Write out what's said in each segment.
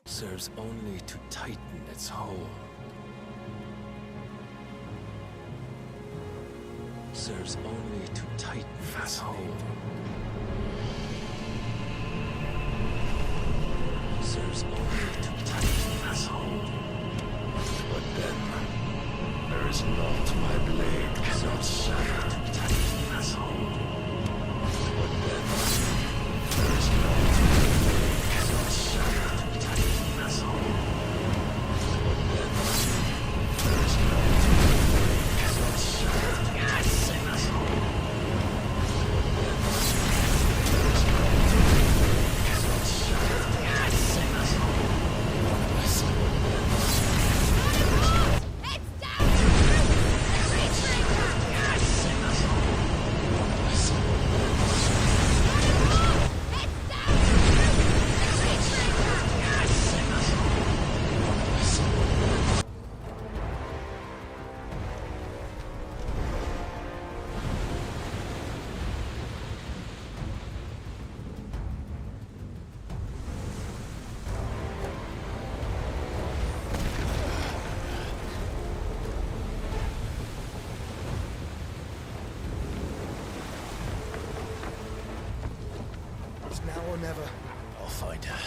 serves only to tighten its hold. Serves only to tighten its hold. Serves only to tighten its hold. But then, there is naught my blade cannot shatter to tighten its hold. But then, there is naught my blade cannot shatter to tighten its hold. But then, there is naught my blade cannot shatter to tighten its hold. But then, there is naught my blade cannot shatter to tighten its hold. It's now or never. I'll find her.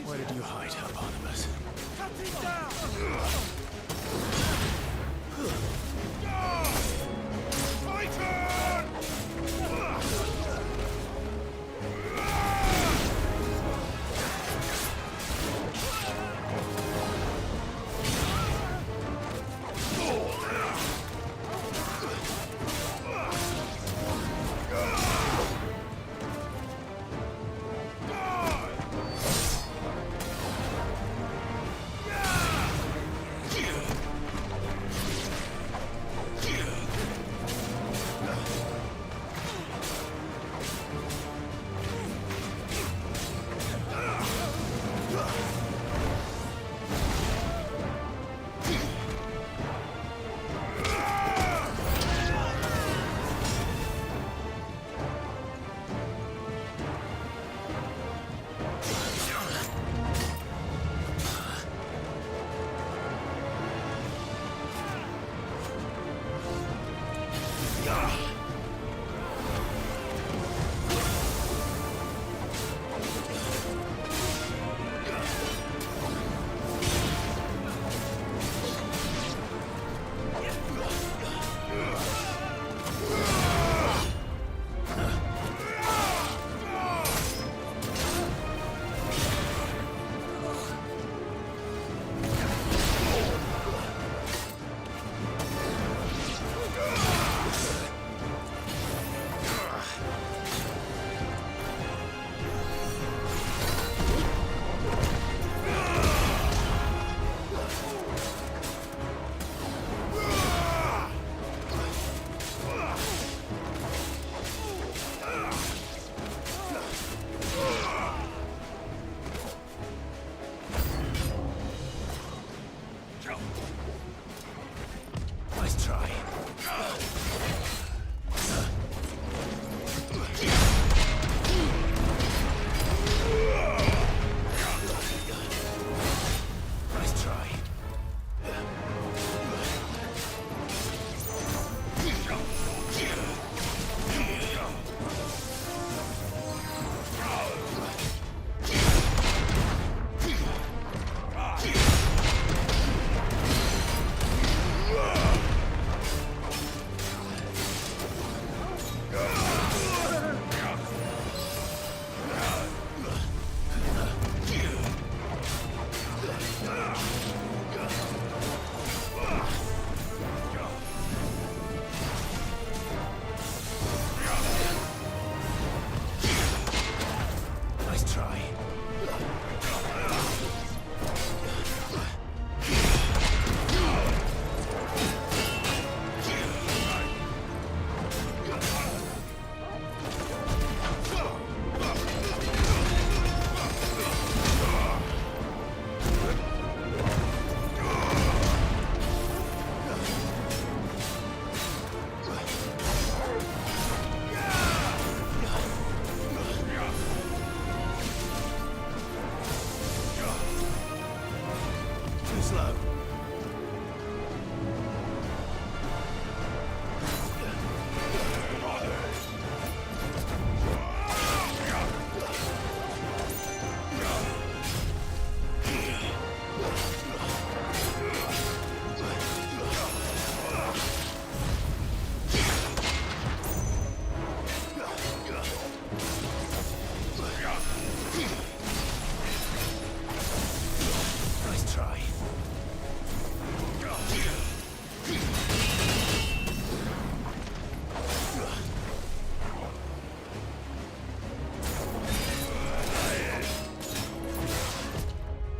Where did you hide, Hieronymus? Cut him down!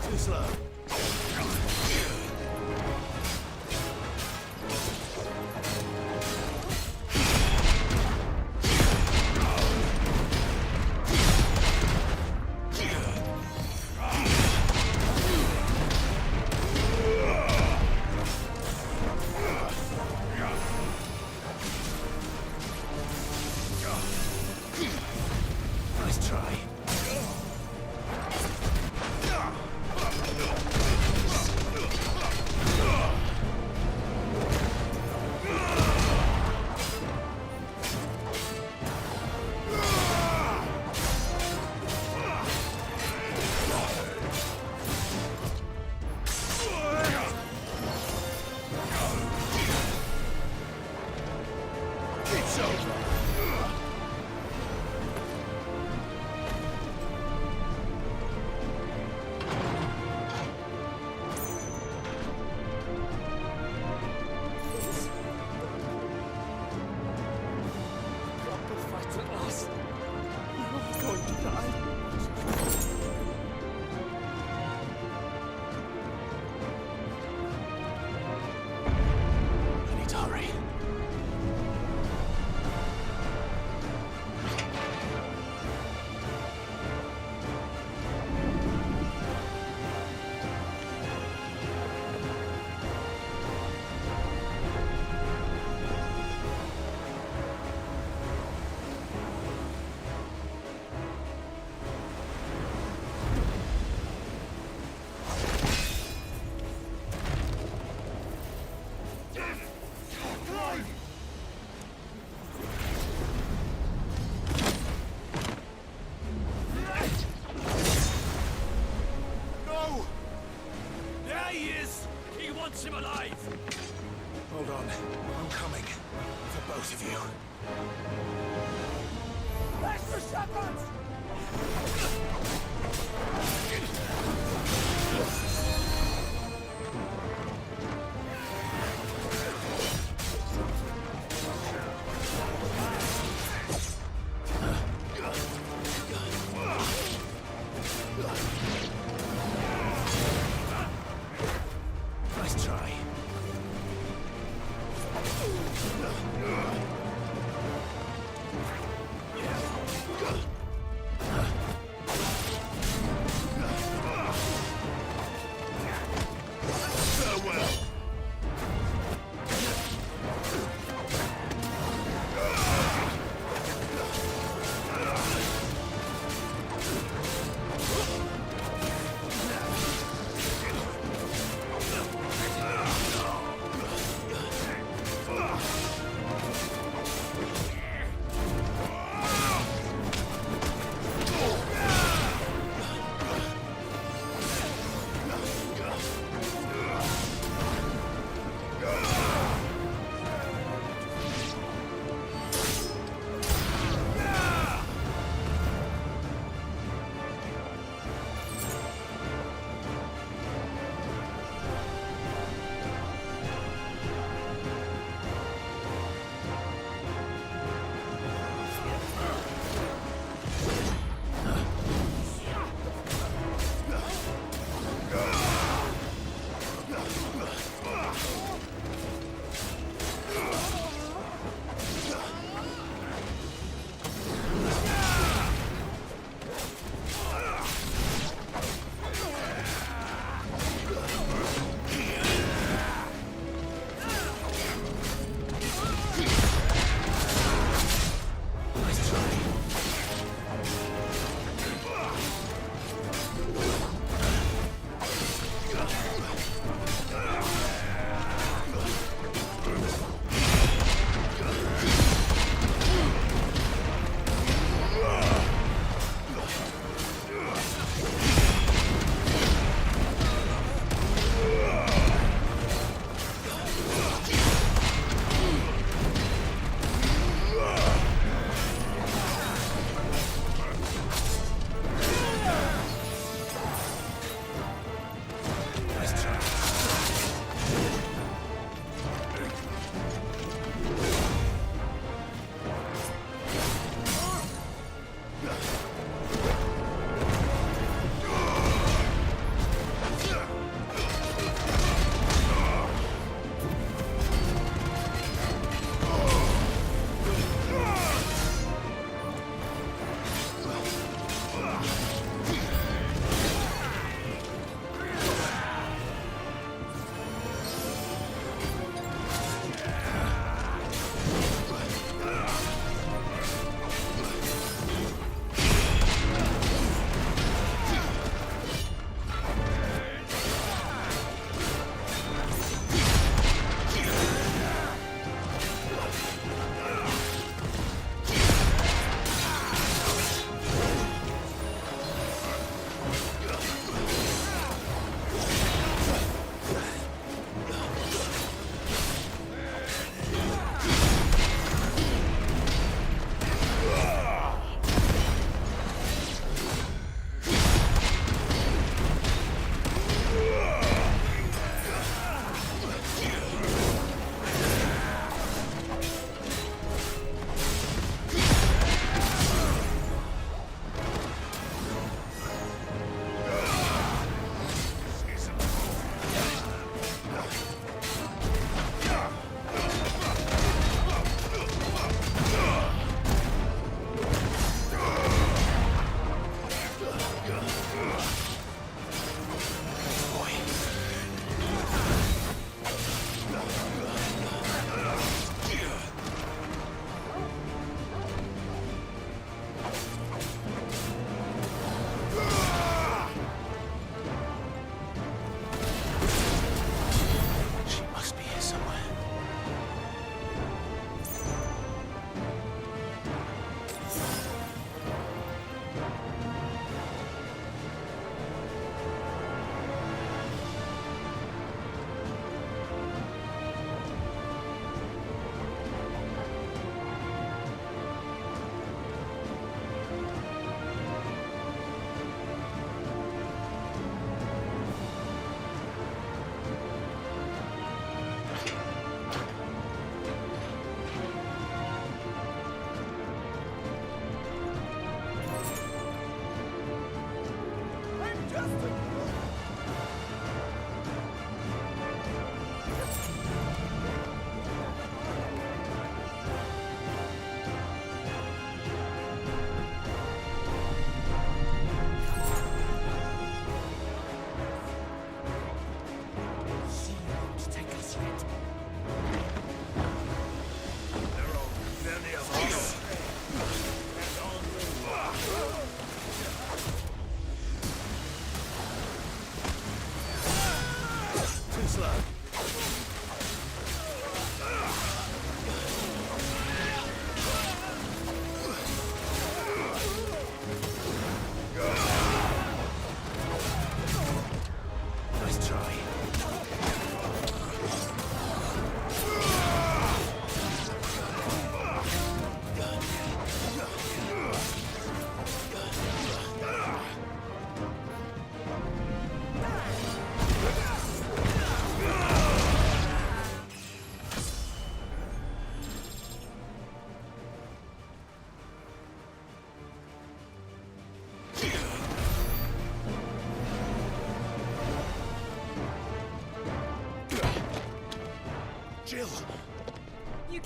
Too slow. Nice try.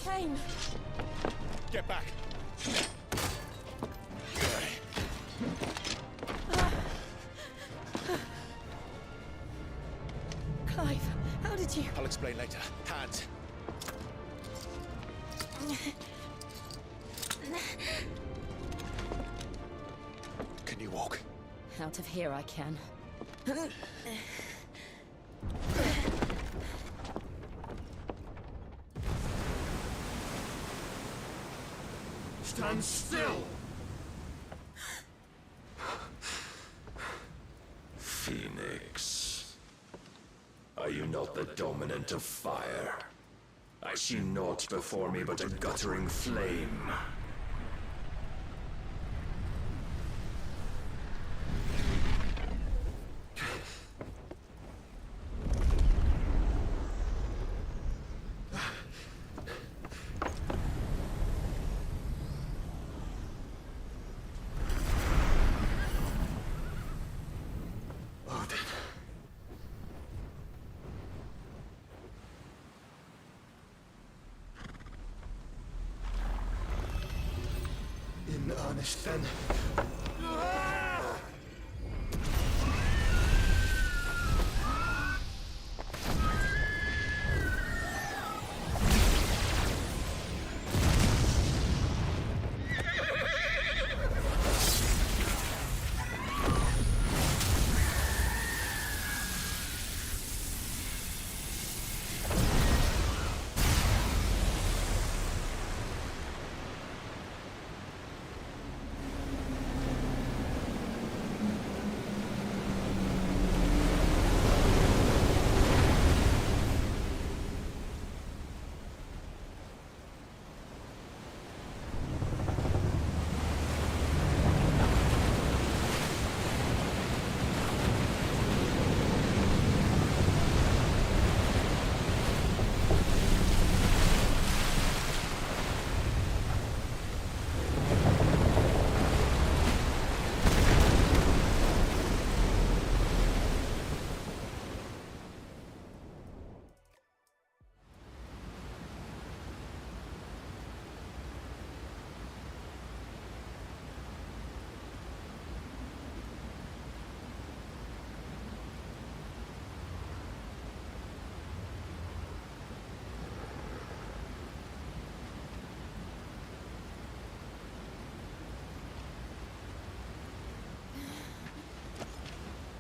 Kane! Get back! Clive, how did you... I'll explain later. Hands. Can you walk? Out of here I can. Stand still! Phoenix. Are you not the dominant of fire? I see naught before me but a guttering flame. In earnest, then.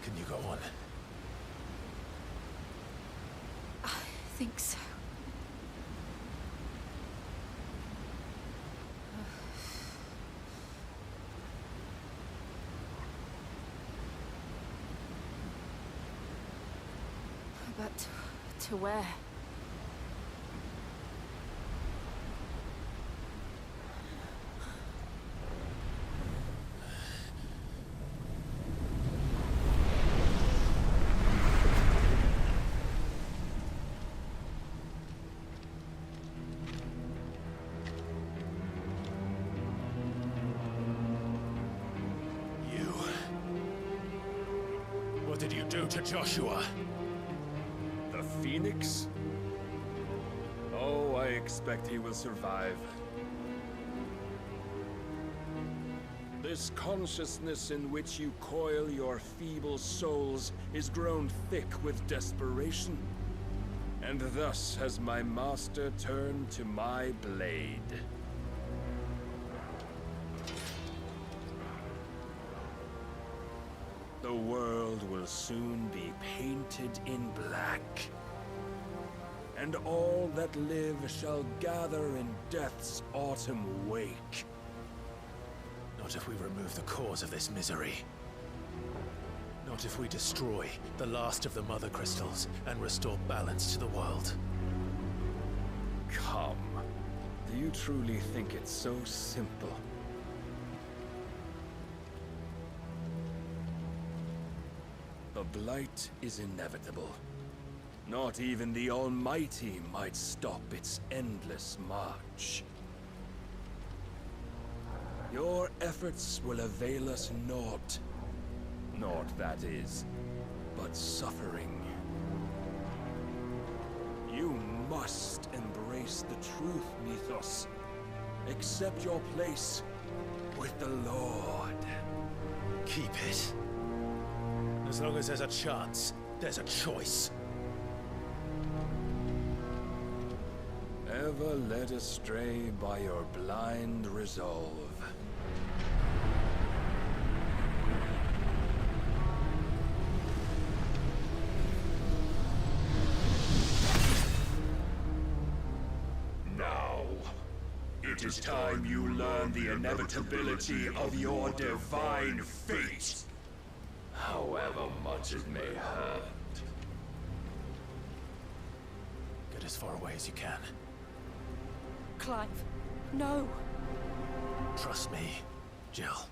Can you go on? I think so. But to where? What did you do to Joshua? The Phoenix? Oh, I expect he will survive. This consciousness in which you coil your feeble souls is grown thick with desperation. And thus has my master turned to my blade. The world will soon be painted in black. And all that live shall gather in death's autumn wake. Not if we remove the cause of this misery. Not if we destroy the last of the Mother Crystals and restore balance to the world. Come. Do you truly think it's so simple? The blight is inevitable. Not even the Almighty might stop its endless march. Your efforts will avail us naught. Naught, that is, but suffering. You must embrace the truth, Mythos. Accept your place with the Lord. Keep it. As long as there's a chance, there's a choice. Ever led astray by your blind resolve. Now, it is time you learn the inevitability of your divine fate. However much it may hurt. Get as far away as you can. Clive, no. Trust me, Jill.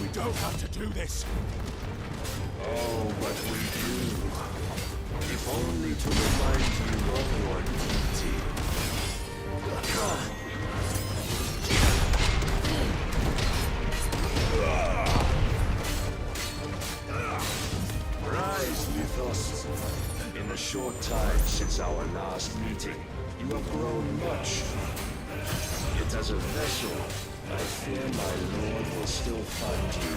We don't have to do this. Oh, but we do. If only to remind you of your duty. Rise, Mythos. In the short time since our last meeting, you have grown much. Yet as a vessel, I fear my lord will still find you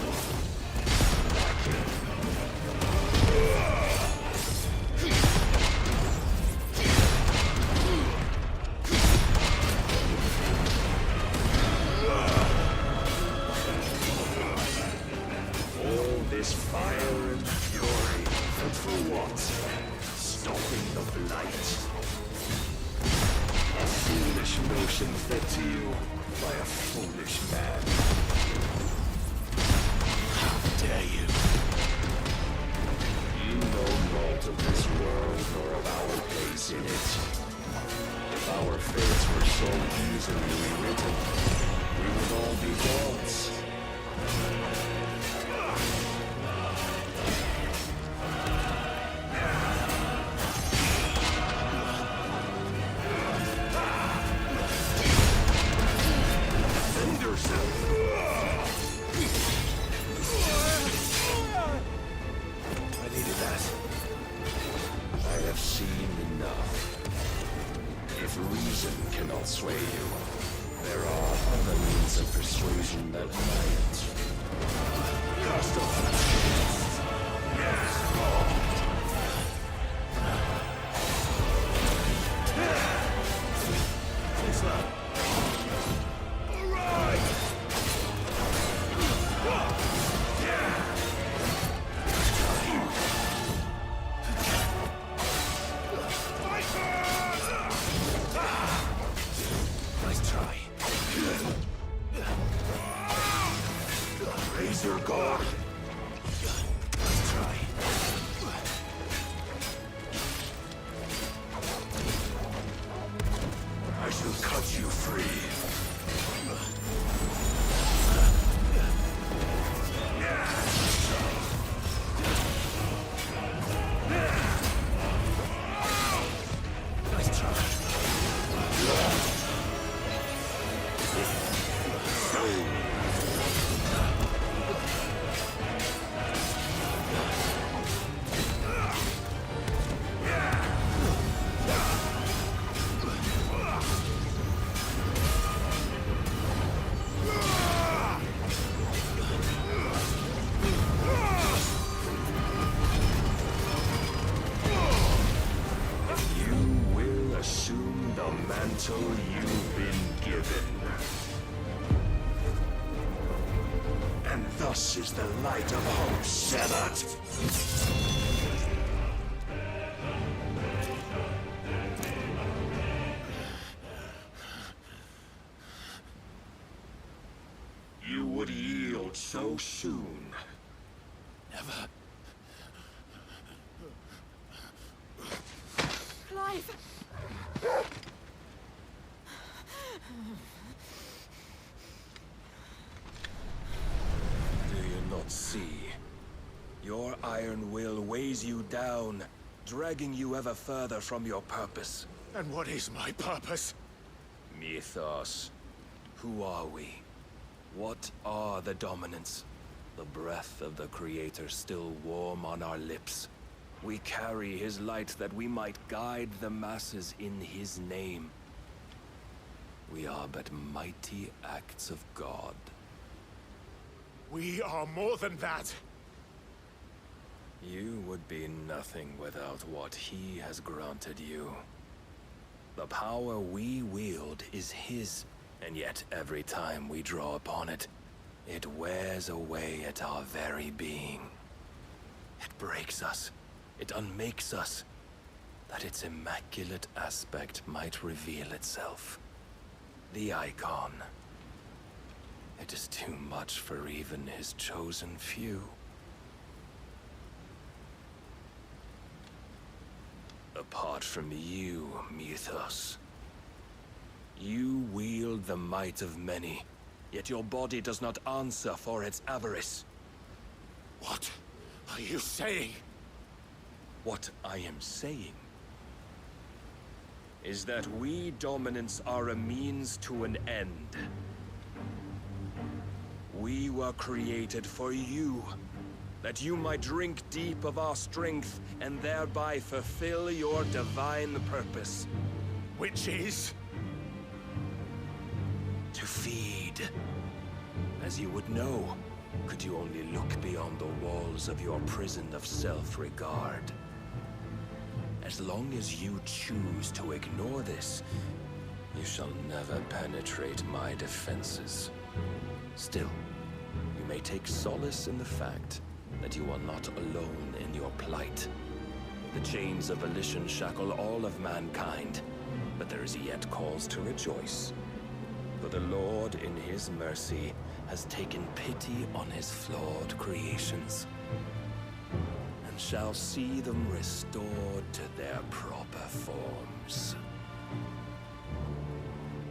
lacking. All this fire and fury, and for what? Stopping the blight. A foolish notion fed to you by a foolish man. How dare you? You know naught of this world nor of our place in it. If our fates were so easily rewritten, we would all be gods. Defend yourself! I needed that. I have seen enough. If reason cannot sway you, there are other means of persuasion that might. Cast off. Yes. It's not. All right. Nice try. Raise your guard. Nice try. I shall cut you free. Nice try. You will assume the mantle you've been given. And thus is the light of hope severed. You would yield so soon. Never. Clive! Do you not see? Your iron will weighs you down, dragging you ever further from your purpose. And what is my purpose? Mythos. Who are we? What are the dominants? The breath of the Creator still warm on our lips. We carry his light that we might guide the masses in his name. We are but mighty acts of God. We are more than that. You would be nothing without what he has granted you. The power we wield is his, and yet every time we draw upon it, it wears away at our very being. It breaks us. It unmakes us, that its immaculate aspect might reveal itself. The icon. It is too much for even his chosen few. Apart from you, Mythos, you wield the might of many, yet your body does not answer for its avarice. What are you saying? What I am saying is that we dominants are a means to an end. We were created for you, that you might drink deep of our strength and thereby fulfill your divine purpose. Which is? To feed. As you would know, could you only look beyond the walls of your prison of self-regard. As long as you choose to ignore this, you shall never penetrate my defenses. Still, you may take solace in the fact that you are not alone in your plight. The chains of volition shackle all of mankind, but there is yet cause to rejoice. For the Lord, in his mercy, has taken pity on his flawed creations, and shall see them restored to their proper forms.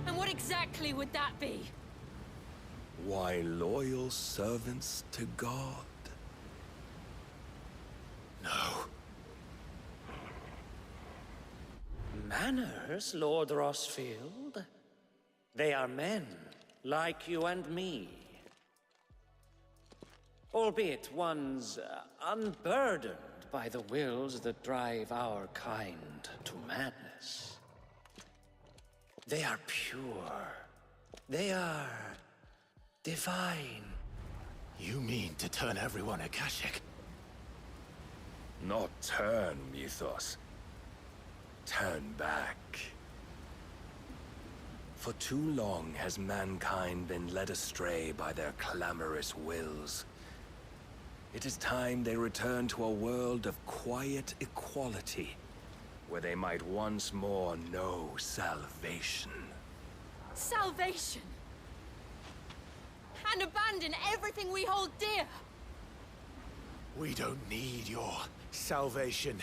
And what exactly would that be? Why, loyal servants to God. No. Manners, Lord Rossfield? They are men, like you and me. Albeit ones unburdened by the wills that drive our kind to madness. They are pure. They are divine. You mean to turn everyone Akashic? Not turn, Mythos. Turn back. For too long has mankind been led astray by their clamorous wills. It is time they return to a world of quiet equality, where they might once more know salvation. Salvation! And abandon everything we hold dear! We don't need your salvation.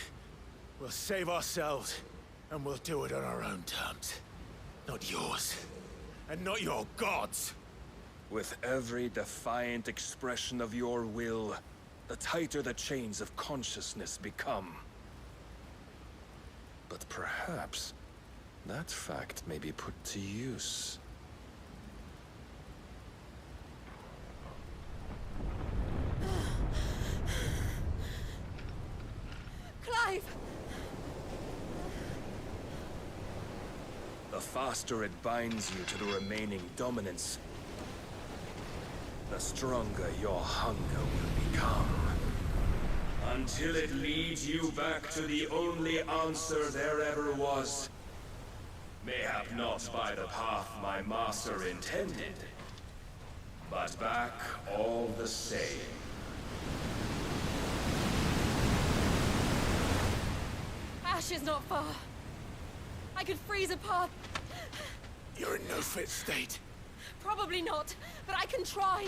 We'll save ourselves, and we'll do it on our own terms. Not yours, and not your gods. With every defiant expression of your will, the tighter the chains of consciousness become. But perhaps that fact may be put to use. Clive! The faster it binds you to the remaining dominance, the stronger your hunger will become. Until it leads you back to the only answer there ever was. Mayhap not by the path my master intended, but back all the same. Ash is not far. I could freeze a path. You're in no fit state. Probably not, but I can try.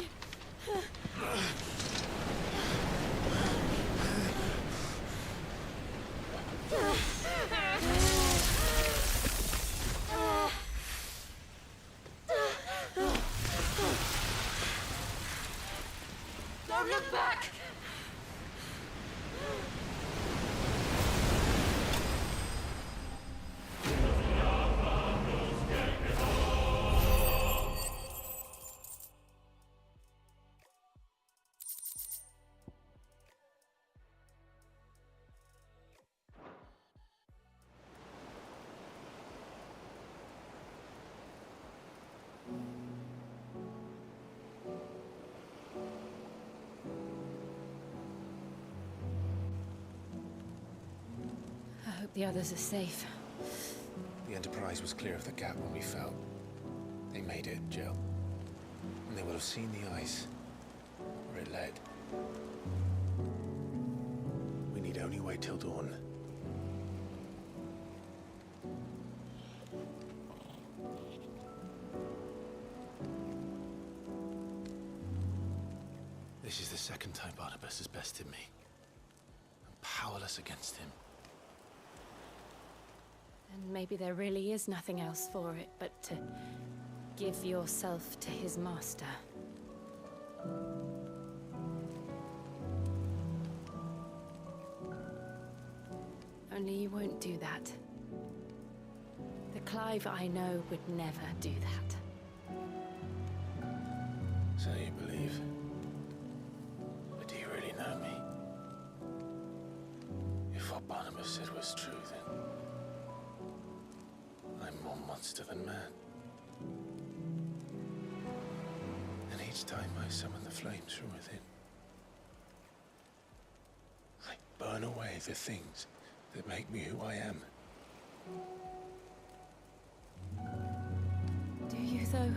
Don't look back! the others are safe. The Enterprise was clear of the gap when we fell. They made it, Jill. And they will have seen the ice where it led. We need only wait till dawn. This is the second time Barnabas has bested me. I'm powerless against him. And maybe there really is nothing else for it but to give yourself to his master. Only you won't do that. The Clive I know would never do that. So you believe? But do you really know me? If what Barnabas said was true, then I'm more monster than man. And each time I summon the flames from within, I burn away the things that make me who I am. Do you, though?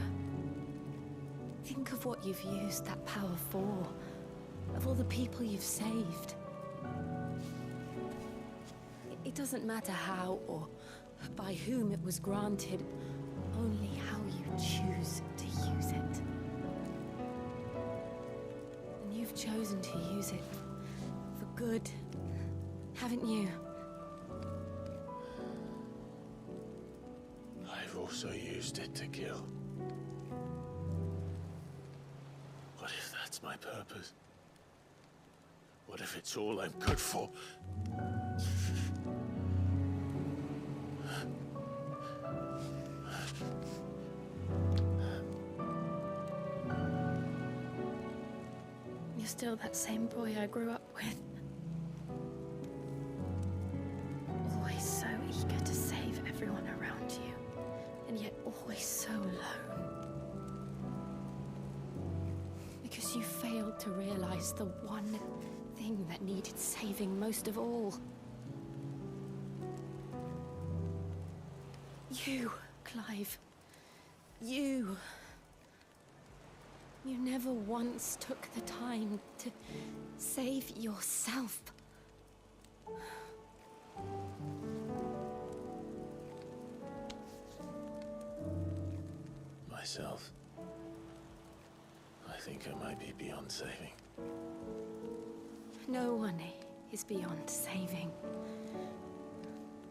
Think of what you've used that power for. Of all the people you've saved. It doesn't matter how or by whom it was granted, only how you choose to use it. And you've chosen to use it for good, haven't you? I've also used it to kill. What if that's my purpose? What if it's all I'm good for? You're still that same boy I grew up with. Always so eager to save everyone around you, and yet always so alone. Because you failed to realize the one thing that needed saving most of all. You, Clive. You. You never once took the time to save yourself. Myself? I think I might be beyond saving. No one is beyond saving,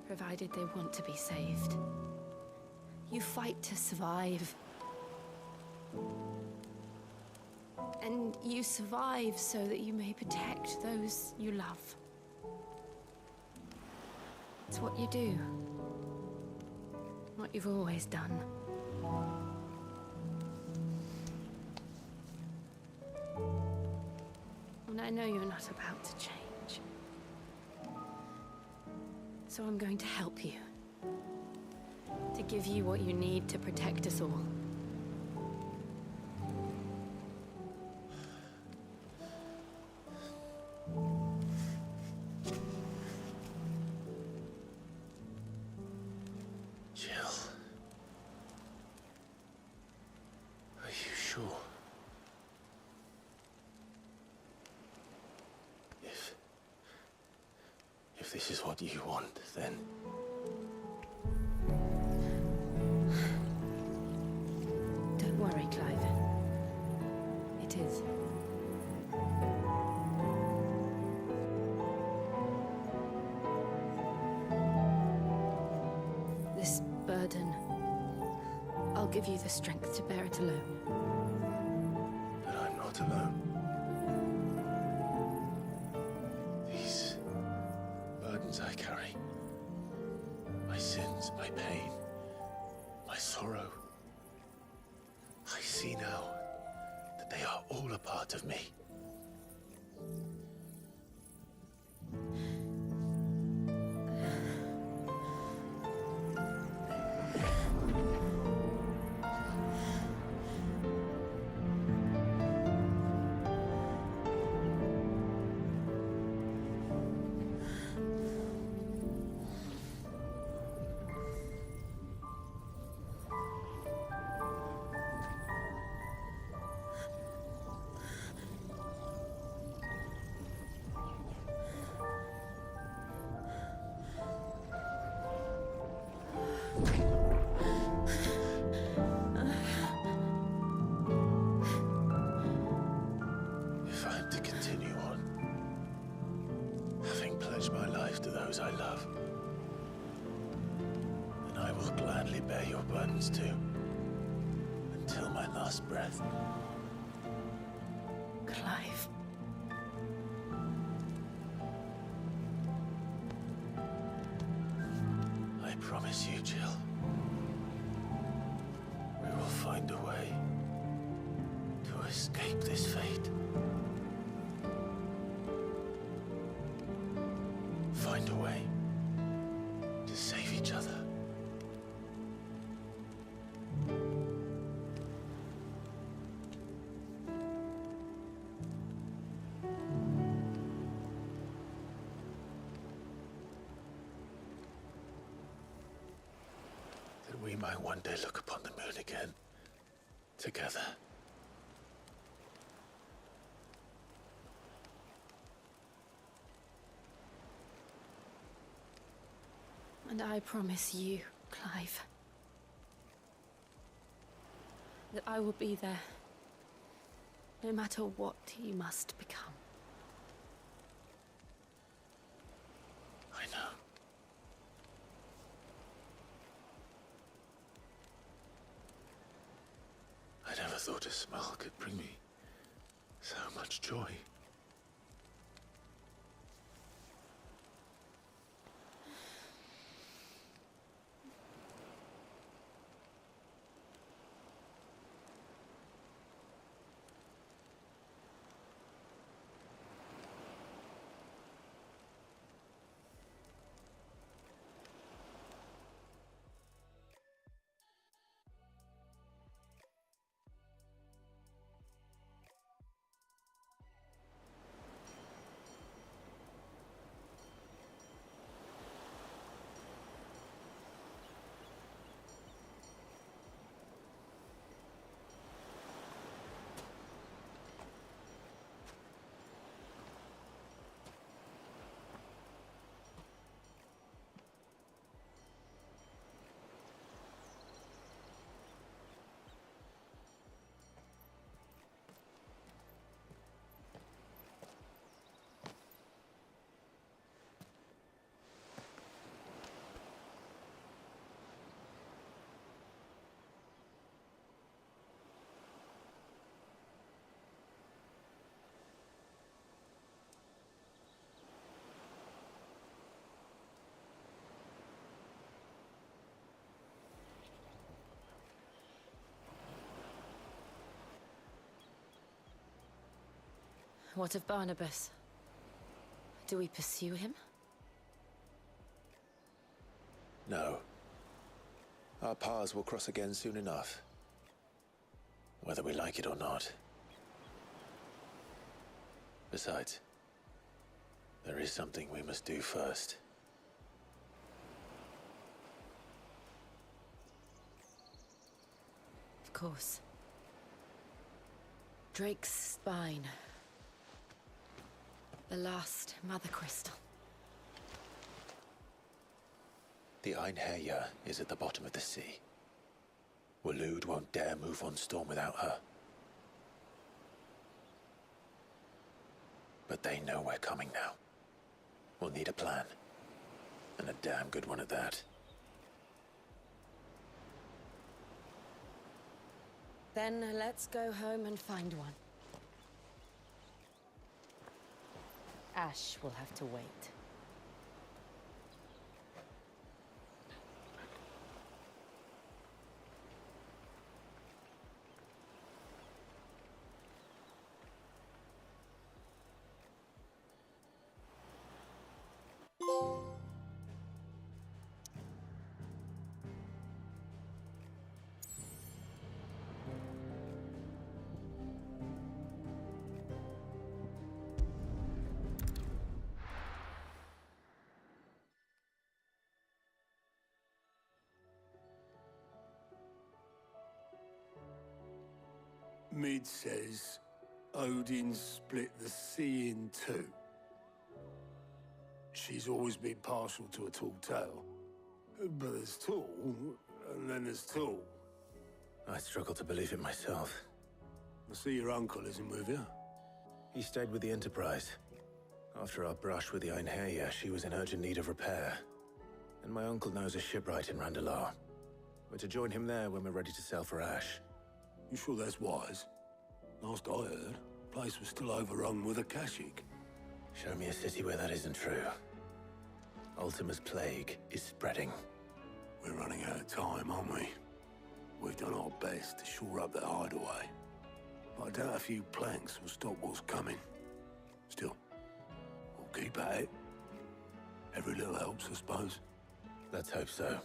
provided they want to be saved. You fight to survive. And you survive so that you may protect those you love. It's what you do. What you've always done. And I know you're not about to change. So I'm going to help you. To give you what you need to protect us all. Jill. Are you sure? If this is what you want, then... Don't worry, Clive. It is. This burden, I'll give you the strength to bear it alone. But I'm not alone. These burdens I carry, my sins, my pain, my sorrow, I see now that they are all a part of me. pledge my life to those I love, then I will gladly bear your burdens too, until my last breath. Clive. I promise you, Jill, we will find a way to escape this fate. Find a way to save each other. That we might one day look upon the moon again, together. And I promise you, Clive, that I will be there, no matter what you must become. I know. I never thought a smile could bring me so much joy. What of Barnabas? Do we pursue him? No. Our paths will cross again soon enough. Whether we like it or not. Besides, there is something we must do first. Of course. Drake's spine. The last Mother Crystal. The Einherjar is at the bottom of the sea. Waloed won't dare move on Storm without her. But they know we're coming now. We'll need a plan. And a damn good one at that. Then let's go home and find one. Ash will have to wait. Mid says Odin split the sea in two. She's always been partial to a tall tale. But there's tall, and then there's tall. I struggle to believe it myself. I see your uncle isn't with you. He stayed with the Enterprise. After our brush with the Einherja, she was in urgent need of repair. And my uncle knows a shipwright in Randalar. We're to join him there when we're ready to sail for Ash. You sure that's wise? Last I heard, the place was still overrun with Akashic. Show me a city where that isn't true. Ultima's plague is spreading. We're running out of time, aren't we? We've done our best to shore up that hideaway. But I doubt a few planks will stop what's coming. Still, we'll keep at it. Every little helps, I suppose. Let's hope so.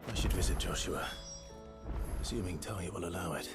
I should visit Joshua, assuming Talia will allow it.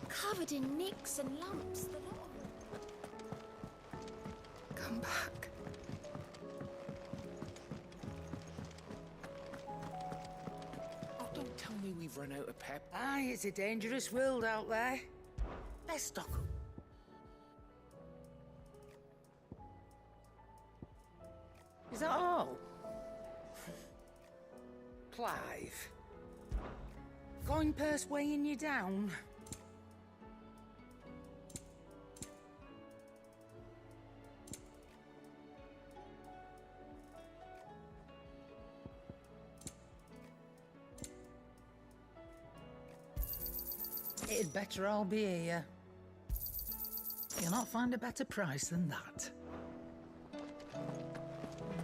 Covered in nicks and lumps. Come back. Oh, don't tell me we've run out of pep. Aye, it's a dangerous world out there. Let's stock up. Is that all? Clive. Coin purse weighing you down? It'd better all be here. You'll not find a better price than that.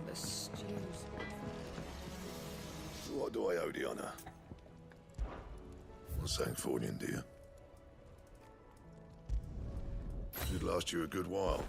The stews. What do I owe the honor? Well, Sancfordian, dear. Should last you a good while.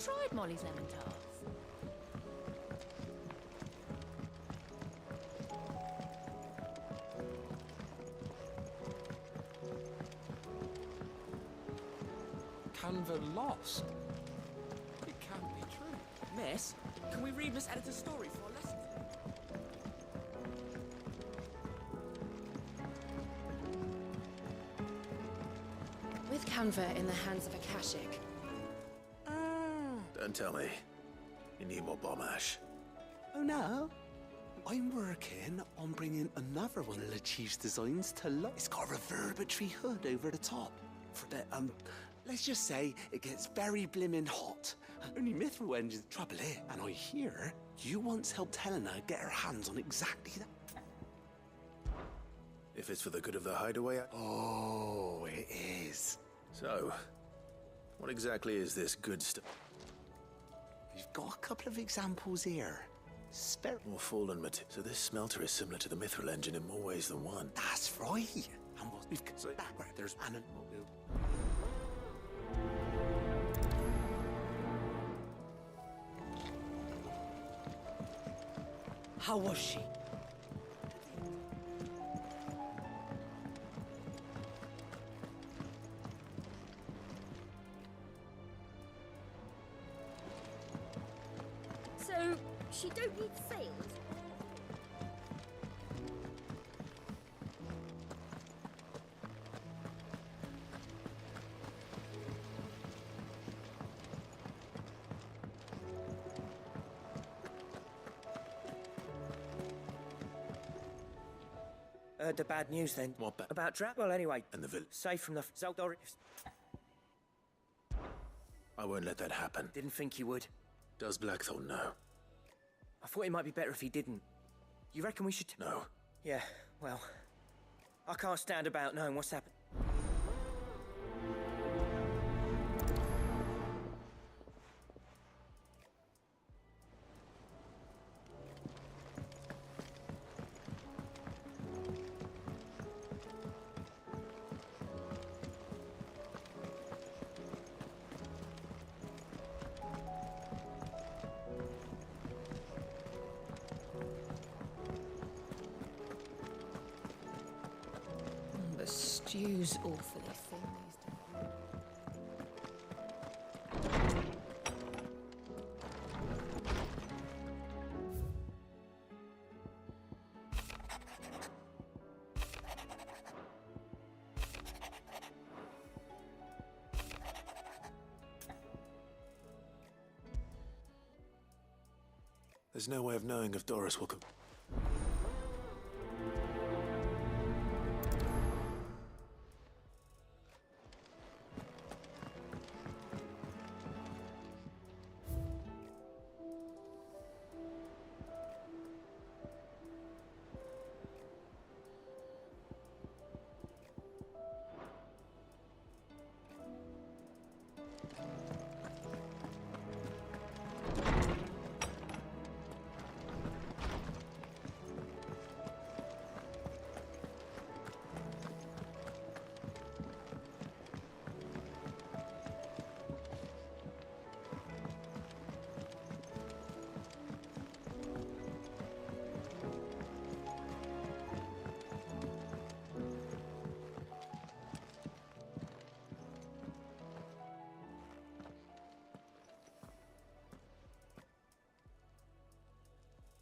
tried Molly's lemon tarts? Canva lost? It can't be true. Miss, can we read Miss Editor's story for our lesson? With Canva in the hands of Akashic, Don't tell me. You need more bomb ash. Oh no. I'm working on bringing another one of the Chief's designs to life. It's got a reverberatory hood over the top. For the, let's just say it gets very blimmin' hot. Only Mithril Engine's the trouble here. And I hear you once helped Helena get her hands on exactly that. If it's for the good of the hideaway, Oh, it is. So, what exactly is this good stuff? We've got a couple of examples here. More fallen material. So this smelter is similar to the Mithril engine in more ways than one. That's right. And what we've got back where there's an How was she? So, she don't need sails? The bad news then. What bad? About Drat? Well, anyway. And the village. Safe from the Zeldor. I won't let that happen. Didn't think you would. Does Blackthorn know? I thought it might be better if he didn't. You reckon we should... No. Yeah, well... I can't stand about knowing what's happened. The stew's awfully thin these days. There's no way of knowing if Doris will come.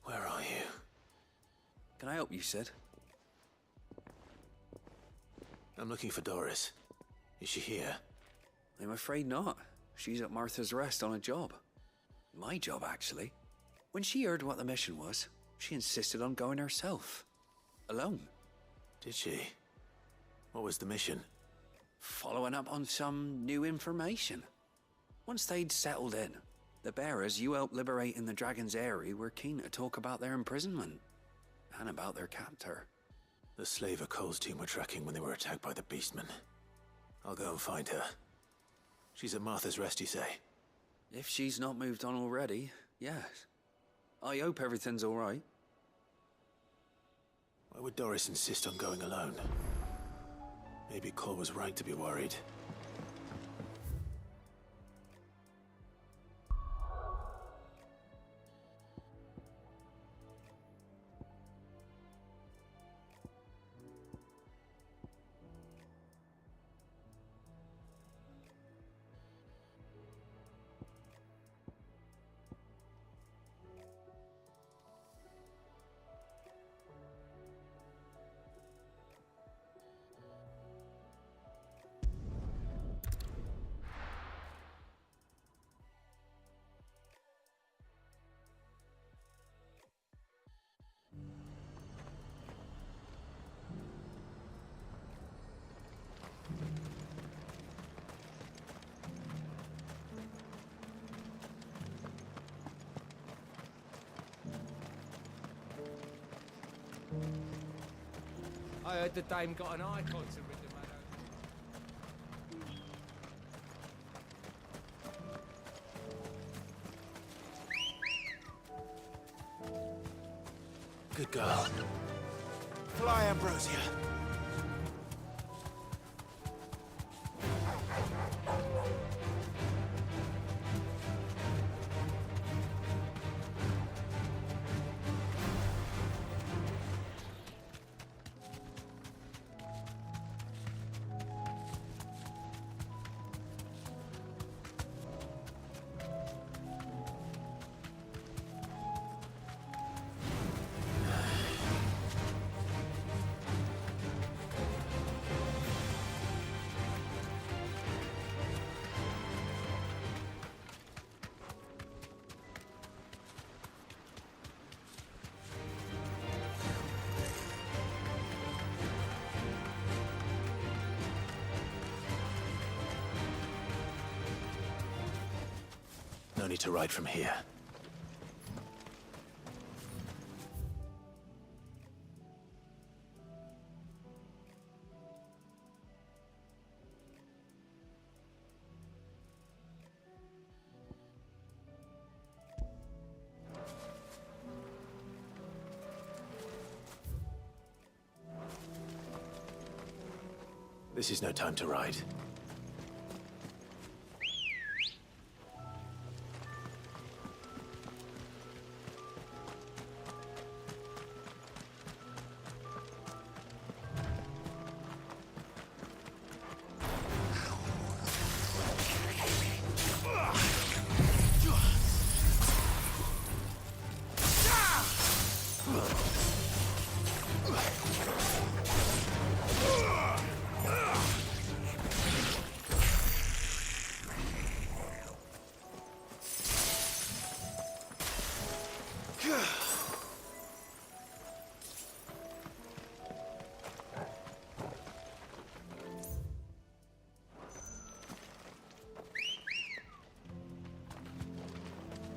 Where are you? Can I help you, Sid? I'm looking for Doris. Is she here? I'm afraid not. She's at Martha's Rest on a job. My job, actually. When she heard what the mission was, she insisted on going herself. Alone. Did she? What was the mission? Following up on some new information. Once they'd settled in, the bearers you helped liberate in the Dragon's Eyrie were keen to talk about their imprisonment. And about their captor. The slaver Cole's team were tracking when they were attacked by the Beastmen. I'll go and find her. She's at Martha's Rest, you say? If she's not moved on already, yes. I hope everything's all right. Why would Doris insist on going alone? Maybe Cole was right to be worried. I heard the dame got an icon to rid the man Good girl. Fly, Ambrosia. No need to ride from here. This is no time to ride.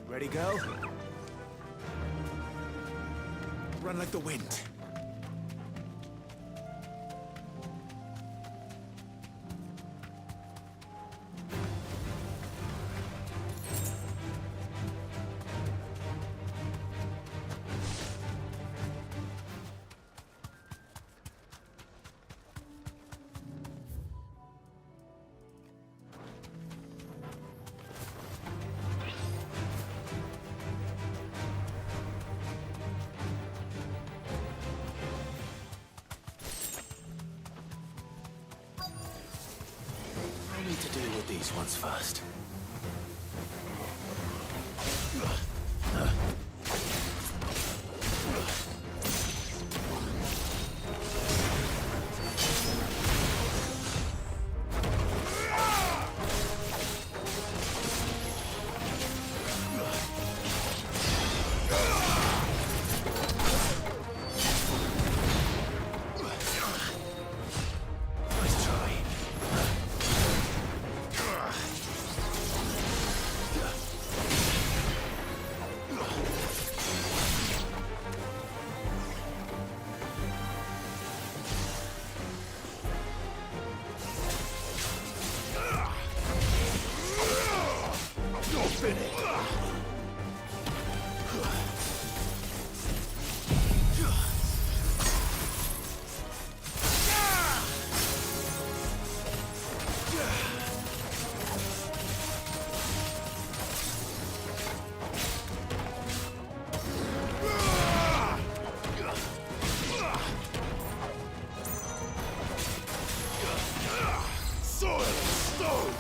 Ready, go? Run like the wind. I need to deal with these ones first. Nice try. You're finished. Sword and stone!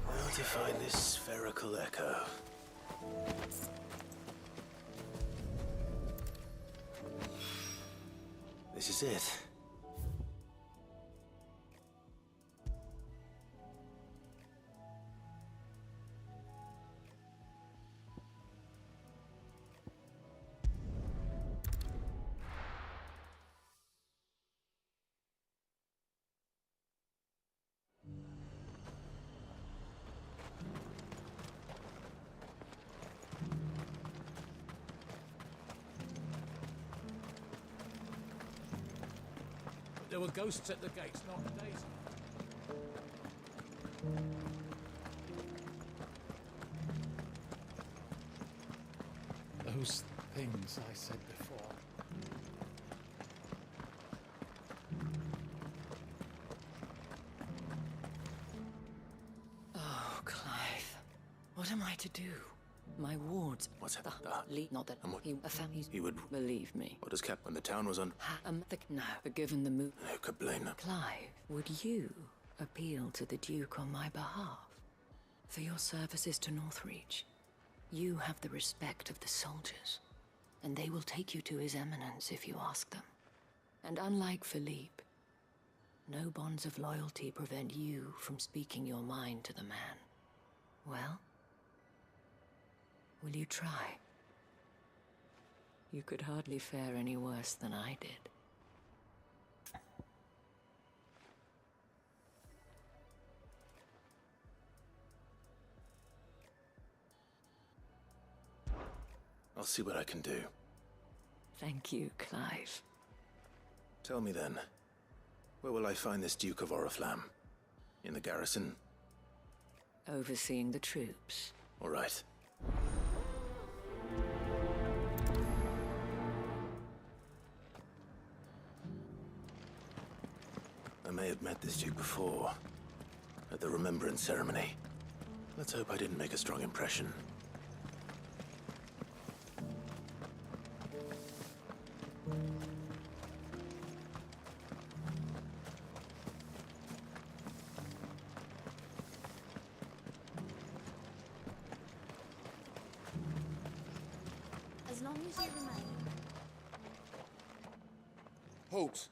How to find this spherical echo? This is it. There were ghosts at the gates, not days. Those things I said before. Oh, Clive. What am I to do? My wards. What's that? Not that And what- he, a family. He would... Believe me. What does Cap when the town was on? No, forgiven the move. Who could blame them? Clive, would you appeal to the Duke on my behalf? For your services to Northreach, you have the respect of the soldiers, and they will take you to His Eminence if you ask them. And unlike Philippe, no bonds of loyalty prevent you from speaking your mind to the man. Well, will you try? You could hardly fare any worse than I did. I'll see what I can do. Thank you, Clive. Tell me then, where will I find this Duke of Oriflamme? In the garrison? Overseeing the troops. All right. I may have met this Duke before, at the Remembrance Ceremony. Let's hope I didn't make a strong impression. As long as you remain. Halt!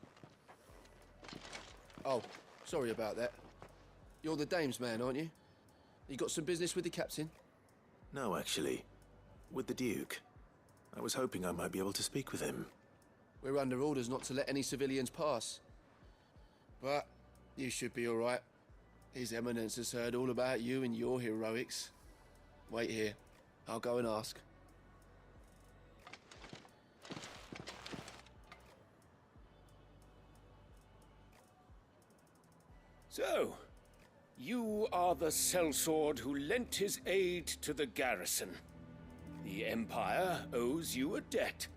Oh, sorry about that. You're the dame's man, aren't you? You got some business with the captain? No, actually. With the Duke. I was hoping I might be able to speak with him. We're under orders not to let any civilians pass. But you should be all right. His Eminence has heard all about you and your heroics. Wait here. I'll go and ask. So, you are the sellsword who lent his aid to the garrison. The Empire owes you a debt,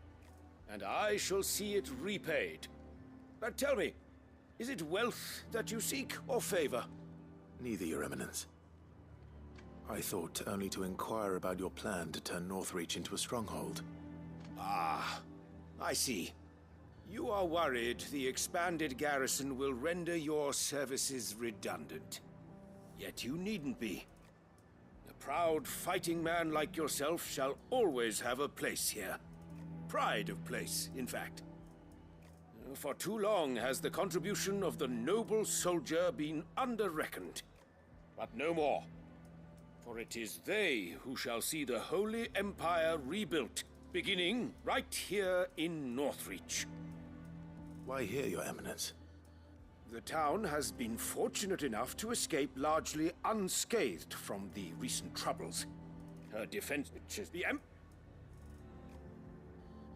and I shall see it repaid. But tell me, is it wealth that you seek, or favor? Neither, Your Eminence. I thought only to inquire about your plan to turn Northreach into a stronghold. Ah, I see. You are worried the expanded garrison will render your services redundant. Yet you needn't be. A proud fighting man like yourself shall always have a place here. Pride of place, in fact. For too long has the contribution of the noble soldier been under-reckoned. But no more. For it is they who shall see the Holy Empire rebuilt, beginning right here in Northreach. Why here, Your Eminence? The town has been fortunate enough to escape largely unscathed from the recent troubles. Her defense, which is the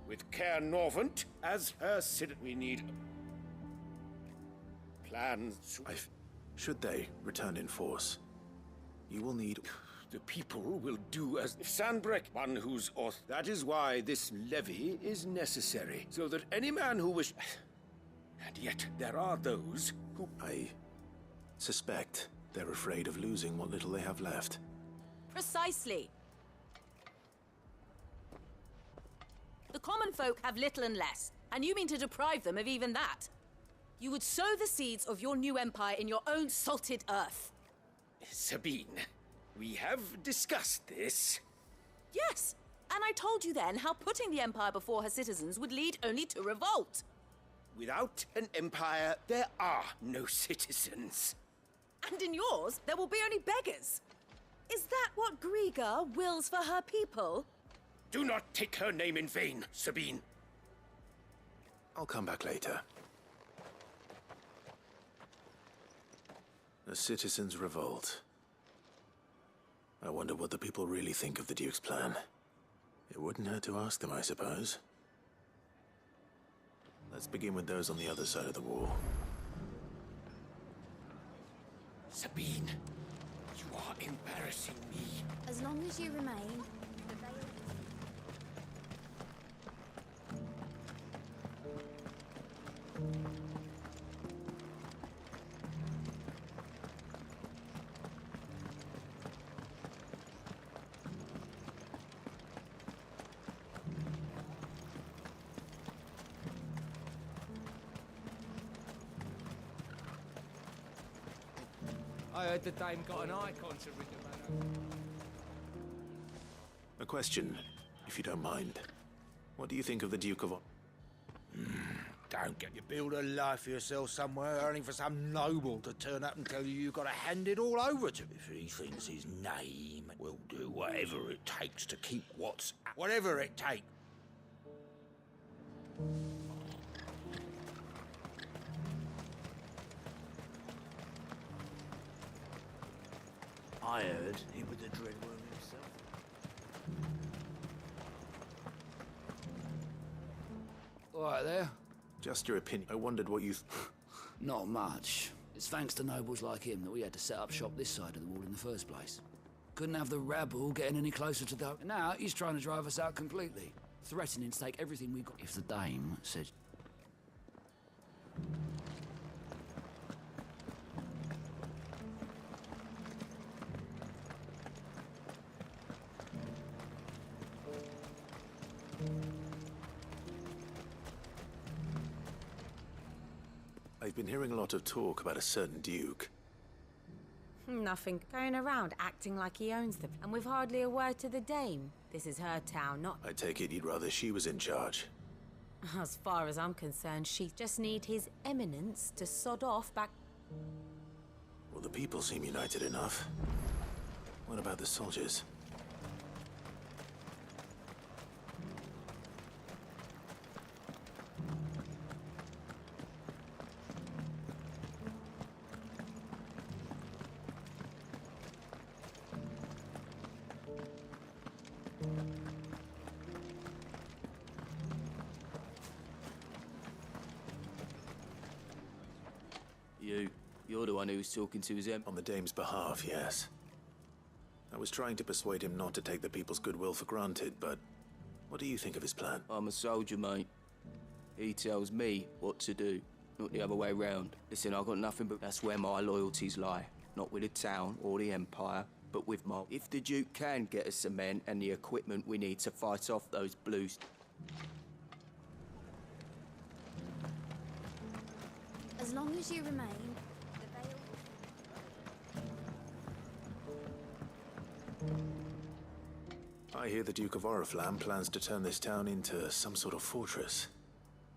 with Caer Norvent as her citizen, we need plans. Should they return in force, you will need... The people will do as Sandbreck, one whose auth. That is why this levy is necessary, so that any man who wish. And yet there are those who... I suspect they're afraid of losing what little they have left. Precisely. The common folk have little and less, and you mean to deprive them of even that. You would sow the seeds of your new empire in your own salted earth. Sabine, we have discussed this. Yes, and I told you then how putting the empire before her citizens would lead only to revolt. Without an empire, there are no citizens. And in yours, there will be only beggars. Is that what Griga wills for her people? Do not take her name in vain, Sabine. I'll come back later. The citizens revolt. I wonder what the people really think of the Duke's plan. It wouldn't hurt to ask them, I suppose. Let's begin with those on the other side of the wall. Sabine, you are embarrassing me. As long as you remain, the veil... I heard the dame got an icon to ring a man. A question, if you don't mind. What do you think of the Duke of... Don't get you build a life for yourself somewhere, only for some noble to turn up and tell you you've got to hand it all over to. If he thinks his name will do whatever it takes to keep what's... Whatever it takes. I heard he was the Dreadworm himself. All right there. Just your opinion. I wondered what you... Not much. It's thanks to nobles like him that we had to set up shop this side of the wall in the first place. Couldn't have the rabble getting any closer to the... Now he's trying to drive us out completely. Threatening to take everything we got. If the dame said... I've been hearing a lot of talk about a certain Duke. Nothing. Going around acting like he owns them, and with hardly a word to the dame. This is her town, not... I take it you'd rather she was in charge. As far as I'm concerned, she just need his eminence to sod off back... Well, the people seem united enough. What about the soldiers? You're the one who was talking to his On the dame's behalf, yes. I was trying to persuade him not to take the people's goodwill for granted, but what do you think of his plan? I'm a soldier, mate. He tells me what to do, not the other way round. Listen, I've got nothing but that's where my loyalties lie. Not with the town or the Empire, but with my... If the Duke can get us the men and the equipment we need to fight off those blues... As long as you remain, I hear the Duke of Oriflamme plans to turn this town into some sort of fortress.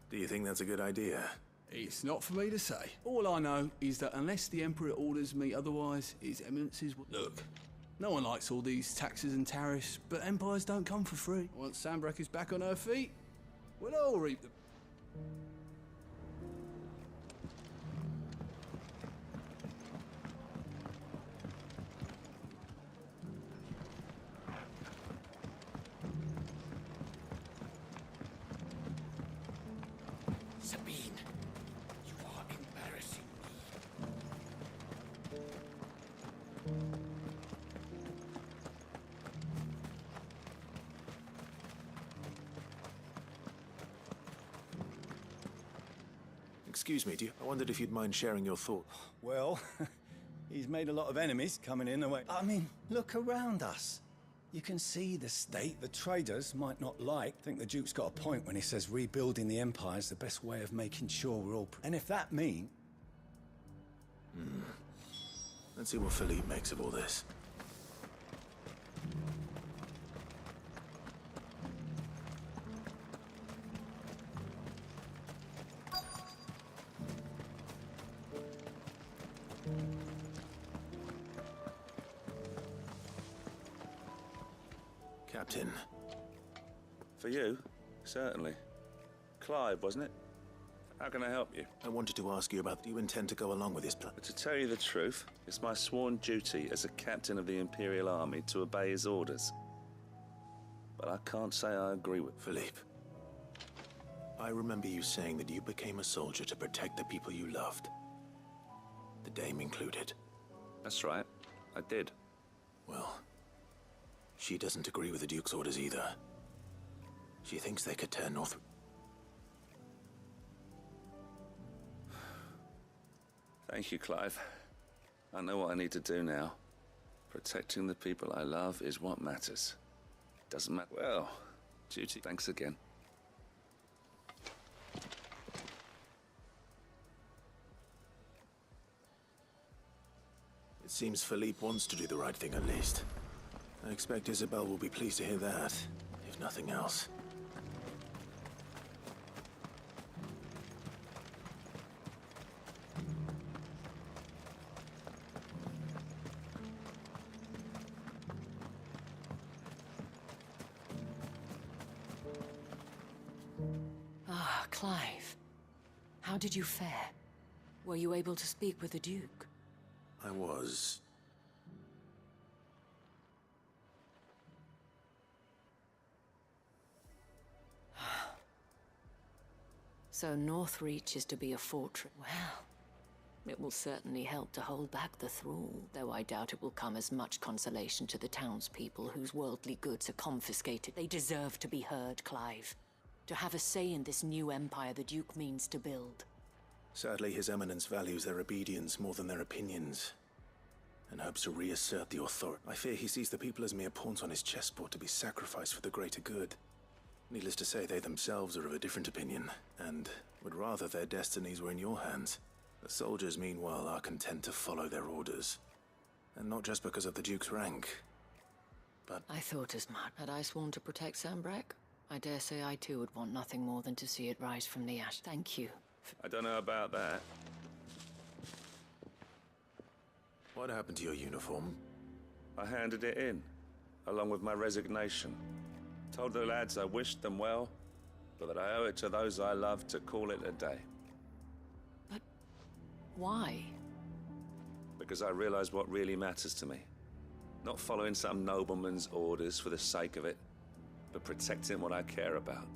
Do you think that's a good idea? It's not for me to say. All I know is that unless the Emperor orders me otherwise, His Eminences will... Look, no one likes all these taxes and tariffs, but empires don't come for free. Once Sandbreck is back on her feet, we'll all reap the... Sabine, you are embarrassing me. Excuse me, I wondered if you'd mind sharing your thoughts. Well, he's made a lot of enemies coming in the way. I mean, look around us. You can see the state the traders might not like. I think the Duke's got a point when he says rebuilding the Empire is the best way of making sure we're all... And if that means... Let's see what Philippe makes of all this. Captain. For you? Certainly. Clive, wasn't it? How can I help you? I wanted to ask you about... Do you intend to go along with this plan? But to tell you the truth, it's my sworn duty as a captain of the Imperial Army to obey his orders. But I can't say I agree with... Philippe, I remember you saying that you became a soldier to protect the people you loved. The Dame included. That's right. I did. Well, she doesn't agree with the Duke's orders either. She thinks they could turn north. Thank you, Clive. I know what I need to do now. Protecting the people I love is what matters. Doesn't matter. Well, duty. Thanks again. It seems Philippe wants to do the right thing at least. I expect Isabel will be pleased to hear that, if nothing else. Ah, Clive. How did you fare? Were you able to speak with the Duke? I was. So Northreach is to be a fortress. Well, it will certainly help to hold back the thrall, though I doubt it will come as much consolation to the townspeople whose worldly goods are confiscated. They deserve to be heard, Clive. To have a say in this new empire the Duke means to build. Sadly, His Eminence values their obedience more than their opinions, and hopes to reassert the authority. I fear he sees the people as mere pawns on his chessboard to be sacrificed for the greater good. Needless to say, they themselves are of a different opinion, and would rather their destinies were in your hands. The soldiers, meanwhile, are content to follow their orders. And not just because of the Duke's rank, but... I thought as much. Had I sworn to protect Sambrek? I dare say I too would want nothing more than to see it rise from the ash. Thank you. I don't know about that. What happened to your uniform? I handed it in, along with my resignation. Told the lads I wished them well, but that I owe it to those I love to call it a day. But why? Because I realized what really matters to me. Not following some nobleman's orders for the sake of it, but protecting what I care about.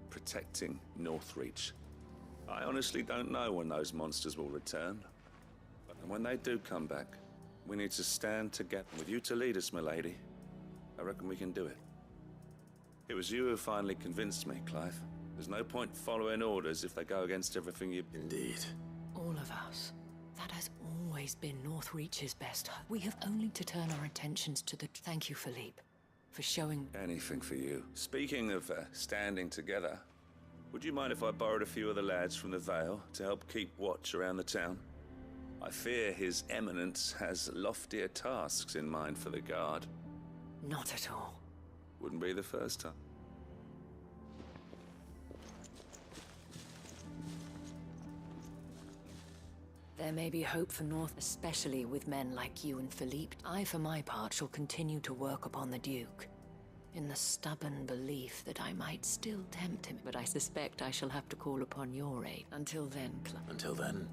Protecting Northreach. I honestly don't know when those monsters will return. And when they do come back, we need to stand together. With you to lead us, milady, I reckon we can do it. It was you who finally convinced me, Clive. There's no point following orders if they go against everything you... Indeed. All of us. That has always been Northreach's best hope. We have only to turn our attentions to the... Thank you, Philippe, for showing... Anything for you. Speaking of standing together, would you mind if I borrowed a few of the lads from the Vale to help keep watch around the town? I fear His Eminence has loftier tasks in mind for the guard. Not at all. Wouldn't be the first time. There may be hope for North, especially with men like you and Philippe. I, for my part, shall continue to work upon the Duke, in the stubborn belief that I might still tempt him. But I suspect I shall have to call upon your aid. Until then, Until then?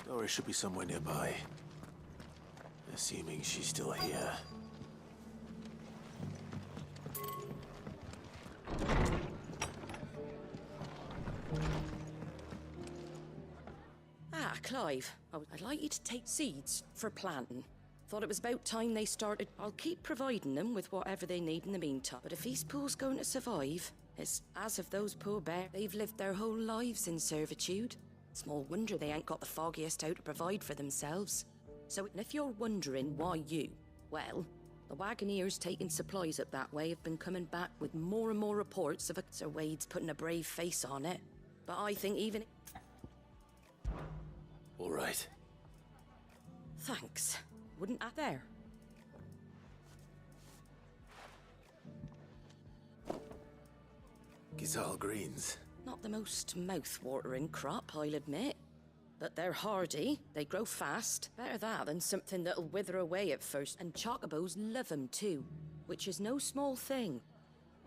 Doris should be somewhere nearby. Assuming she's still here. Clive, I'd like you to take seeds for planting. Thought it was about time they started. I'll keep providing them with whatever they need in the meantime. But if Eastpool's going to survive, it's as of those poor bears. They've lived their whole lives in servitude. Small wonder they ain't got the foggiest how to provide for themselves. So if you're wondering why you, well, the Wagoneers taking supplies up that way have been coming back with more and more reports of Sir Wade's putting a brave face on it. But I think even... All right. Thanks. Wouldn't I there? Gizal greens. Not the most mouth-watering crop, I'll admit. But they're hardy, they grow fast. Better that than something that'll wither away at first. And chocobos love 'em too, which is no small thing.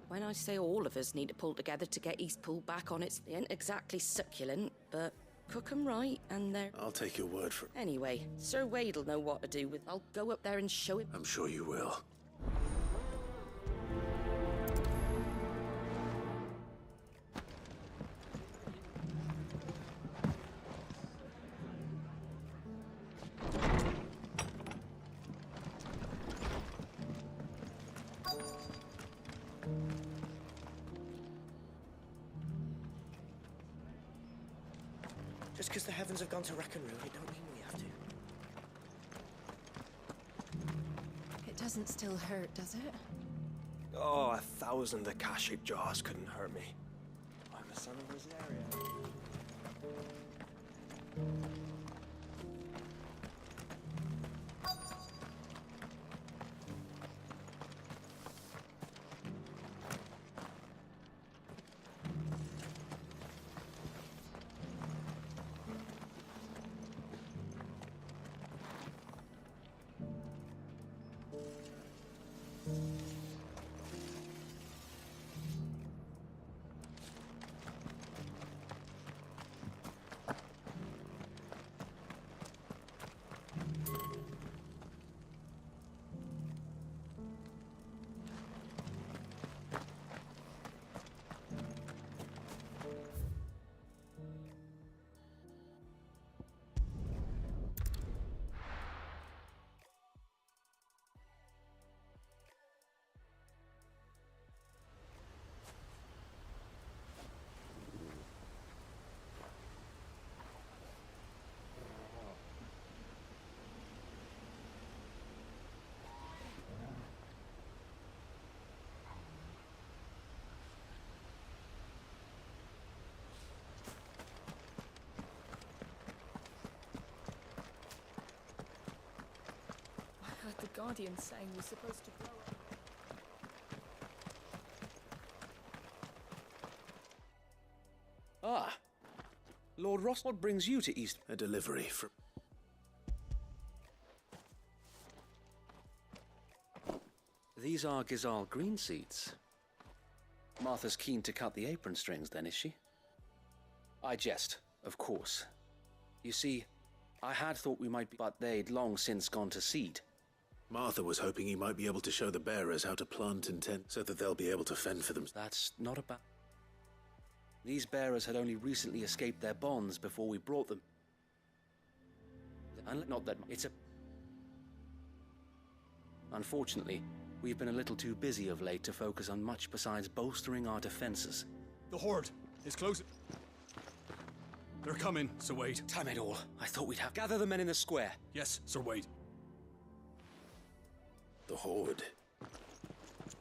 When I say all of us need to pull together to get Eastpool back on its... They ain't exactly succulent, but cook 'em right and they're... I'll take your word for it. Anyway, Sir Wade'll know what to do with... I'll go up there and show him... I'm sure you will. Just because the heavens have gone to wreck and ruin, it don't mean we have to. It doesn't still hurt, does it? Oh, 1,000 Akashic jaws couldn't hurt me. I'm a son of Rosaria. I heard the Guardian saying we're supposed to blow up. Ah. Lord Ross, what brings you to East? A delivery from... These are Gizal green seeds. Martha's keen to cut the apron strings then, is she? I jest, of course. You see, I had thought we might be, but they'd long since gone to seed. Martha was hoping he might be able to show the bearers how to plant and tend, so that they'll be able to fend for them. That's not about... These bearers had only recently escaped their bonds before we brought them. Not that... It's a... Unfortunately, we've been a little too busy of late to focus on much besides bolstering our defenses. The Horde is close. They're coming, Sir Wade. Damn it all. I thought we'd have... Gather the men in the square. Yes, Sir Wade. The Horde.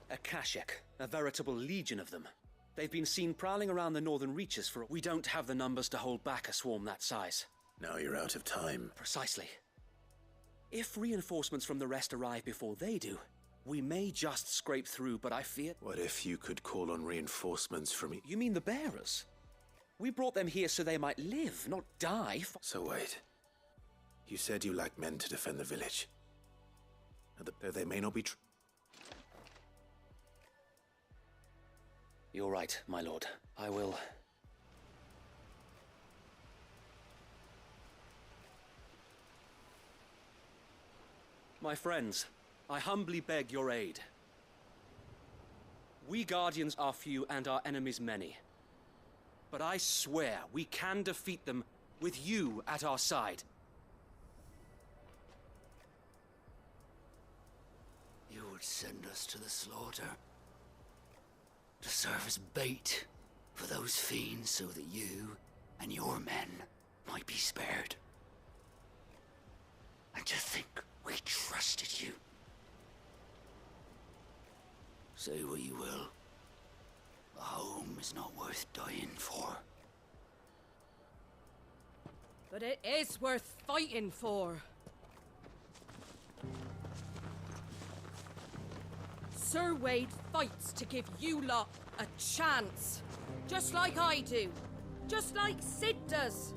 Akashic. A veritable legion of them. They've been seen prowling around the northern reaches for... We don't have the numbers to hold back a swarm that size. Now you're out of time. Precisely. If reinforcements from the rest arrive before they do, we may just scrape through, but I fear... What if you could call on reinforcements from... You mean the bearers? We brought them here so they might live, not die. So wait. You said you lack men to defend the village. Though they may not be true. You're right, my lord. I will... My friends, I humbly beg your aid. We Guardians are few and our enemies many. But I swear we can defeat them with you at our side. You would send us to the slaughter. To serve as bait for those fiends so that you and your men might be spared. And to think we trusted you. Say what you will. A home is not worth dying for. But it is worth fighting for. Sir Wade fights to give you lot a chance. Just like I do. Just like Sid does.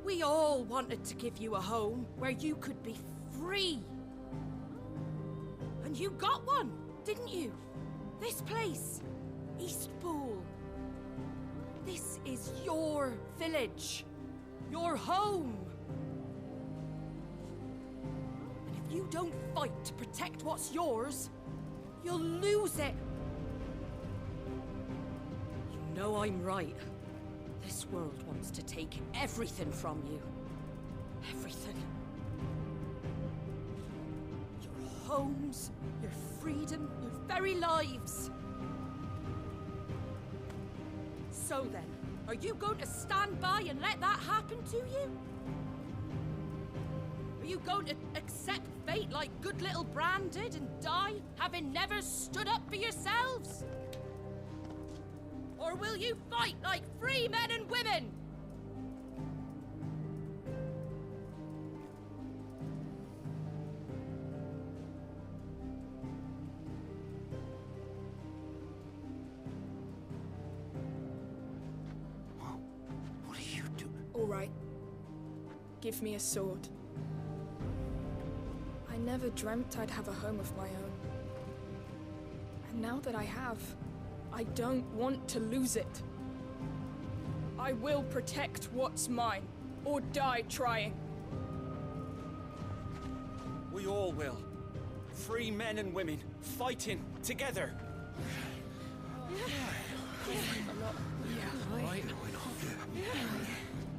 We all wanted to give you a home where you could be free. And you got one, didn't you? This place, Eastpool. This is your village. Your home. And if you don't fight to protect what's yours, you'll lose it. You know I'm right. This world wants to take everything from you. Everything. Your homes, your freedom, your very lives. So then, are you going to stand by and let that happen to you? Are you going to accept fate like good little Bran did and die, having never stood up for yourselves? Or will you fight like free men and women? What are you doing? All right. Give me a sword. I never dreamt I'd have a home of my own. And now that I have, I don't want to lose it. I will protect what's mine, or die trying. We all will. Free men and women, fighting together.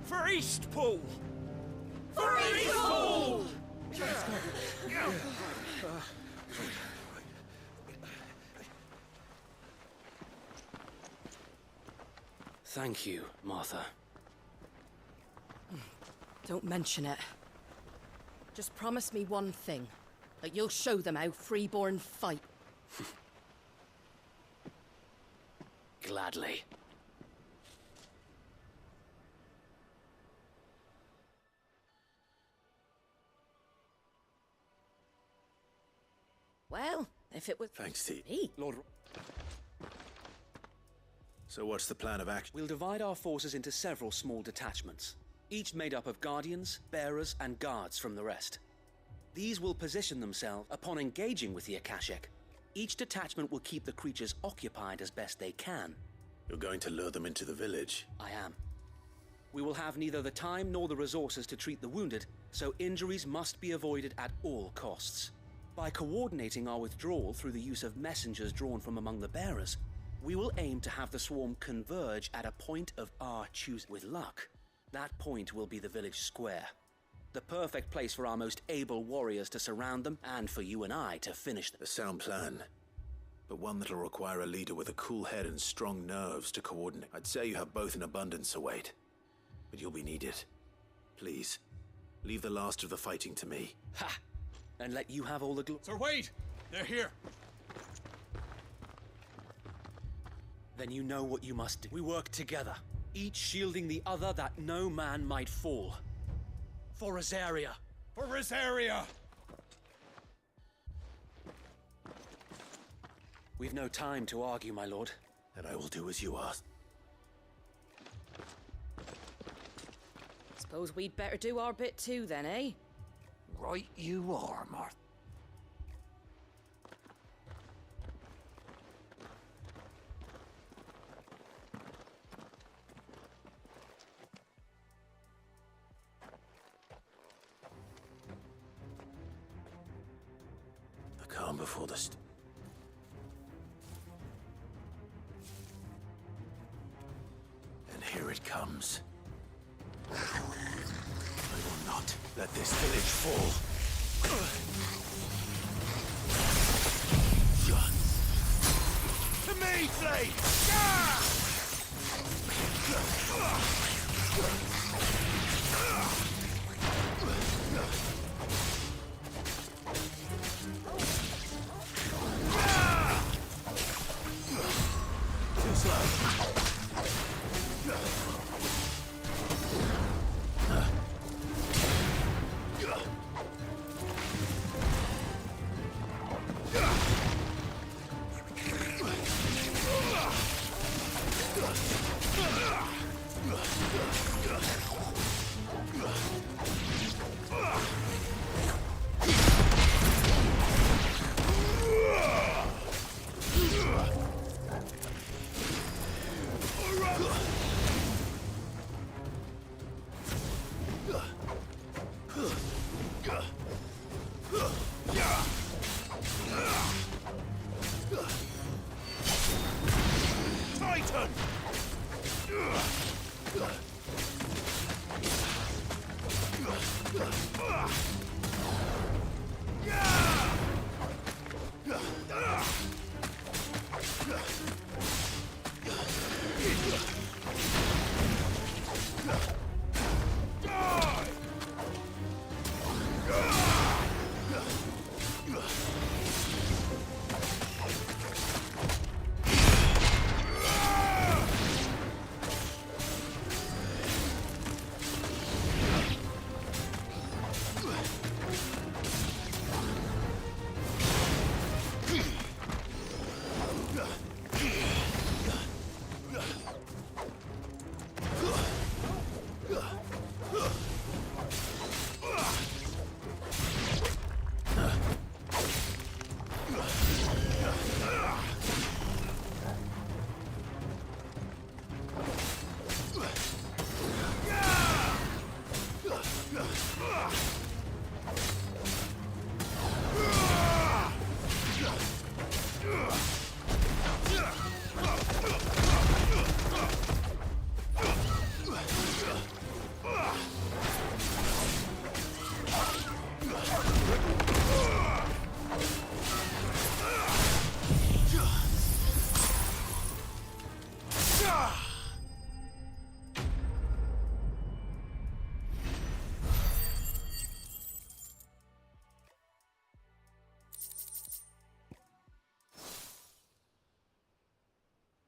For Eastpool! For Eastpool! Thank you, Martha. Don't mention it. Just promise me one thing. That you'll show them how freeborn fight. Gladly. Well, if it was... Thanks, T. Me. Lord... So what's the plan of action? We'll divide our forces into several small detachments, each made up of guardians, bearers, and guards from the rest. These will position themselves upon engaging with the Akashic. Each detachment will keep the creatures occupied as best they can. You're going to lure them into the village? I am. We will have neither the time nor the resources to treat the wounded, so injuries must be avoided at all costs. By coordinating our withdrawal through the use of messengers drawn from among the bearers, we will aim to have the swarm converge at a point of our choosing. With luck, that point will be the village square. The perfect place for our most able warriors to surround them, and for you and I to finish them. A sound plan, but one that'll require a leader with a cool head and strong nerves to coordinate. I'd say you have both in abundance, Sir Wade, but you'll be needed. Please, leave the last of the fighting to me. Ha! And let you have all the glory. Sir Wade! They're here! Then you know what you must do. We work together, each shielding the other that no man might fall. For Rosaria! For Rosaria! We've no time to argue, my lord. Then I will do as you ask. Suppose we'd better do our bit too then, eh? Right you are, Martha. The calm before the and here it comes. Let this village fall. To me, Flame! Too slow. Titan!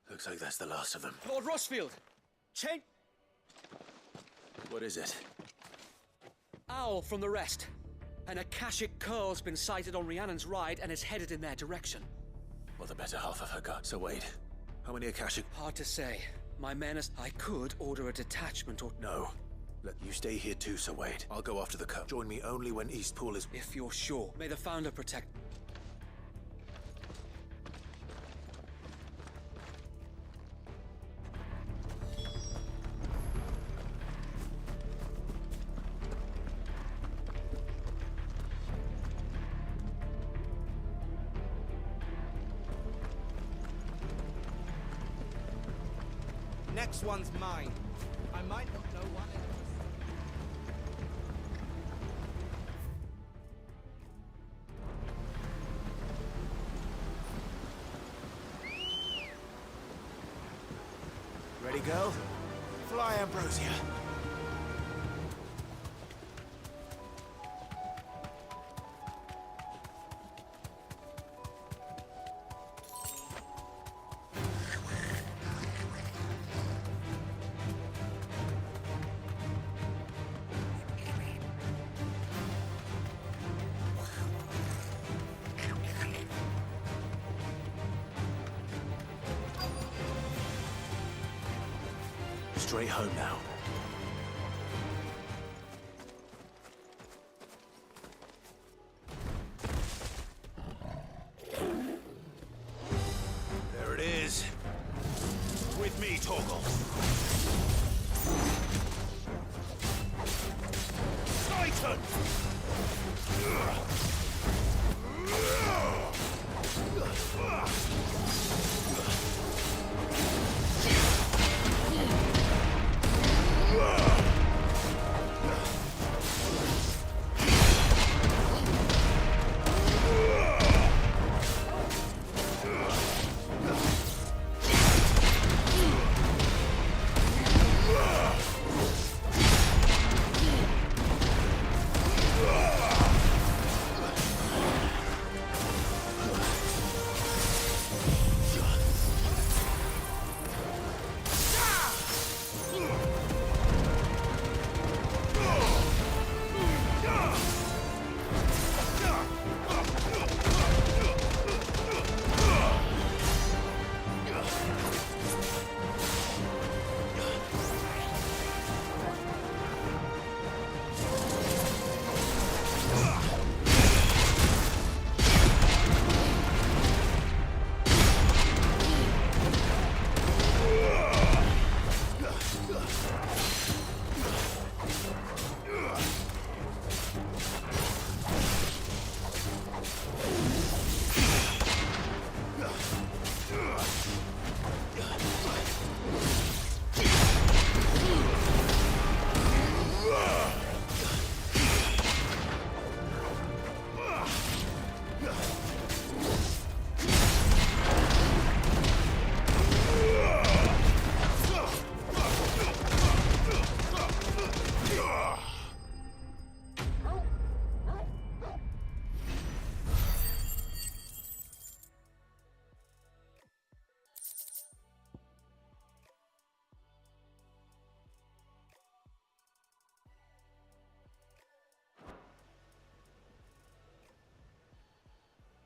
Looks like that's the last of them. Lord Rossfield! Chain... What is it? Owl from the rest. An Akashic curl's been sighted on Rhiannon's ride and is headed in their direction. Well, the better half of her got. So wait, how many Akashic? Hard to say. My men are... I could order a detachment or... No. Let you stay here too, Sir Wade. I'll go after the cup. Join me only when Eastpool is... If you're sure. May the Founder protect... Next one's mine. I might not know what it was. Ready, girl? Fly, Ambrosia. Straight home now. There it is. With me, Torgal. Titan!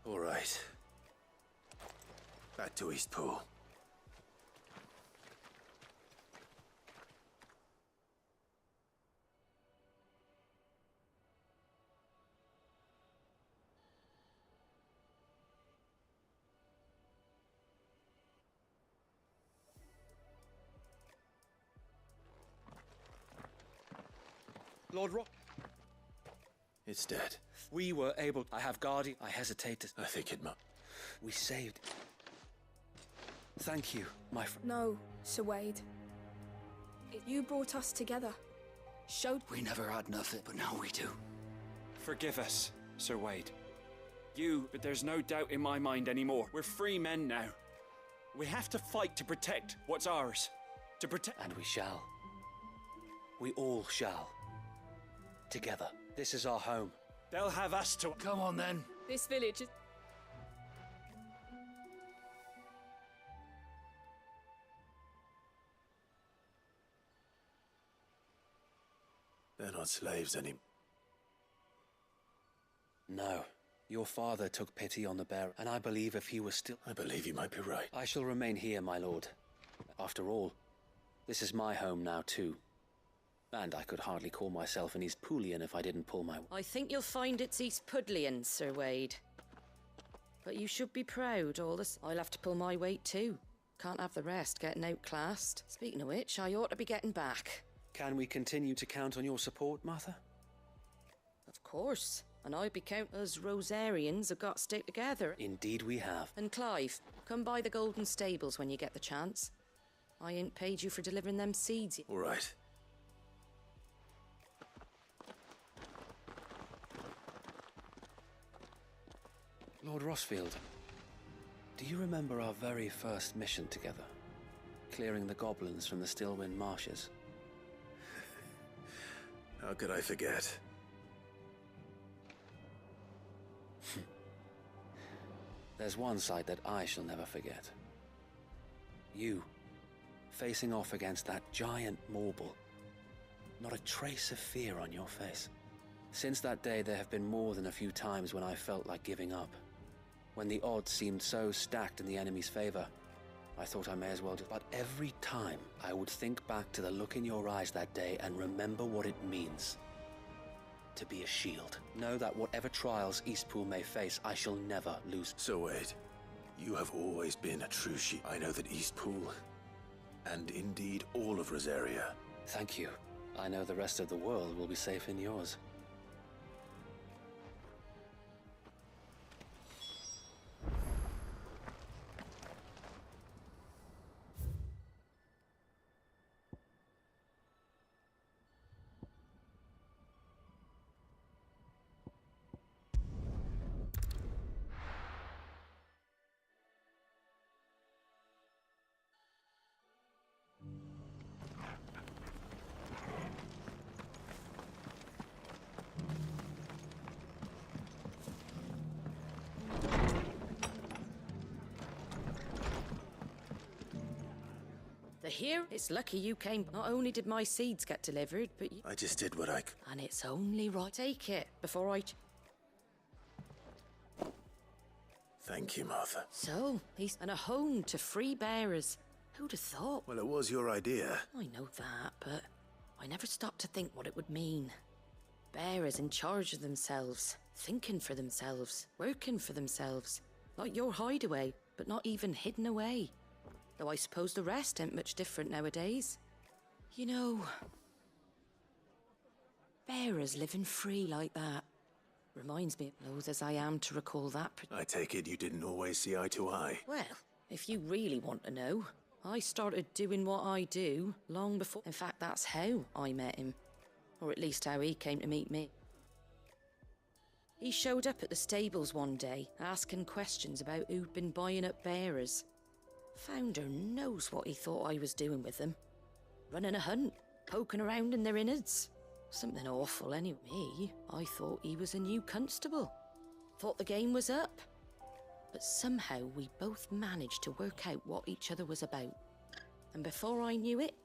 All right. Back to Eastpool. Lord Rock. It's dead. We were able... I have Guardian. I hesitated. I think it might... We saved... Thank you, my friend. No, Sir Wade. You brought us together. Showed... We never had nothing, but now we do. Forgive us, Sir Wade. But there's no doubt in my mind anymore. We're free men now. We have to fight to protect what's ours. To protect... And we shall. We all shall. Together. This is our home. They'll have us to... Come on, then. This village is... They're not slaves anymore. No. Your father took pity on the bear, and I believe if he was still... I believe you might be right. I shall remain here, my lord. After all, this is my home now, too. And I could hardly call myself an Eastpoolian if I didn't pull my... I think you'll find it's Eastpudlian, Sir Wade. But you should be proud, all this. I'll have to pull my weight too. Can't have the rest getting outclassed. Speaking of which, I ought to be getting back. Can we continue to count on your support, Martha? Of course. And I be count us Rosarians have got to stick together. Indeed we have. And Clive, come by the Golden Stables when you get the chance. I ain't paid you for delivering them seeds. All right. Lord Rossfield, do you remember our very first mission together? Clearing the goblins from the Stillwind marshes? How could I forget? There's one sight that I shall never forget. You, facing off against that giant Morble. Not a trace of fear on your face. Since that day, there have been more than a few times when I felt like giving up. When the odds seemed so stacked in the enemy's favor, I thought I may as well do. But every time, I would think back to the look in your eyes that day and remember what it means to be a shield. Know that whatever trials Eastpool may face, I shall never lose. So Wade, you have always been a true shield. I know that Eastpool, and indeed all of Rosaria... Thank you. I know the rest of the world will be safe in yours. Here, it's lucky you came. Not only did my seeds get delivered, but you... I just did what I could. And it's only right. Take it before I... Thank you, Martha. So, he's... And a home to free bearers. Who'd have thought? Well, it was your idea. I know that, but I never stopped to think what it would mean. Bearers in charge of themselves, thinking for themselves, working for themselves. Like your hideaway, but not even hidden away. Though I suppose the rest ain't much different nowadays. You know, bearers living free like that reminds me, loath as I am to recall that. I take it you didn't always see eye to eye. Well, if you really want to know, I started doing what I do long before. In fact, that's how I met him. Or at least how he came to meet me. He showed up at the stables one day, asking questions about who'd been buying up bearers. Founder knows what he thought I was doing with them. Running a hunt, poking around in their innards. Something awful anyway. Me, I thought he was a new constable. Thought the game was up. But somehow we both managed to work out what each other was about. And before I knew it,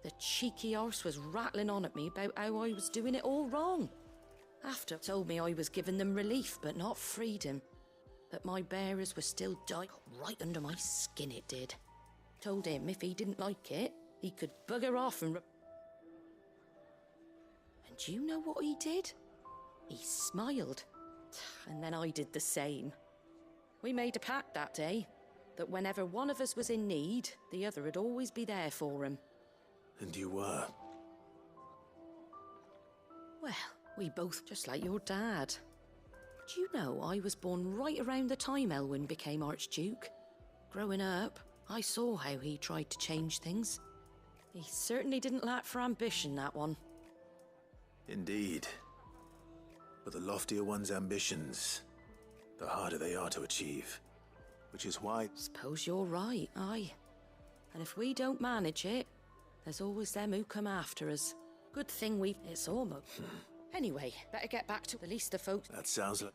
the cheeky arse was rattling on at me about how I was doing it all wrong. After told me I was giving them relief but not freedom. that my bearers were still dying. Right under my skin it did. Told him if he didn't like it, he could bugger off and... And you know what he did? He smiled. And then I did the same. We made a pact that day, that whenever one of us was in need, the other would always be there for him. And you were? Well, we both, just like your dad. Do you know I was born right around the time Elwyn became Archduke? Growing up, I saw how he tried to change things. He certainly didn't lack for ambition, that one. Indeed. But the loftier one's ambitions, the harder they are to achieve. Which is why... Suppose you're right, aye. And if we don't manage it, there's always them who come after us. Good thing it's almost... Anyway, better get back to the least of folks... That sounds like...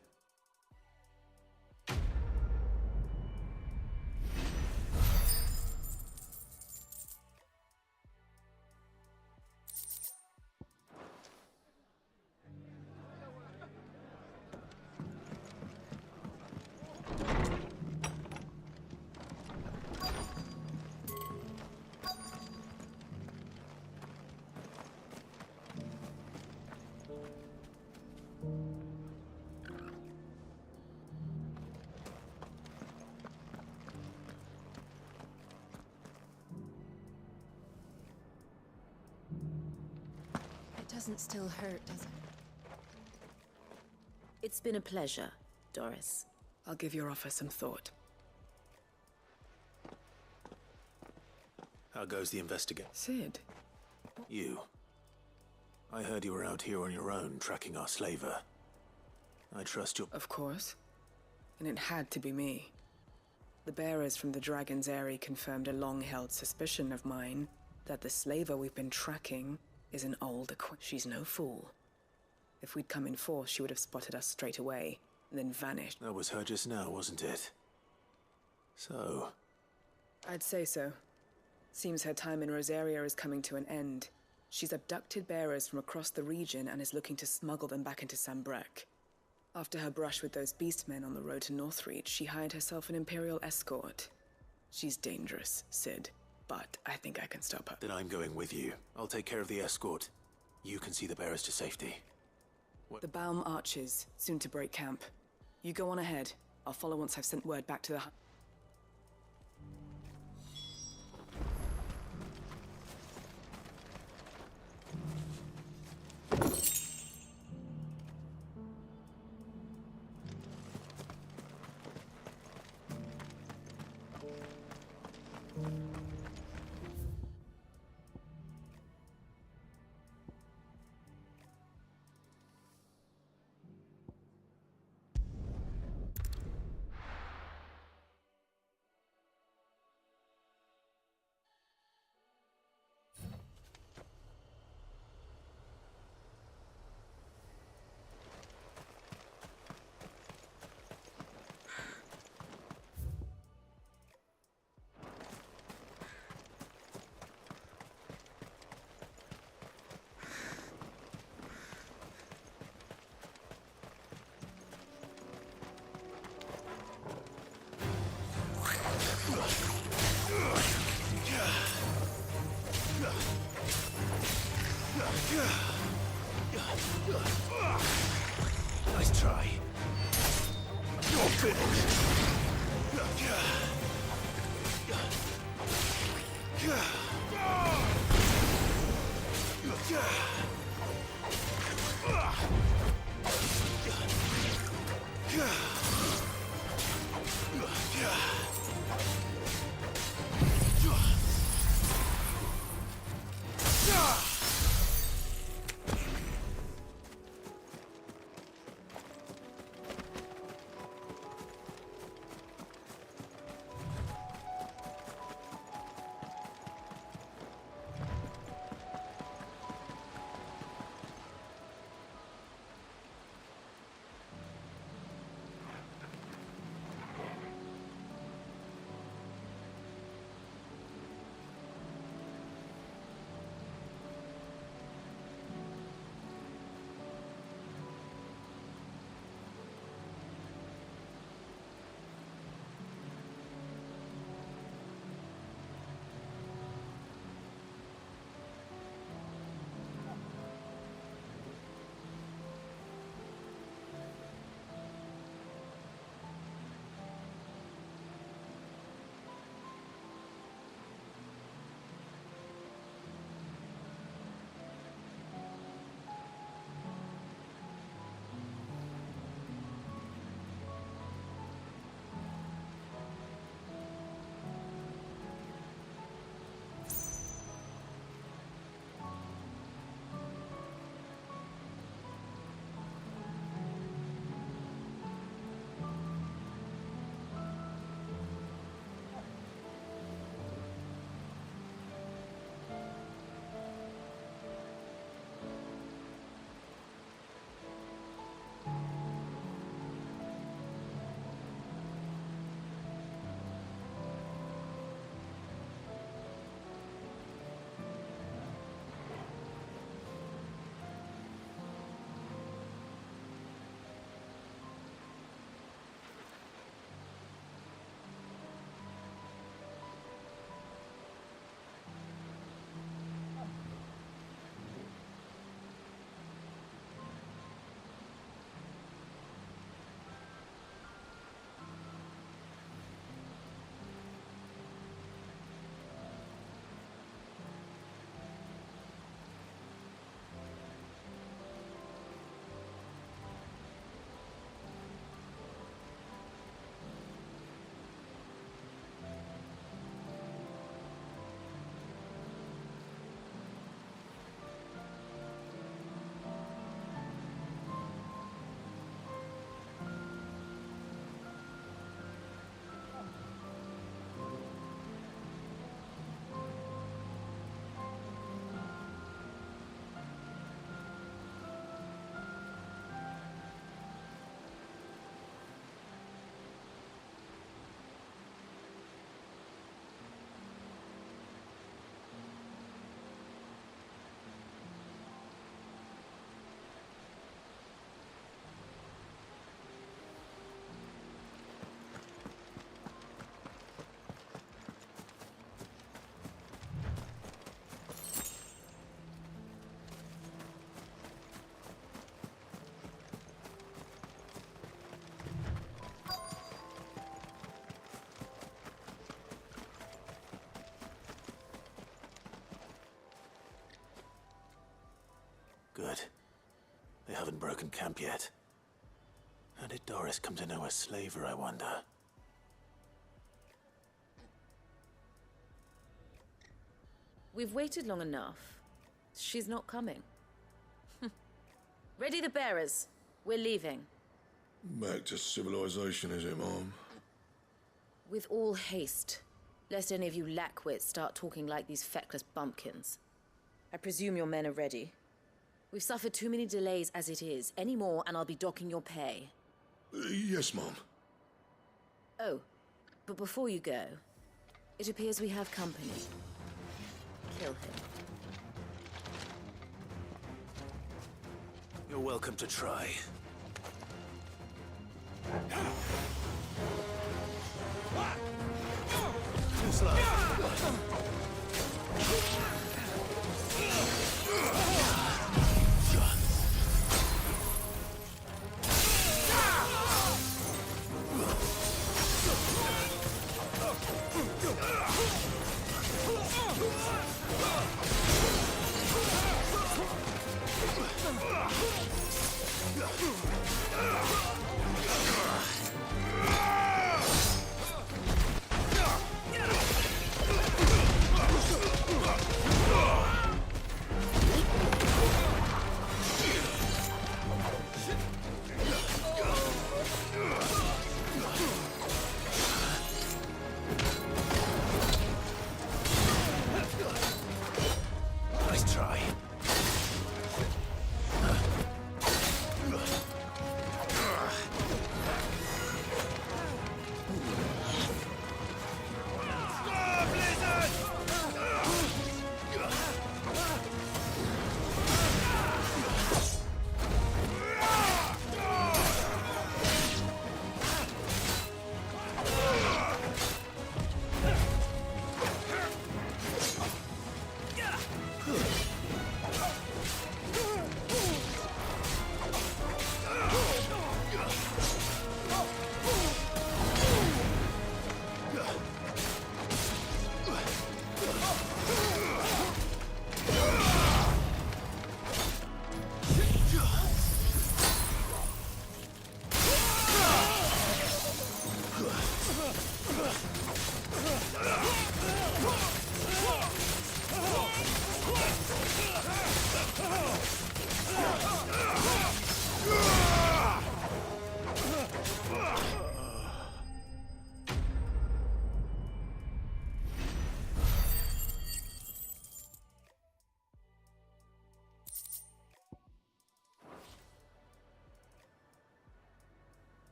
Doesn't still hurt, does it? It's been a pleasure, Doris. I'll give your offer some thought. How goes the investigation? Sid. You. I heard you were out here on your own, tracking our slaver. I trust you. Of course. And it had to be me. The bearers from the Dragon's Eyrie confirmed a long-held suspicion of mine that the slaver we've been tracking is an old acquaintance. She's no fool. If we'd come in force, she would have spotted us straight away, and then vanished. That was her just now, wasn't it? So... I'd say so. Seems her time in Rosaria is coming to an end. She's abducted bearers from across the region and is looking to smuggle them back into Sambrek. After her brush with those beastmen on the road to Northreach, she hired herself an Imperial escort. She's dangerous, Sid. But I think I can stop her. Then I'm going with you. I'll take care of the escort. You can see the bearers to safety. The Baum Archers, soon to break camp. You go on ahead. I'll follow once I've sent word back to the... Nice try. You're finished. broken camp yet. How did Doris come to know a slaver, I wonder? We've waited long enough. She's not coming. Ready the bearers. We're leaving. Back to civilization, is it, Mom? With all haste, lest any of you lackwits start talking like these feckless bumpkins. I presume your men are ready. We've suffered too many delays as it is. Any more and I'll be docking your pay. Yes, Mom. Oh, but before you go, it appears we have company. Kill him. You're welcome to try. Too slow. Nice try.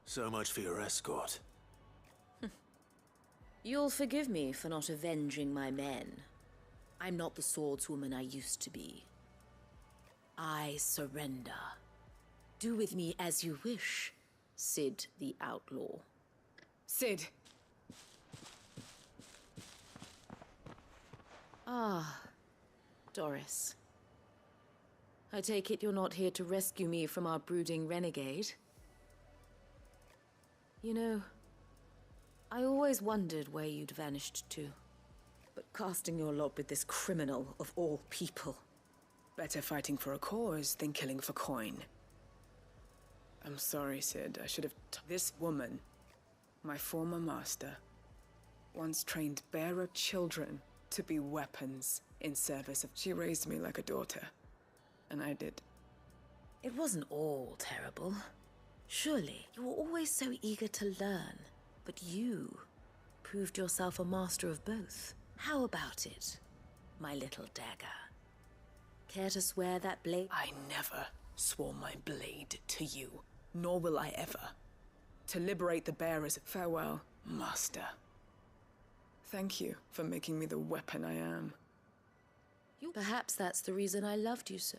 So much for your escort. You'll forgive me for not avenging my men. I'm not the swordswoman I used to be. I surrender. Do with me as you wish, Sid the Outlaw. Sid! Ah, Doris. I take it you're not here to rescue me from our brooding renegade? You know, I always wondered where you'd vanished to. But casting your lot with this criminal of all people. Better fighting for a cause than killing for coin. I'm sorry, Sid. I should have... This woman, my former master, once trained bearer children to be weapons in service of... She raised me like a daughter, and I did. It wasn't all terrible. Surely, you were always so eager to learn. But you proved yourself a master of both. How about it, my little dagger? Care to swear that blade? I never swore my blade to you, nor will I ever. To liberate the bearers, farewell, master. Thank you for making me the weapon I am. Perhaps that's the reason I loved you so.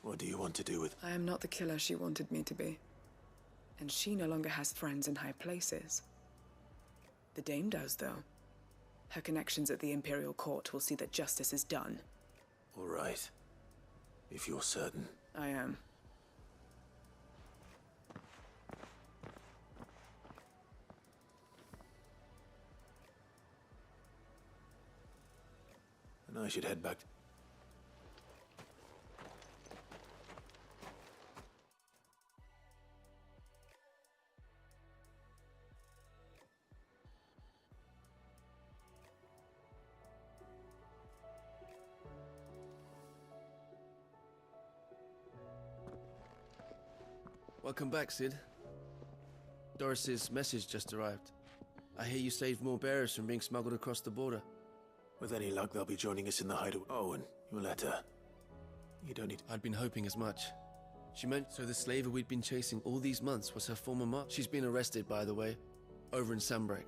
What do you want to do with... I am not the killer she wanted me to be. And she no longer has friends in high places. The Dame does, though. Her connections at the Imperial Court will see that justice is done. All right. If you're certain. I am. I should head back. Welcome back, Sid. Doris's message just arrived. I hear you saved more bearers from being smuggled across the border. With any luck, they'll be joining us in the hideaway. Oh, and your letter. You don't need... I'd been hoping as much. She meant so the slaver we'd been chasing all these months was her former mark. She's been arrested, by the way, over in Sambrek.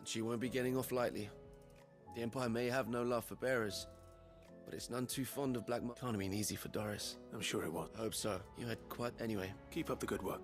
She won't be getting off lightly. The Empire may have no love for bearers, but it's none too fond of black marks. Can't have been easy for Doris. I'm sure it won't. I hope so. You had quite... Anyway. Keep up the good work.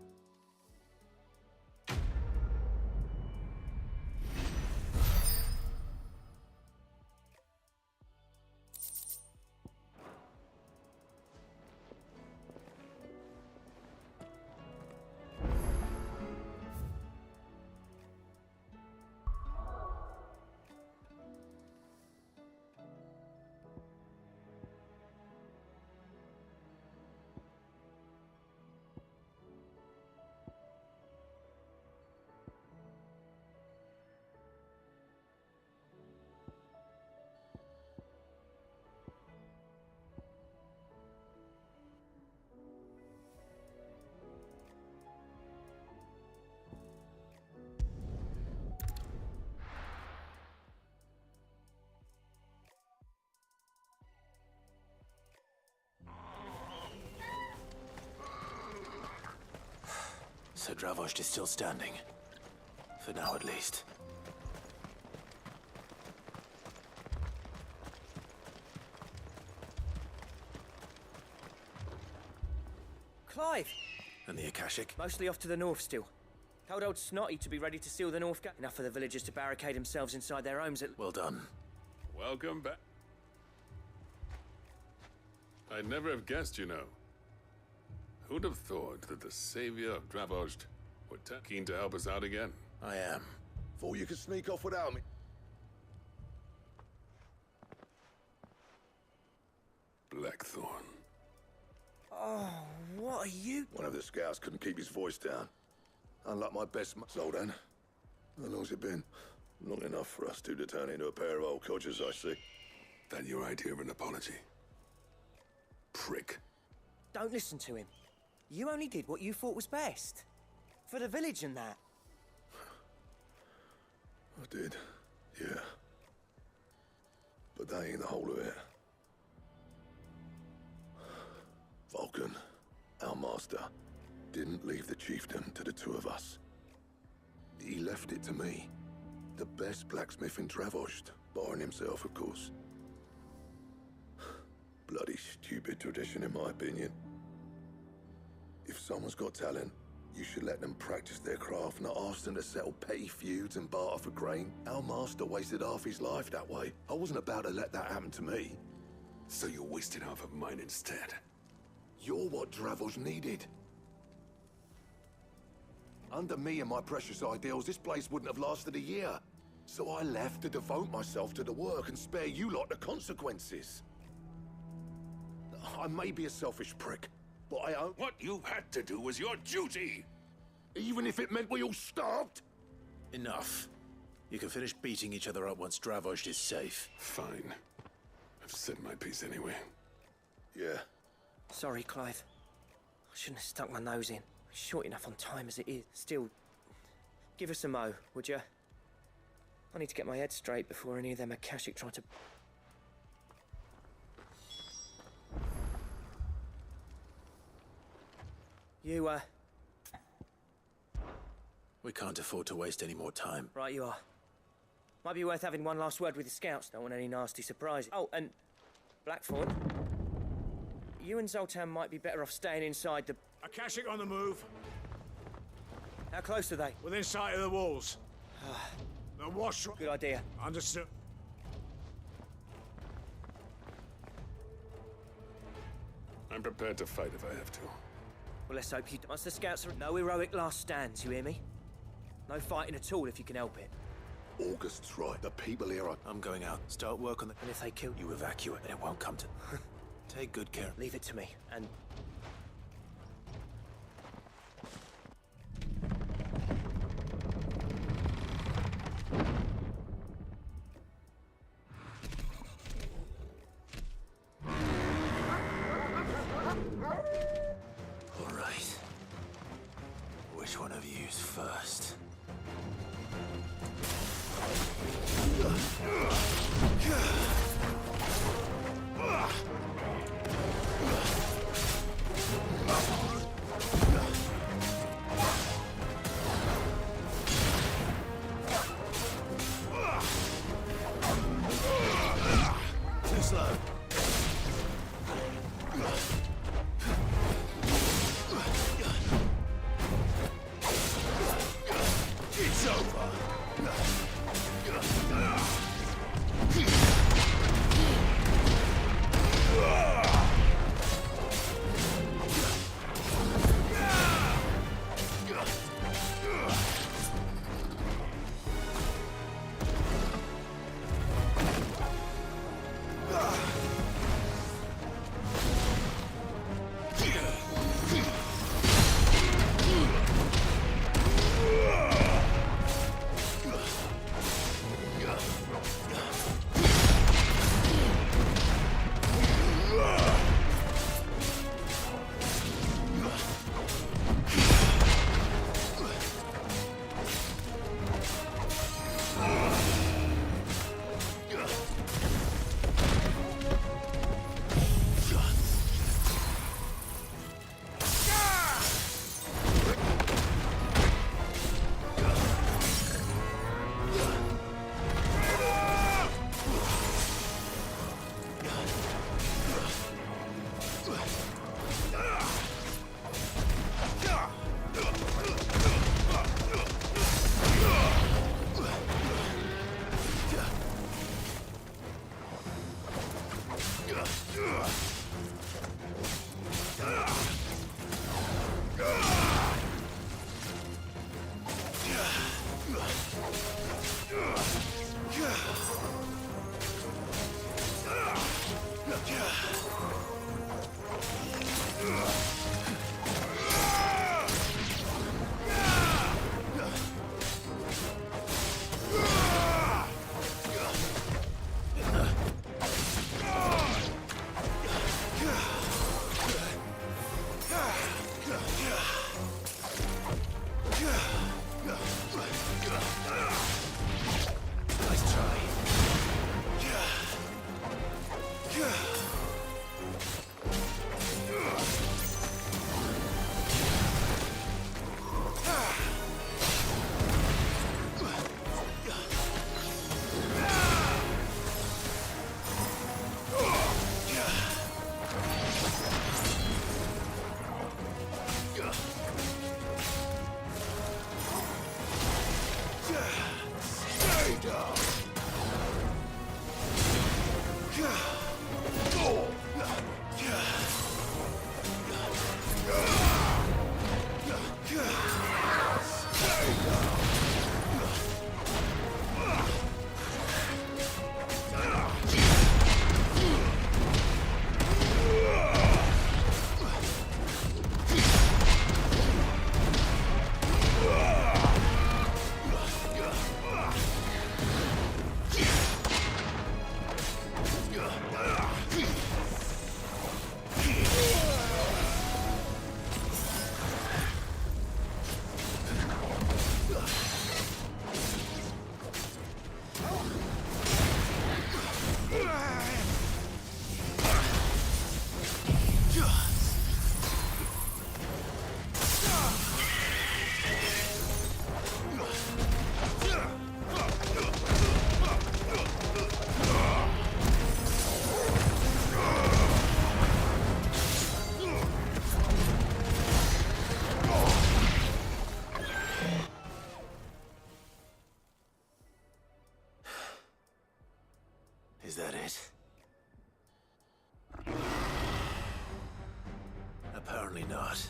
So Dravost is still standing. For now, at least. Clive! And the Akashic? Mostly off to the north still. Told old Snotty to be ready to seal the north gate. Enough for the villagers to barricade themselves inside their homes at... Well done. Welcome back. I'd never have guessed, you know. Who'd have thought that the savior of Dravost would keen to help us out again? I am. Thought you could sneak off without me. Blackthorn. Oh, what are you... One of the scouts couldn't keep his voice down. Unlike my best so then. How long's it been? Long enough for us two to turn into a pair of old codgers, I see. That your idea of an apology? Prick. Don't listen to him. You only did what you thought was best. For the village and that. I did, yeah. But that ain't the whole of it. Vulcan, our master, didn't leave the chiefdom to the two of us. He left it to me. The best blacksmith in Dravost, barring himself, of course. Bloody stupid tradition, in my opinion. If someone's got talent, you should let them practice their craft, not ask them to settle petty feuds and barter for grain. Our master wasted half his life that way. I wasn't about to let that happen to me. So you wasted half of mine instead. You're what Dravost needed. Under me and my precious ideals, this place wouldn't have lasted a year. So I left to devote myself to the work and spare you lot the consequences. I may be a selfish prick, but I own... What you had to do was your duty! Even if it meant we all starved? Enough. You can finish beating each other up once Dravost is safe. Fine. I've said my piece anyway. Yeah. Sorry, Clive. I shouldn't have stuck my nose in. Short enough on time as it is. Still, give us a mo, would you? I need to get my head straight before any of them Akashic try to... You, We can't afford to waste any more time. Right you are. Might be worth having one last word with the scouts. Don't want any nasty surprises. Oh, and Blackthorn. You and Zoltan might be better off staying inside the... Akashic on the move. How close are they? Within sight of the walls. The wash... Good idea. Understood. I'm prepared to fight if I have to. Well, let's hope you... Once the scouts are... No heroic last stands, you hear me? No fighting at all if you can help it. August's right. The people here are... I'm going out. Start work on the... And if they kill you, evacuate. Then it won't come to... Take good care. Leave it to me, and... All right. Which one of you's first? Too slow. It's over. Is that it? Apparently not.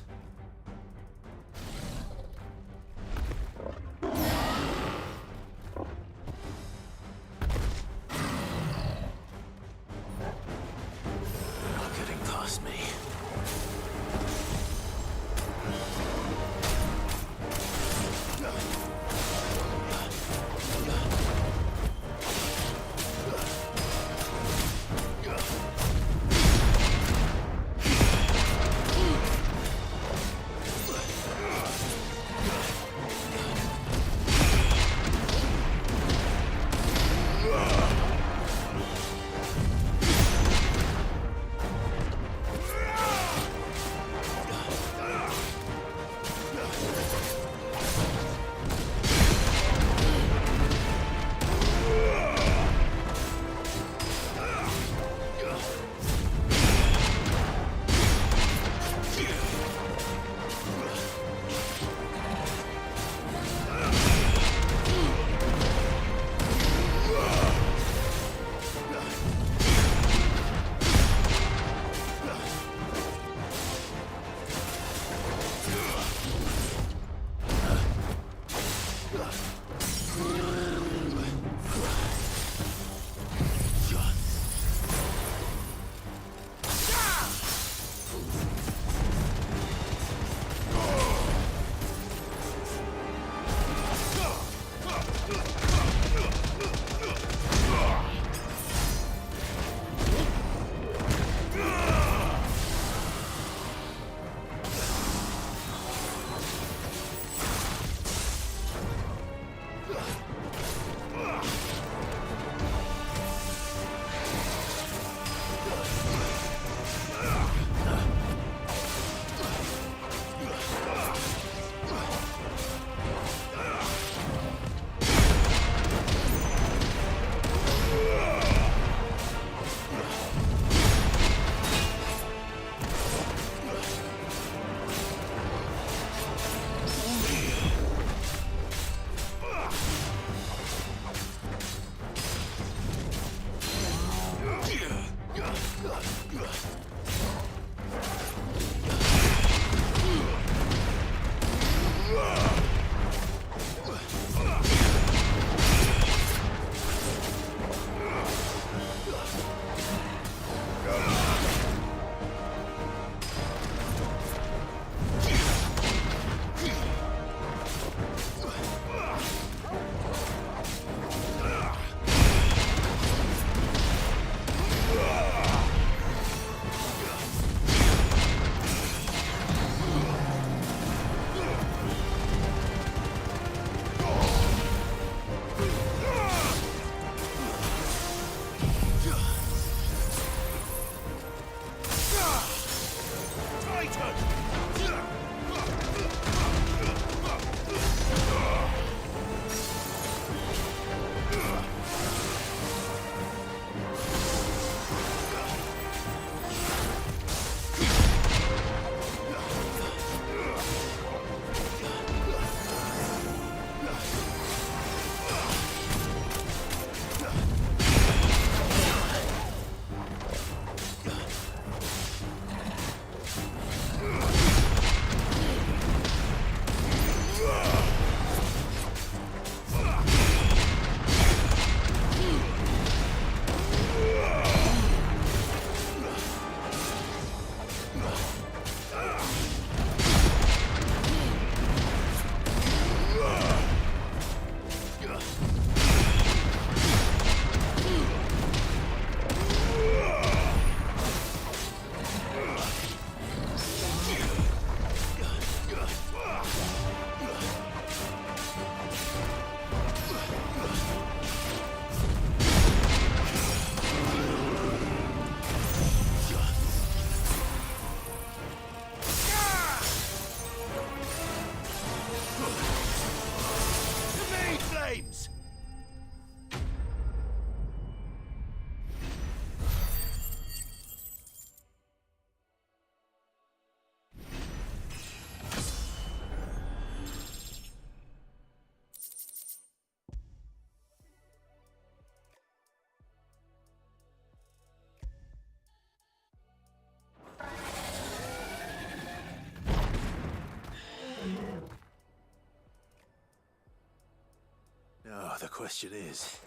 the question is,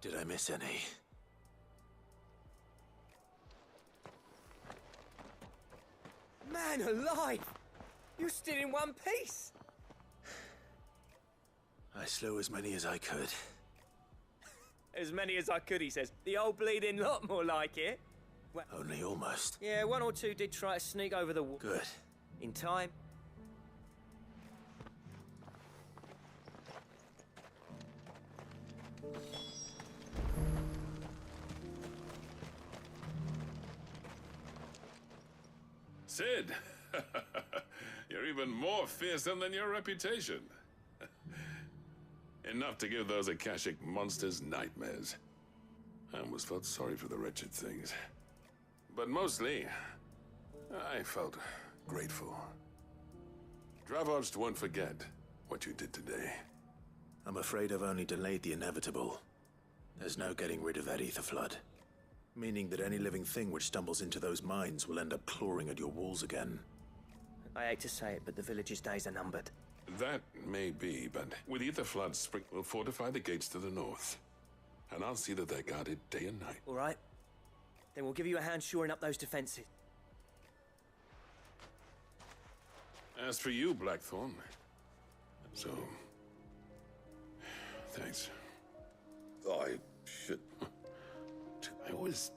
did I miss any? Man alive! You're still in one piece! I slew as many as I could. As many as I could, he says. The old bleeding lot, more like it. Well, Only almost. yeah, one or two did try to sneak over the wall. Good. In time. Sid! You're even more fearsome than your reputation. Enough to give those Akashic monsters nightmares. I almost felt sorry for the wretched things. But mostly, I felt grateful. Dravoged won't forget what you did today. I'm afraid I've only delayed the inevitable. There's no getting rid of that ether flood. Meaning that any living thing which stumbles into those mines will end up clawing at your walls again. I hate to say it, but the village's days are numbered. That may be, but with ether flood, spring will fortify the gates to the north. And I'll see that they're guarded day and night. All right. Then we'll give you a hand shoring up those defenses. As for you, Blackthorn, so... thanks. I should... I always...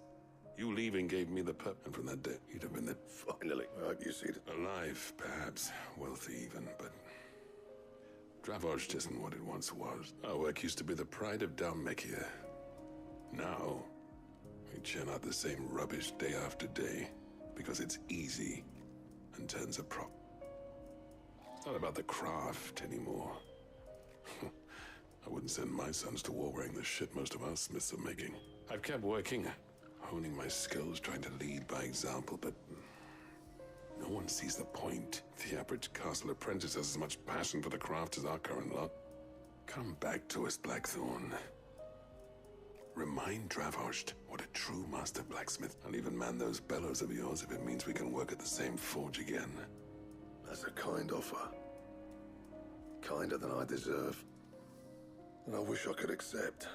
You leaving gave me the pep, and from that day, you'd have been the... Finally, I hope you see it. Alive, perhaps. Wealthy even, but... Dravoged isn't what it once was. Our work used to be the pride of Dalmekia. Now, we churn out the same rubbish day after day, because it's easy, and turns a prop. It's not about the craft anymore. I wouldn't send my sons to war wearing the shit most of our smiths are making. I've kept working, honing my skills, trying to lead by example, but no one sees the point. The average castle apprentice has as much passion for the craft as our current lot. Come back to us, Blackthorn. Remind Dravoged what a true master blacksmith. I'll even man those bellows of yours if it means we can work at the same forge again. That's a kind offer. Kinder than I deserve. And I wish I could accept.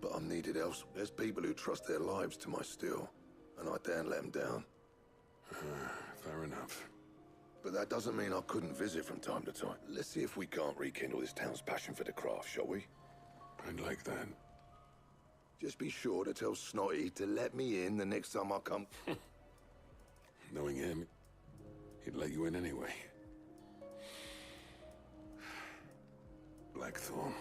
But I'm needed else. There's people who trust their lives to my steel, and I daren't let them down. Fair enough. But that doesn't mean I couldn't visit from time to time. Let's see if we can't rekindle this town's passion for the craft, shall we? I'd like that. Just be sure to tell Snotty to let me in the next time I come. Knowing him, he'd let you in anyway. Blackthorn.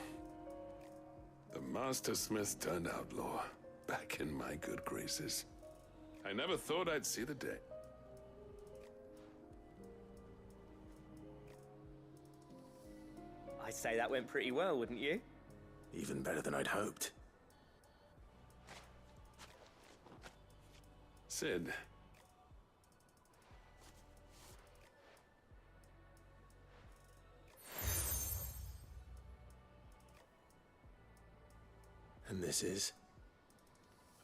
The Master Smith turned outlaw, back in my good graces. I never thought I'd see the day. I'd say that went pretty well, wouldn't you? Even better than I'd hoped. Sid. And this is?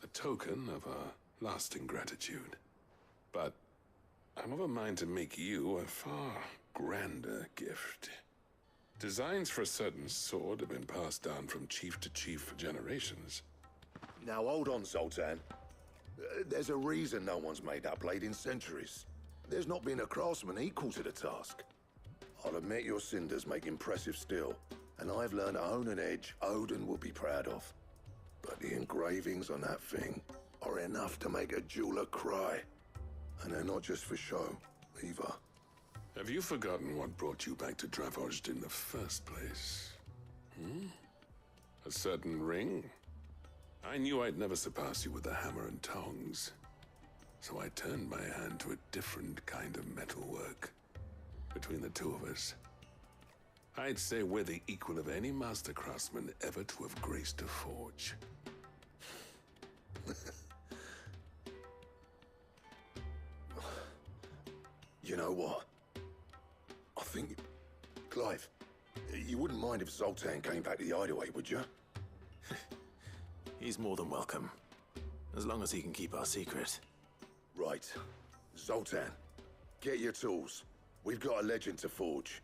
A token of our lasting gratitude. But I'm of a mind to make you a far grander gift. Designs for a certain sword have been passed down from chief to chief for generations. Now hold on, Zoltan. There's a reason no one's made that blade in centuries. There's not been a craftsman equal to the task. I'll admit your cinders make impressive steel, and I've learned to own an edge Odin will be proud of. But the engravings on that thing are enough to make a jeweler cry. And they're not just for show, either. Have you forgotten what brought you back to Dravoged in the first place? A certain ring? I knew I'd never surpass you with the hammer and tongs. So I turned my hand to a different kind of metalwork. Between the two of us, I'd say we're the equal of any master craftsman ever to have graced a forge. You know what? I think... Clive, you wouldn't mind if Zoltan came back to the hideaway, would you? He's more than welcome. As long as he can keep our secret. Right. Zoltan, get your tools. We've got a legend to forge.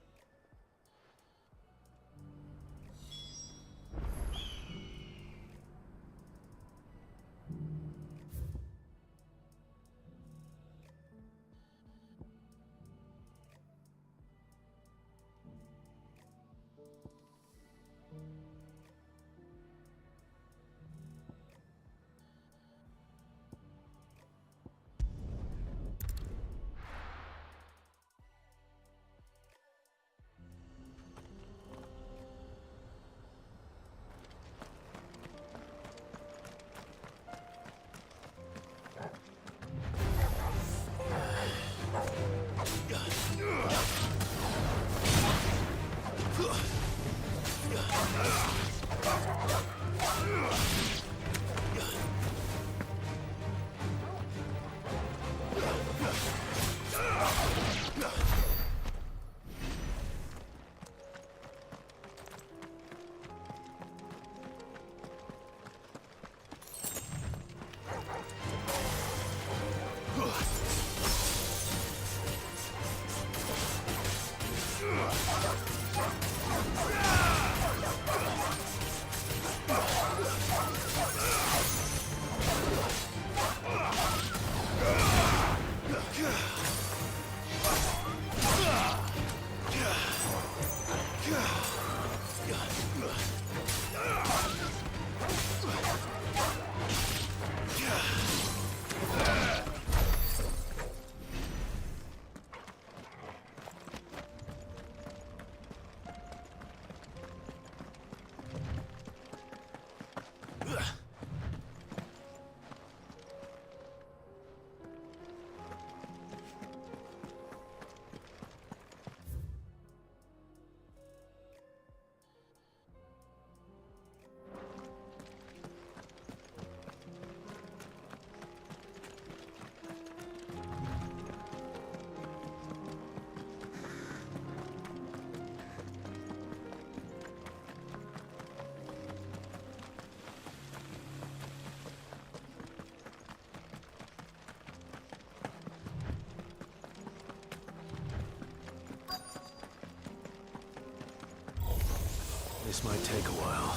This might take a while.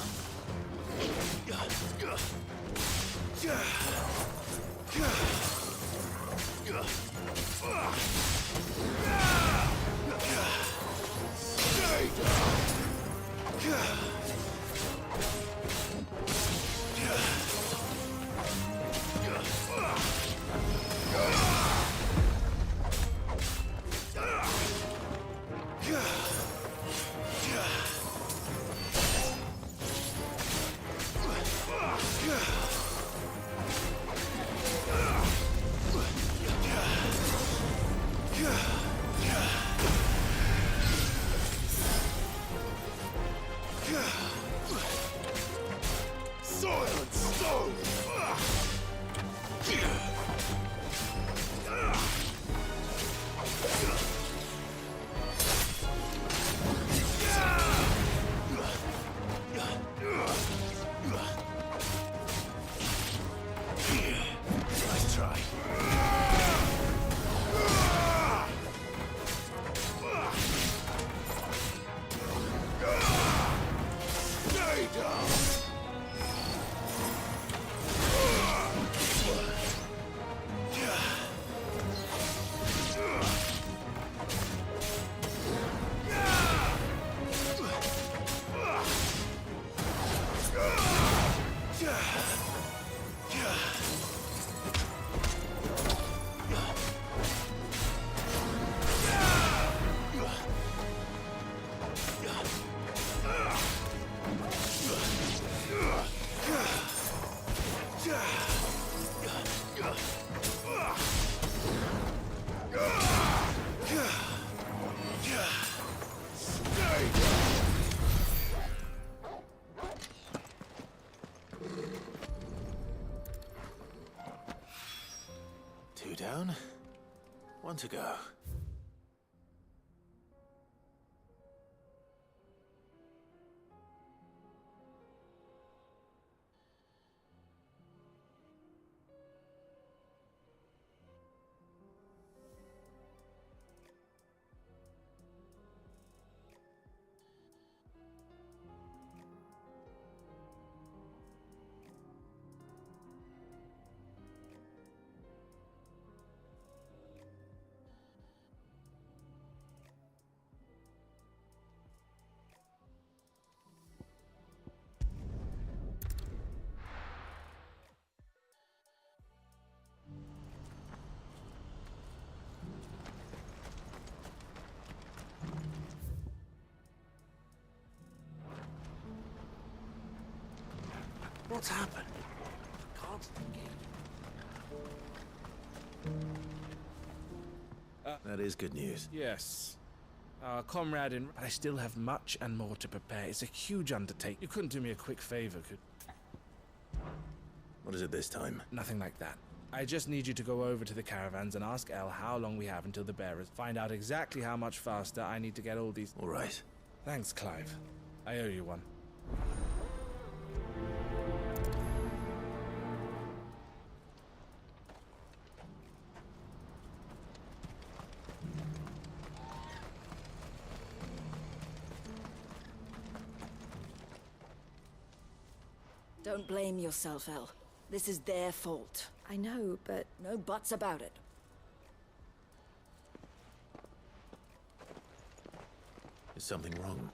Stay down! Nice try. Stay down! Two down, one to go. What's happened? That is good news. Yes. Our comrade in... But I still have much and more to prepare. It's a huge undertaking. You couldn't do me a quick favor, could... What is it this time? Nothing like that. I just need you to go over to the caravans and ask Elle how long we have until the bearers. Find out exactly how much faster I need to get all these... All right. Thanks, Clive. I owe you one. Don't blame yourself, Elle. This is their fault. I know, but... No buts about it. Is something wrong?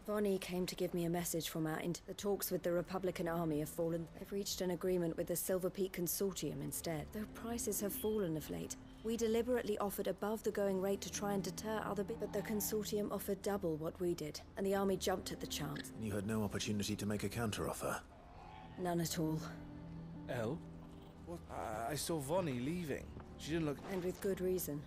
Bonnie came to give me a message from our the talks with the Republican Army have fallen. They've reached an agreement with the Silver Peak Consortium instead. Though prices have fallen of late, we deliberately offered above the going rate to try and deter other but the Consortium offered double what we did, and the Army jumped at the chance. And you had no opportunity to make a counteroffer? None at all. Elle? What? I saw Vonnie leaving. She didn't look... And with good reason.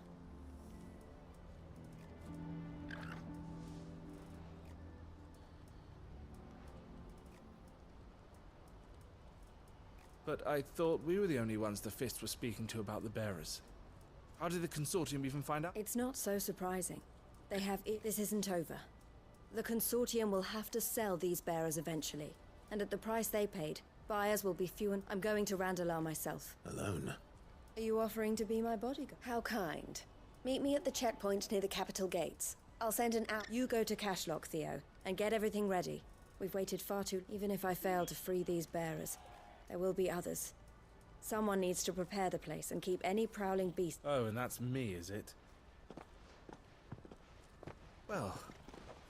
But I thought we were the only ones the Fist were speaking to about the bearers. How did the Consortium even find out? It's not so surprising. They have it. This isn't over. The Consortium will have to sell these bearers eventually. And at the price they paid, buyers will be few and... I'm going to Randalar myself. Alone? Are you offering to be my bodyguard? How kind. Meet me at the checkpoint near the capital gates. I'll send an out. You go to Cashlock, Theo, and get everything ready. We've waited far too... Even if I fail to free these bearers, there will be others. Someone needs to prepare the place and keep any prowling beast... Oh, and that's me, is it? Well,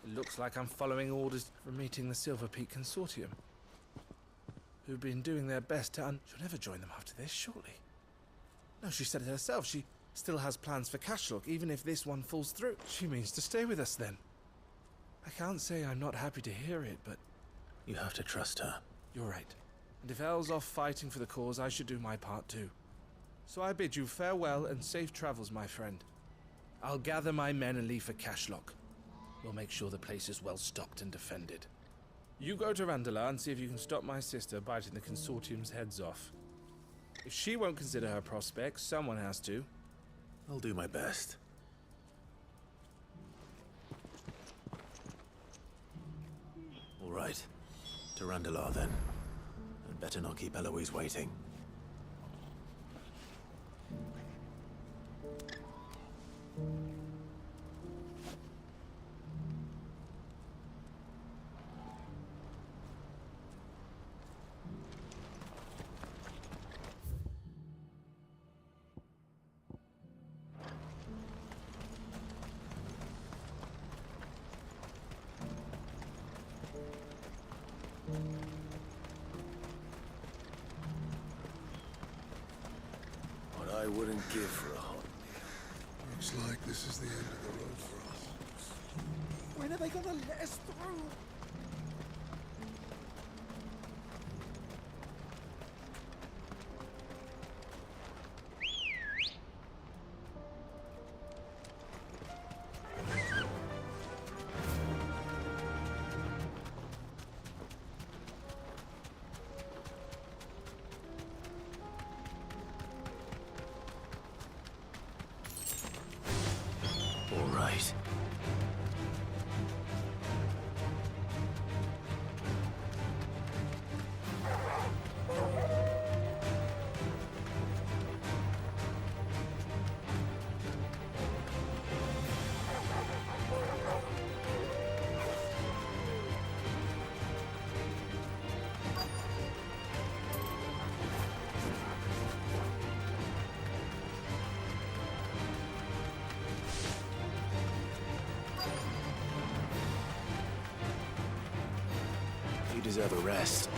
it looks like I'm following orders from meeting the Silver Peak Consortium, who've been doing their best to She'll never join them after this, surely. No, she said it herself. She still has plans for Cashlock, even if this one falls through. She means to stay with us, then. I can't say I'm not happy to hear it, but... You have to trust her. You're right. And if Elle's off fighting for the cause, I should do my part too. So I bid you farewell and safe travels, my friend. I'll gather my men and leave for Cashlock. We'll make sure the place is well stocked and defended. You go to Randalar and see if you can stop my sister biting the Consortium's heads off. If she won't consider her prospects, someone has to. I'll do my best. All right. To Randalar, then. I'd better not keep Eloise waiting. What I wouldn't give for a hot meal. Looks like this is the end of the road for us. When are they gonna let us through? All right. You deserve a rest.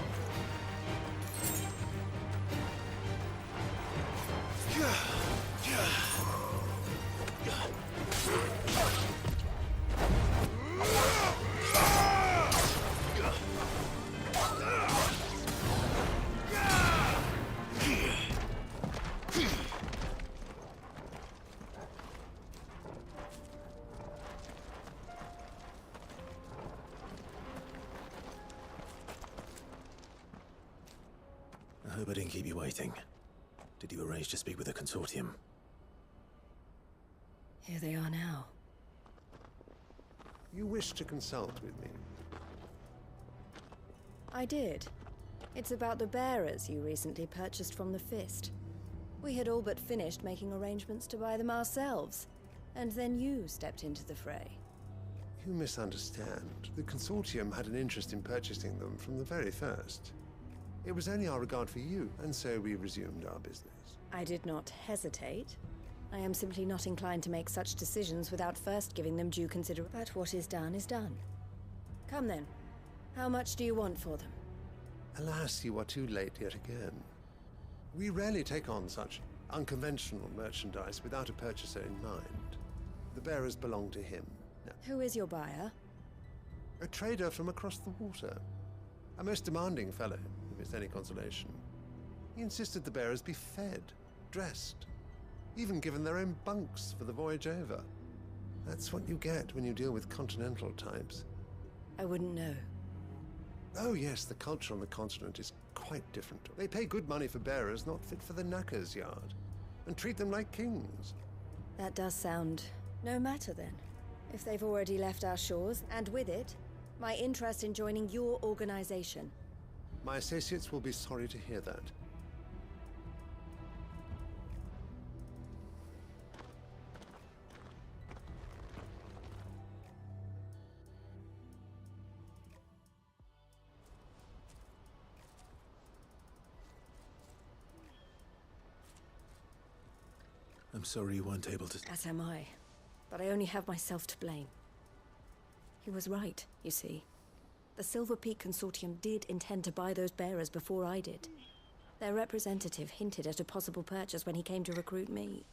I hope I didn't keep you waiting. Did you arrange to speak with the Consortium? Here they are now. You wish to consult with me? I did. It's about the bearers you recently purchased from the Fist. We had all but finished making arrangements to buy them ourselves. And then you stepped into the fray. You misunderstand. The Consortium had an interest in purchasing them from the very first. It was only our regard for you, and so we resumed our business. I did not hesitate. I am simply not inclined to make such decisions without first giving them due consideration. But what is done is done. Come then. How much do you want for them? Alas, you are too late yet again. We rarely take on such unconventional merchandise without a purchaser in mind. The bearers belong to him. No. Who is your buyer? A trader from across the water. A most demanding fellow, if it's any consolation. He insisted the bearers be fed, dressed, even given their own bunks for the voyage over. That's what you get when you deal with continental types. I wouldn't know. Oh yes, the culture on the continent is quite different. They pay good money for bearers not fit for the knacker's yard, and treat them like kings. That does sound no matter then. If they've already left our shores, and with it, my interest in joining your organization. My associates will be sorry to hear that. I'm sorry you weren't able to... As am I. But I only have myself to blame. He was right, you see. The Silver Peak Consortium did intend to buy those bearers before I did. Their representative hinted at a possible purchase when he came to recruit me.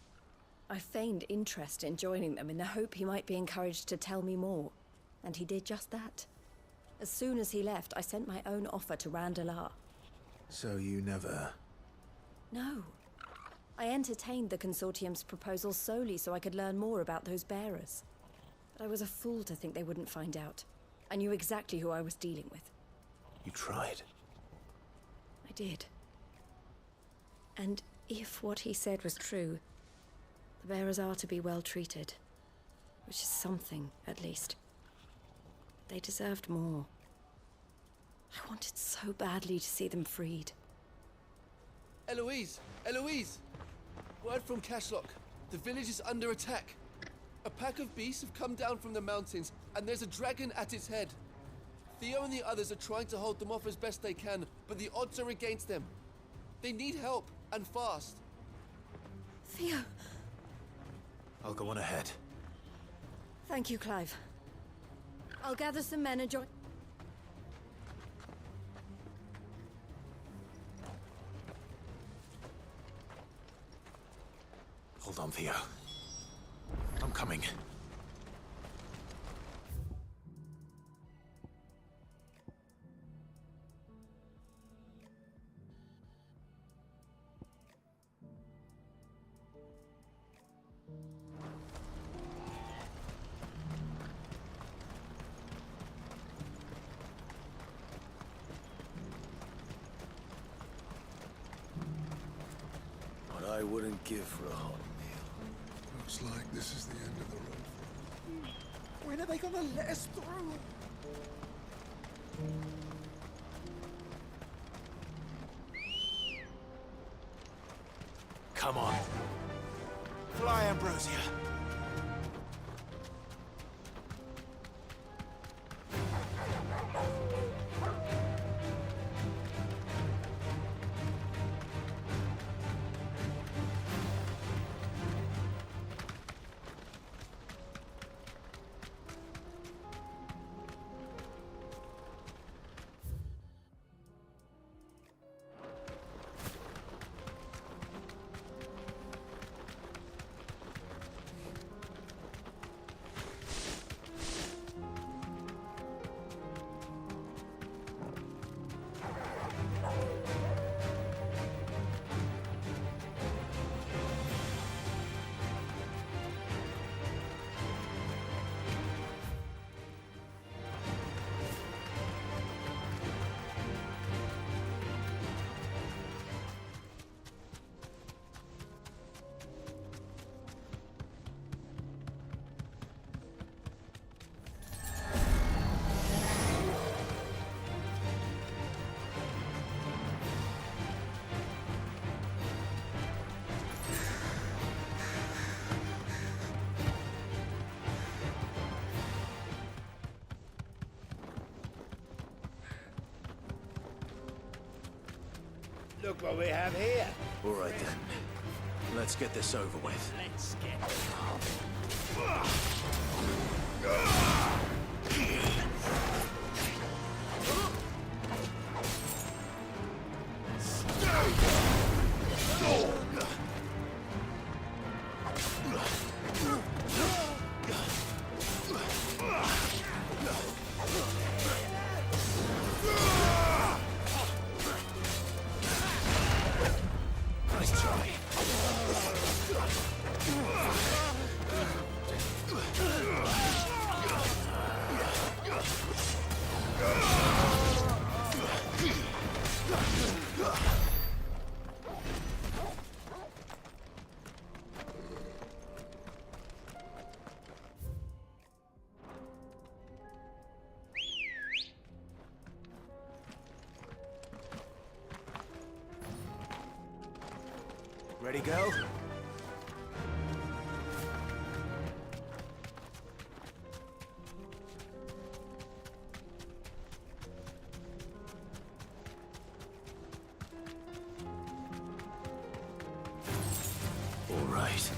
I feigned interest in joining them in the hope he might be encouraged to tell me more. And he did just that. As soon as he left, I sent my own offer to Randalar. So you never... No. I entertained the Consortium's proposal solely so I could learn more about those bearers. But I was a fool to think they wouldn't find out. I knew exactly who I was dealing with. You tried. I did. And if what he said was true, the bearers are to be well treated. Which is something, at least. They deserved more. I wanted so badly to see them freed. Eloise! Eloise! Word from Cashlock. The village is under attack. A pack of beasts have come down from the mountains, and there's a dragon at its head. Theo and the others are trying to hold them off as best they can, but the odds are against them. They need help, and fast. Theo! I'll go on ahead. Thank you, Clive. I'll gather some men and join... Hold on, Theo. I'm coming. What I wouldn't give for a hot Looks like this is the end of the road. When are they gonna let us through? Come on. Fly, Ambrosia. Look what we have here. All right then. Let's get this over with. Let's get... Ready, girl? All right.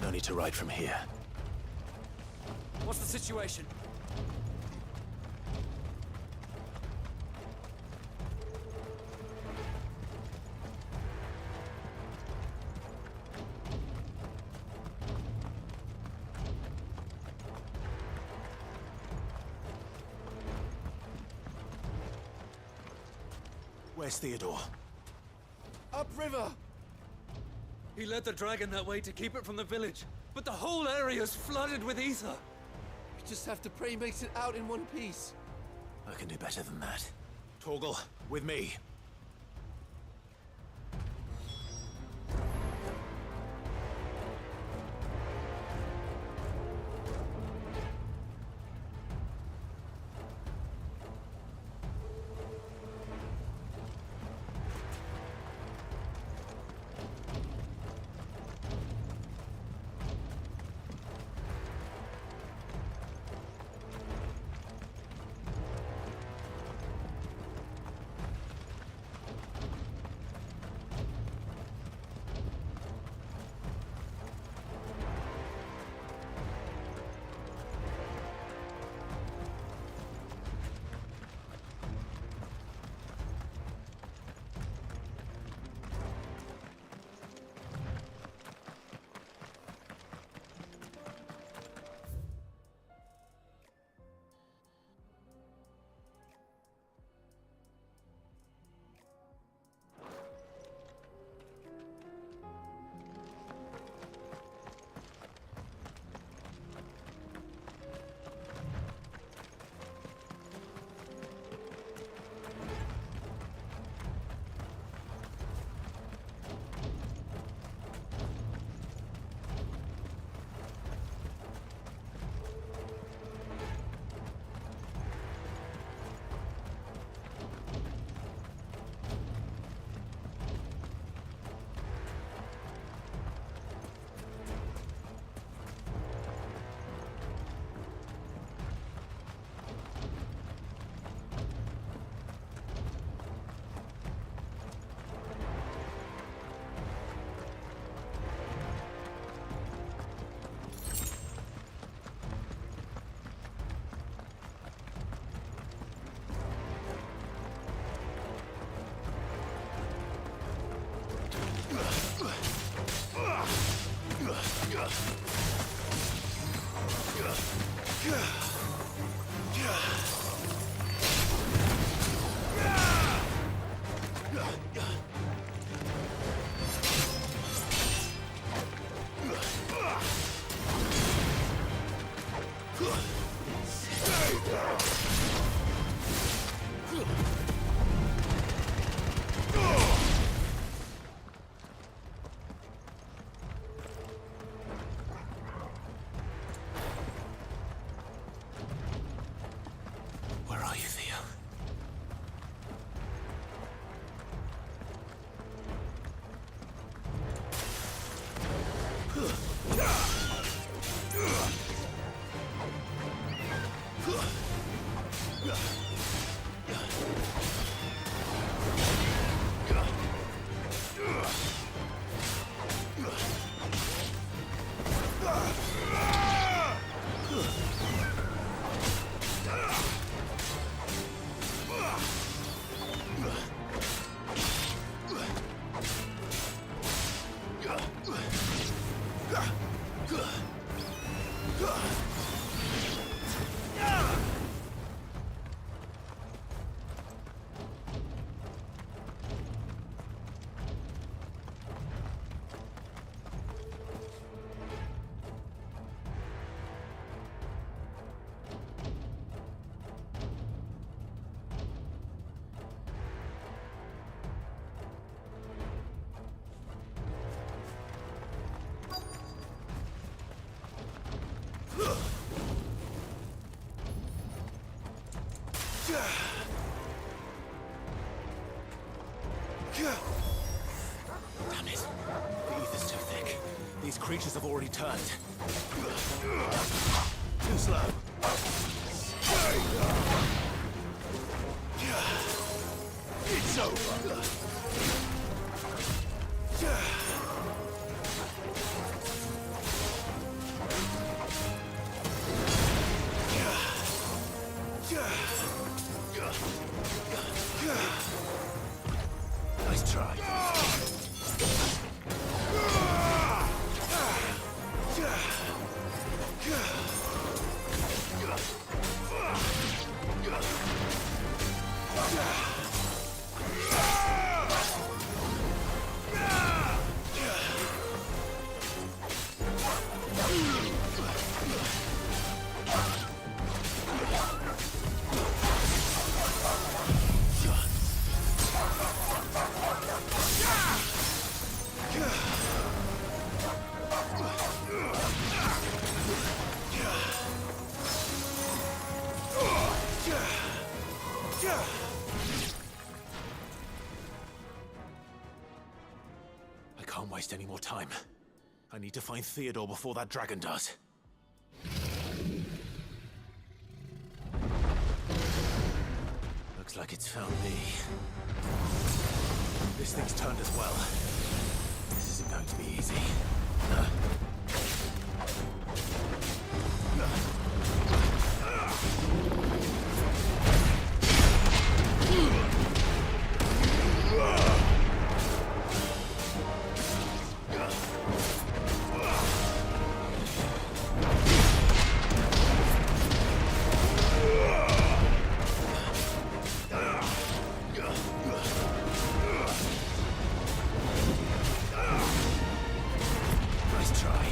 No need to ride from here. What's the situation? Where's Theodore? Upriver! He led the dragon that way to keep it from the village, but the whole area's flooded with ether. We just have to pray he makes it out in one piece. I can do better than that. Torgal, with me. Damn it. The ether's too thick. These creatures have already turned. Too slow. It's over. Nice try. I can't waste any more time. I need to find Theodore before that dragon does. Looks like it's found me. This thing's turned as well. This isn't going to be easy. Nice try.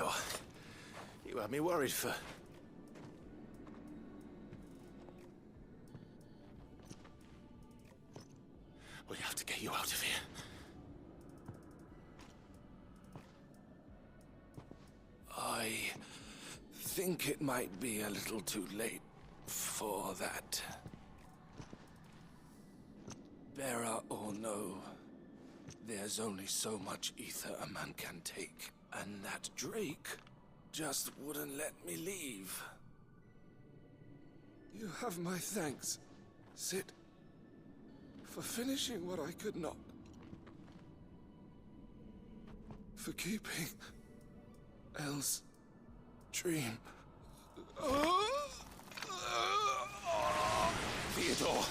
Theodore. You had me worried for... We have to get you out of here. I think it might be a little too late for that. Bearer or no, there's only so much ether a man can take, and that Drake just wouldn't let me leave. You have my thanks, Sid, for finishing what I could not. For keeping Elle's dream. Theodore!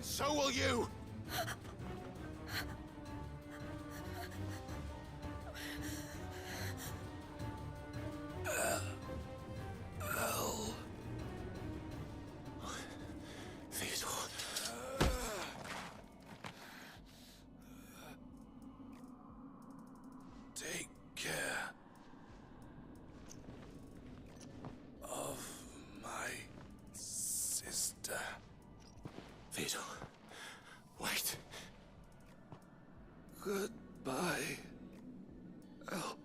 So will you! Theodore. Take care of my sister. Theodore. Wait. Goodbye, Elle.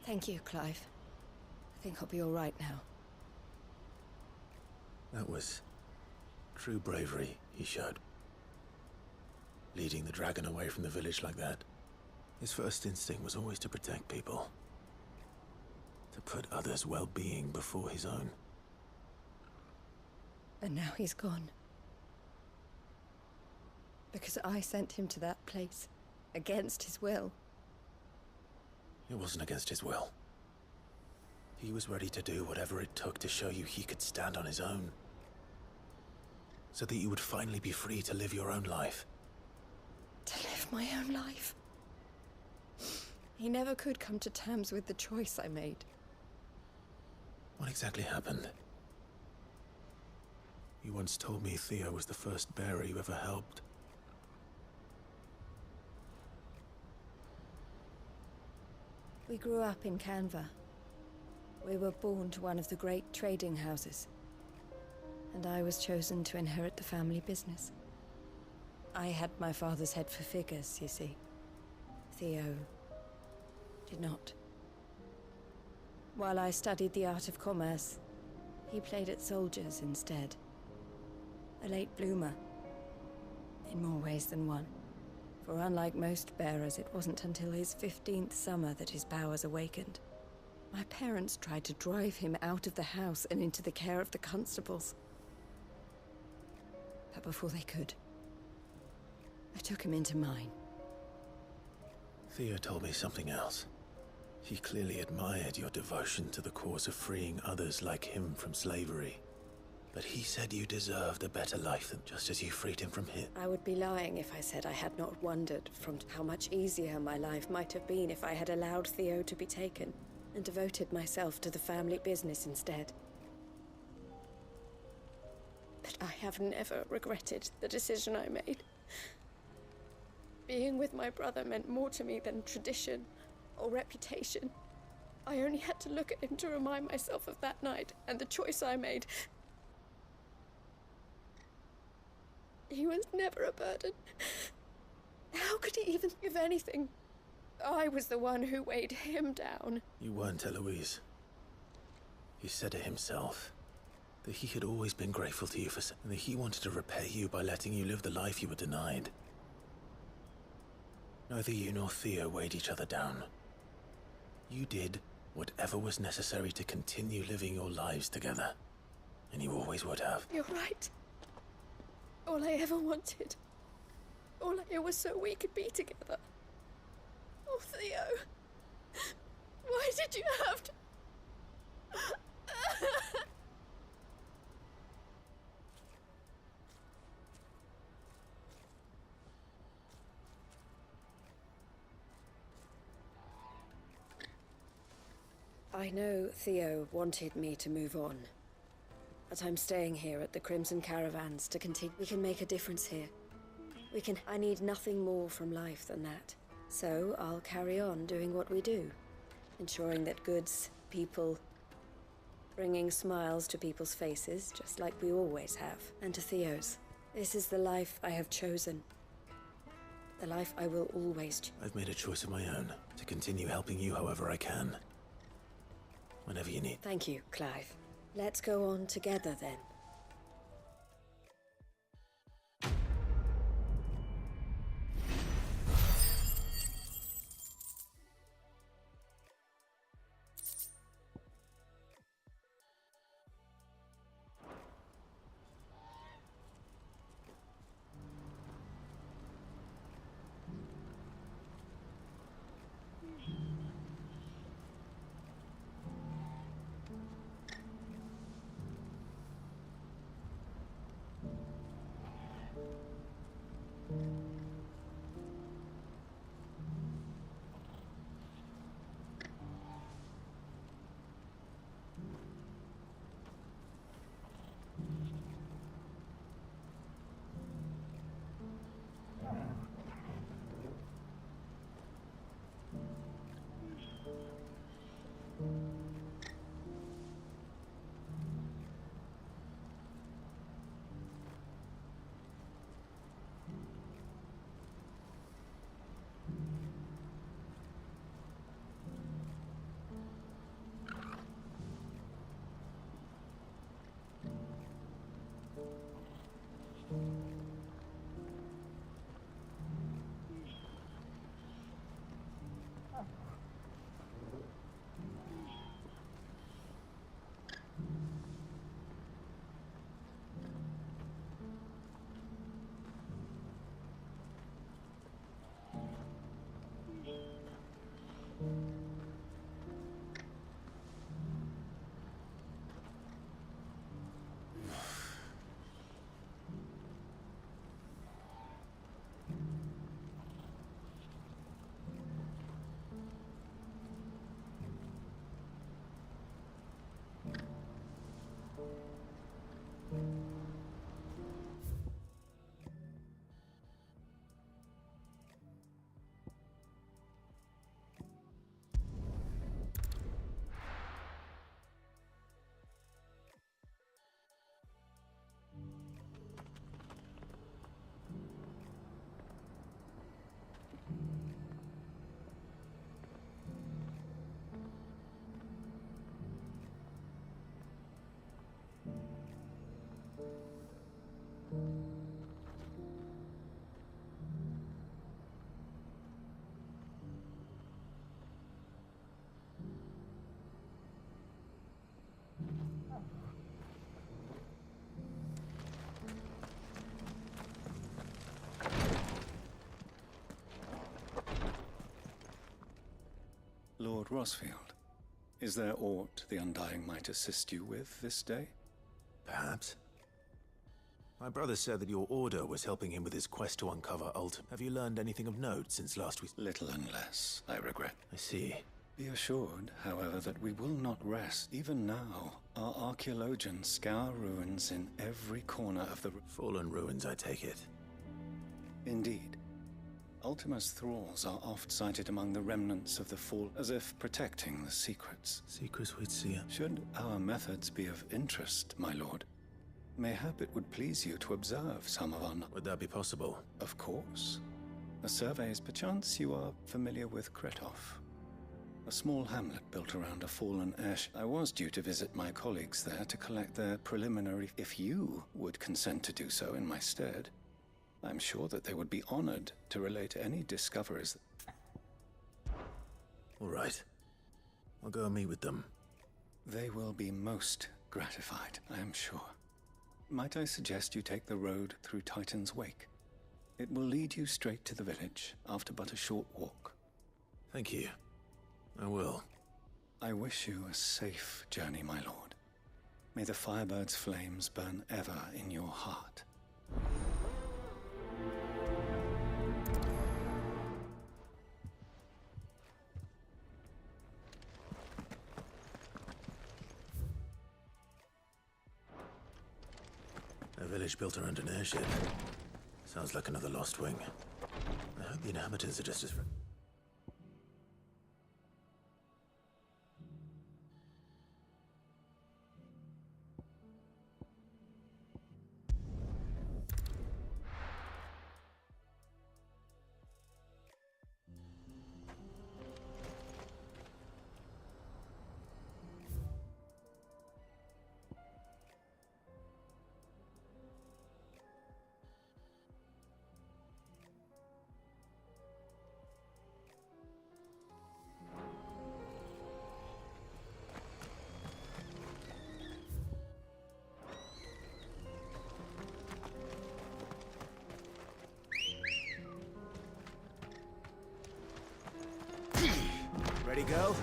Thank you, Clive. I think I'll be all right now. That was true bravery he showed. Leading the dragon away from the village like that. His first instinct was always to protect people. To put others' well-being before his own. And now he's gone. Because I sent him to that place, against his will. It wasn't against his will. He was ready to do whatever it took to show you he could stand on his own. So that you would finally be free to live your own life. To live my own life. He never could come to terms with the choice I made. What exactly happened? You once told me Theo was the first bearer you ever helped. We grew up in Canva. We were born to one of the great trading houses. And I was chosen to inherit the family business. I had my father's head for figures, you see. Theo did not. While I studied the art of commerce, he played at soldiers instead. A late bloomer, in more ways than one. For unlike most bearers, it wasn't until his 15th summer that his powers awakened. My parents tried to drive him out of the house and into the care of the constables. But before they could, I took him into mine. Theo told me something else. He clearly admired your devotion to the cause of freeing others like him from slavery. But he said you deserved a better life than just as you freed him from his. I would be lying if I said I had not wondered from how much easier my life might have been if I had allowed Theo to be taken and devoted myself to the family business instead. But I have never regretted the decision I made. Being with my brother meant more to me than tradition or reputation. I only had to look at him to remind myself of that night and the choice I made. He was never a burden. How could he even give anything? I was the one who weighed him down. You weren't, Eloise. He said it himself. That he had always been grateful to you for and that he wanted to repay you by letting you live the life you were denied. Neither you nor Theo weighed each other down. You did whatever was necessary to continue living your lives together. And you always would have. You're right. All I ever wanted. All I ever was so we could be together. Oh, Theo. Why did you have to... I know Theo wanted me to move on. But I'm staying here at the Crimson Caravans to continue. We can make a difference here. I need nothing more from life than that. So I'll carry on doing what we do. Ensuring that goods, people, bringing smiles to people's faces, just like we always have. And to Theo's. This is the life I have chosen. The life I will always choose. I've made a choice of my own, to continue helping you however I can. Whenever you need. Thank you, Clive. Let's go on together then. Lord Rosfield. Is there aught the Undying might assist you with this day? Perhaps. My brother said that your order was helping him with his quest to uncover Have you learned anything of note since last we... Little and less, I regret. I see. Be assured, however, that we will not rest. Even now, our archaeologians scour ruins in every corner of the... Fallen ruins, I take it. Indeed. Ultima's thralls are oft sighted among the remnants of the fall, as if protecting the secrets. Secrets we'd see. Should our methods be of interest, my lord, mayhap it would please you to observe some of our... Would that be possible? Of course. A survey is perchance you are familiar with Kretov. A small hamlet built around a fallen ash. I was due to visit my colleagues there to collect their preliminary... If you would consent to do so in my stead, I'm sure that they would be honored to relate any discoveries. All right. I'll go and meet with them. They will be most gratified, I am sure. Might I suggest you take the road through Titan's Wake? It will lead you straight to the village after but a short walk. Thank you. I will. I wish you a safe journey, my lord. May the Firebird's flames burn ever in your heart. A village built around an airship. Sounds like another lost wing. I hope the inhabitants are just as... Ready, go?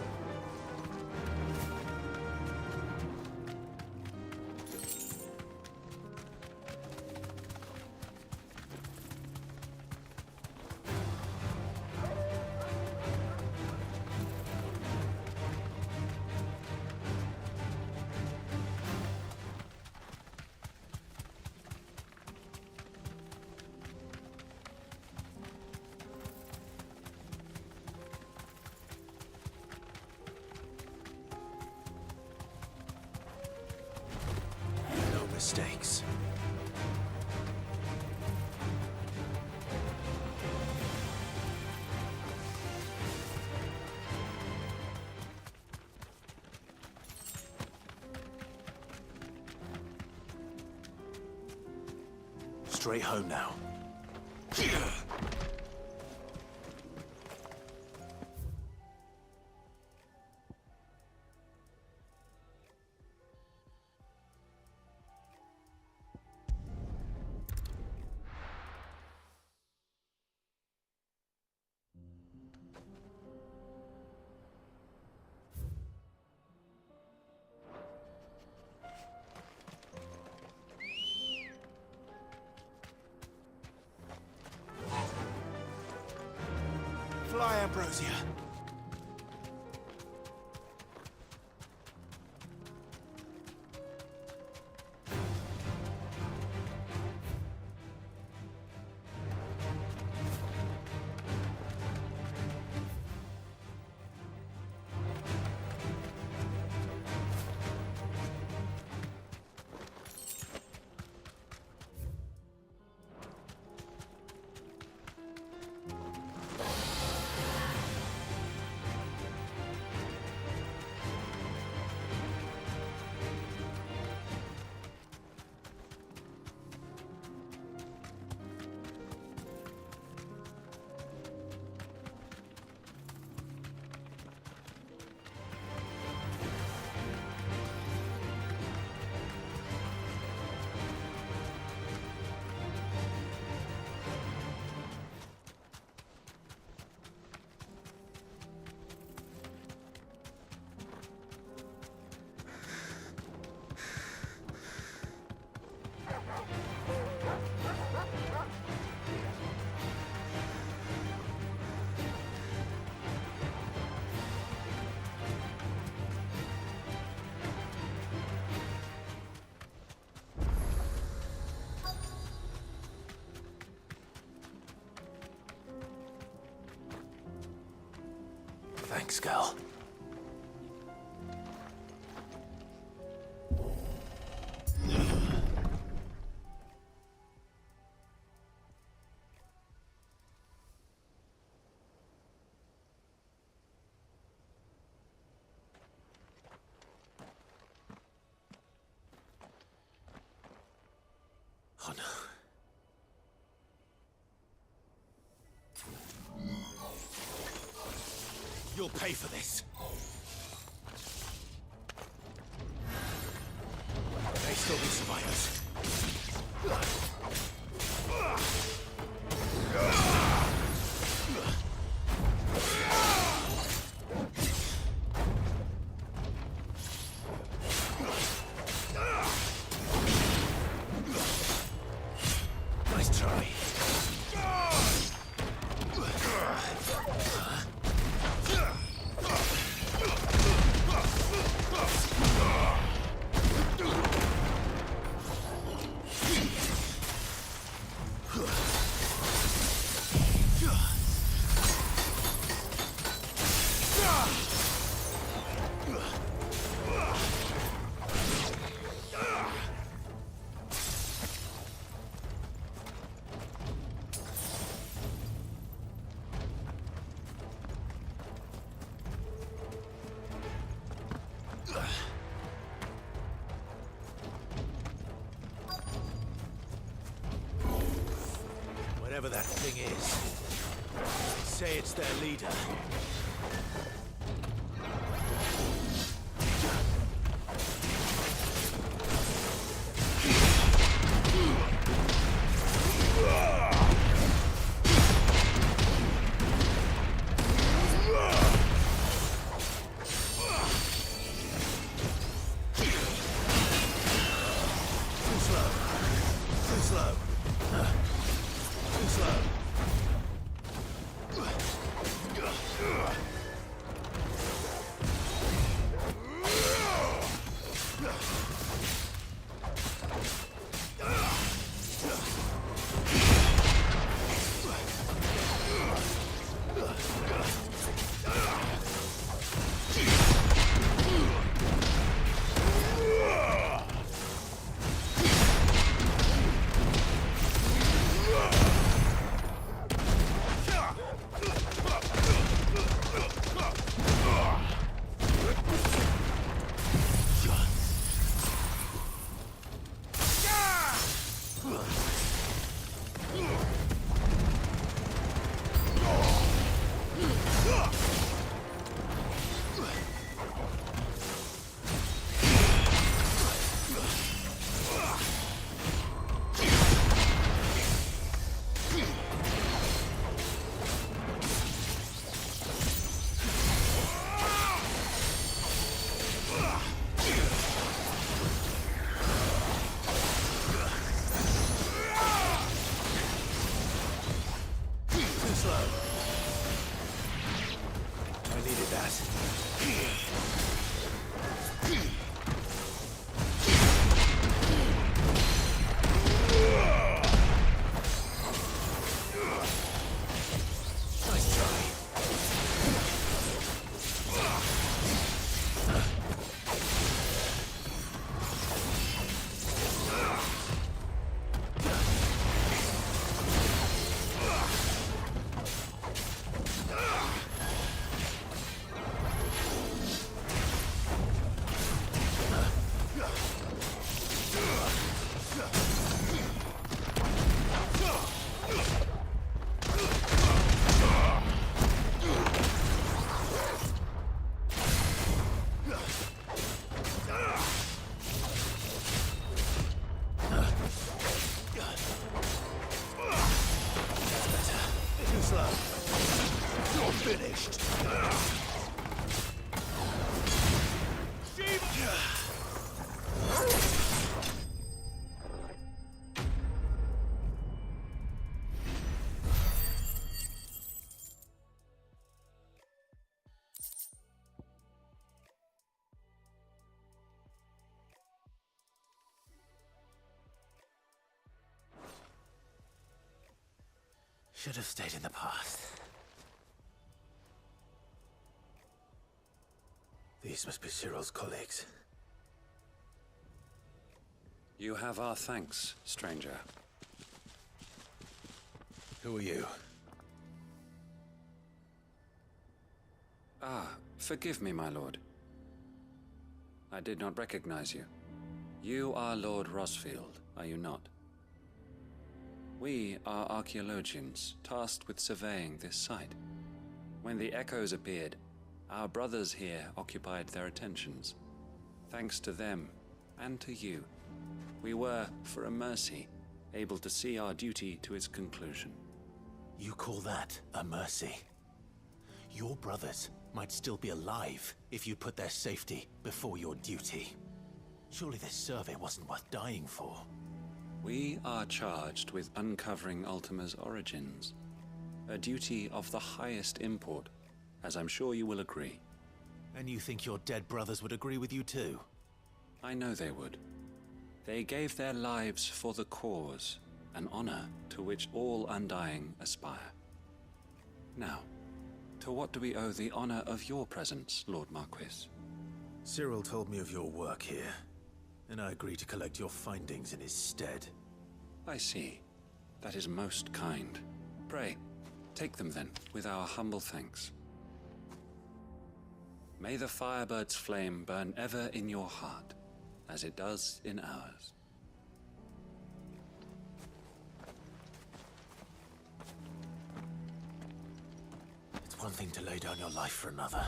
Mistakes. Straight home now. Fly, Ambrosia. Thanks, girl. Oh no. You'll pay for this. May still be survivors. Nice try. Whatever that thing is, say it's their leader. Too slow. Too slow. Too slow. Should have stayed in the past. These must be Cyril's colleagues. You have our thanks, stranger. Who are you? Ah, forgive me, my lord. I did not recognize you. You are Lord Rosfield, are you not? We are archaeologians, tasked with surveying this site. When the echoes appeared, our brothers here occupied their attentions. Thanks to them, and to you, we were, for a mercy, able to see our duty to its conclusion. You call that a mercy? Your brothers might still be alive if you put their safety before your duty. Surely this survey wasn't worth dying for. We are charged with uncovering Ultima's origins. A duty of the highest import, as I'm sure you will agree. And you think your dead brothers would agree with you too? I know they would. They gave their lives for the cause, an honor to which all Undying aspire. Now, to what do we owe the honor of your presence, Lord Marquis? Cyril told me of your work here, and I agreed to collect your findings in his stead. I see. That is most kind. Pray, take them then, with our humble thanks. May the Firebird's flame burn ever in your heart, as it does in ours. It's one thing to lay down your life for another,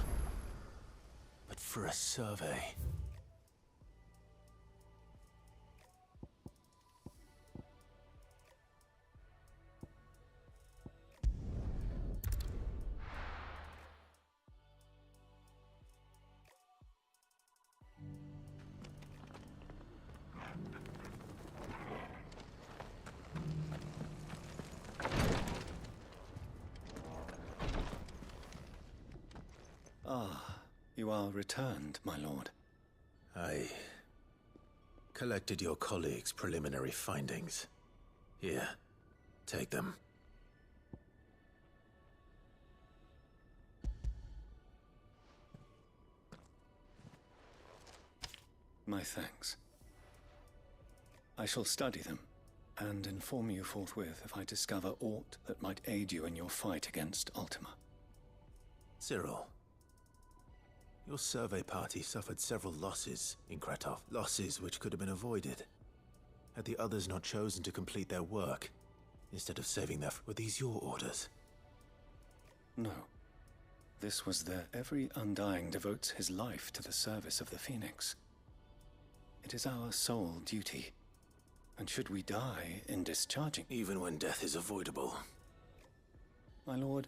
but for a survey... Ah, you are returned, my lord. I collected your colleagues' preliminary findings. Here, take them. My thanks. I shall study them, and inform you forthwith if I discover aught that might aid you in your fight against Ultima. Cyril, your survey party suffered several losses in Kretov. Losses which could have been avoided, had the others not chosen to complete their work, instead of saving their... Were these your orders? No. This was their... Every Undying devotes his life to the service of the Phoenix. It is our sole duty. And should we die in discharging... Even when death is avoidable. My lord,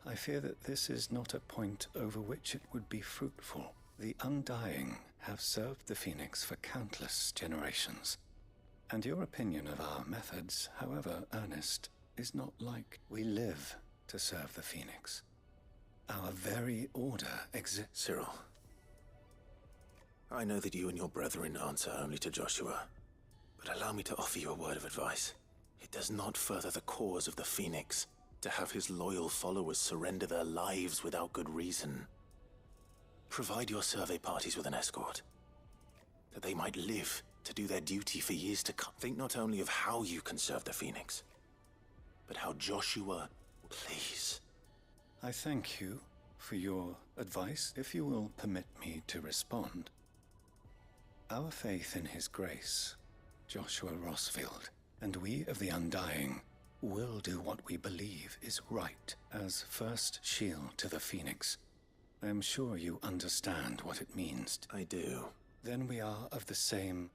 I fear that this is not a point over which it would be fruitful. The Undying have served the Phoenix for countless generations. And your opinion of our methods, however earnest, is not like we live to serve the Phoenix. Our very order exists. Cyril, I know that you and your brethren answer only to Joshua, but allow me to offer you a word of advice. It does not further the cause of the Phoenix to have his loyal followers surrender their lives without good reason. Provide your survey parties with an escort, that they might live to do their duty for years to come. Think not only of how you can serve the Phoenix, but how Joshua... Please. I thank you for your advice, if you will permit me to respond. Our faith in his grace, Joshua Rosfield, and we of the Undying will do what we believe is right as first shield to the Phoenix. I am sure you understand what it means. I do. Then we are of the same...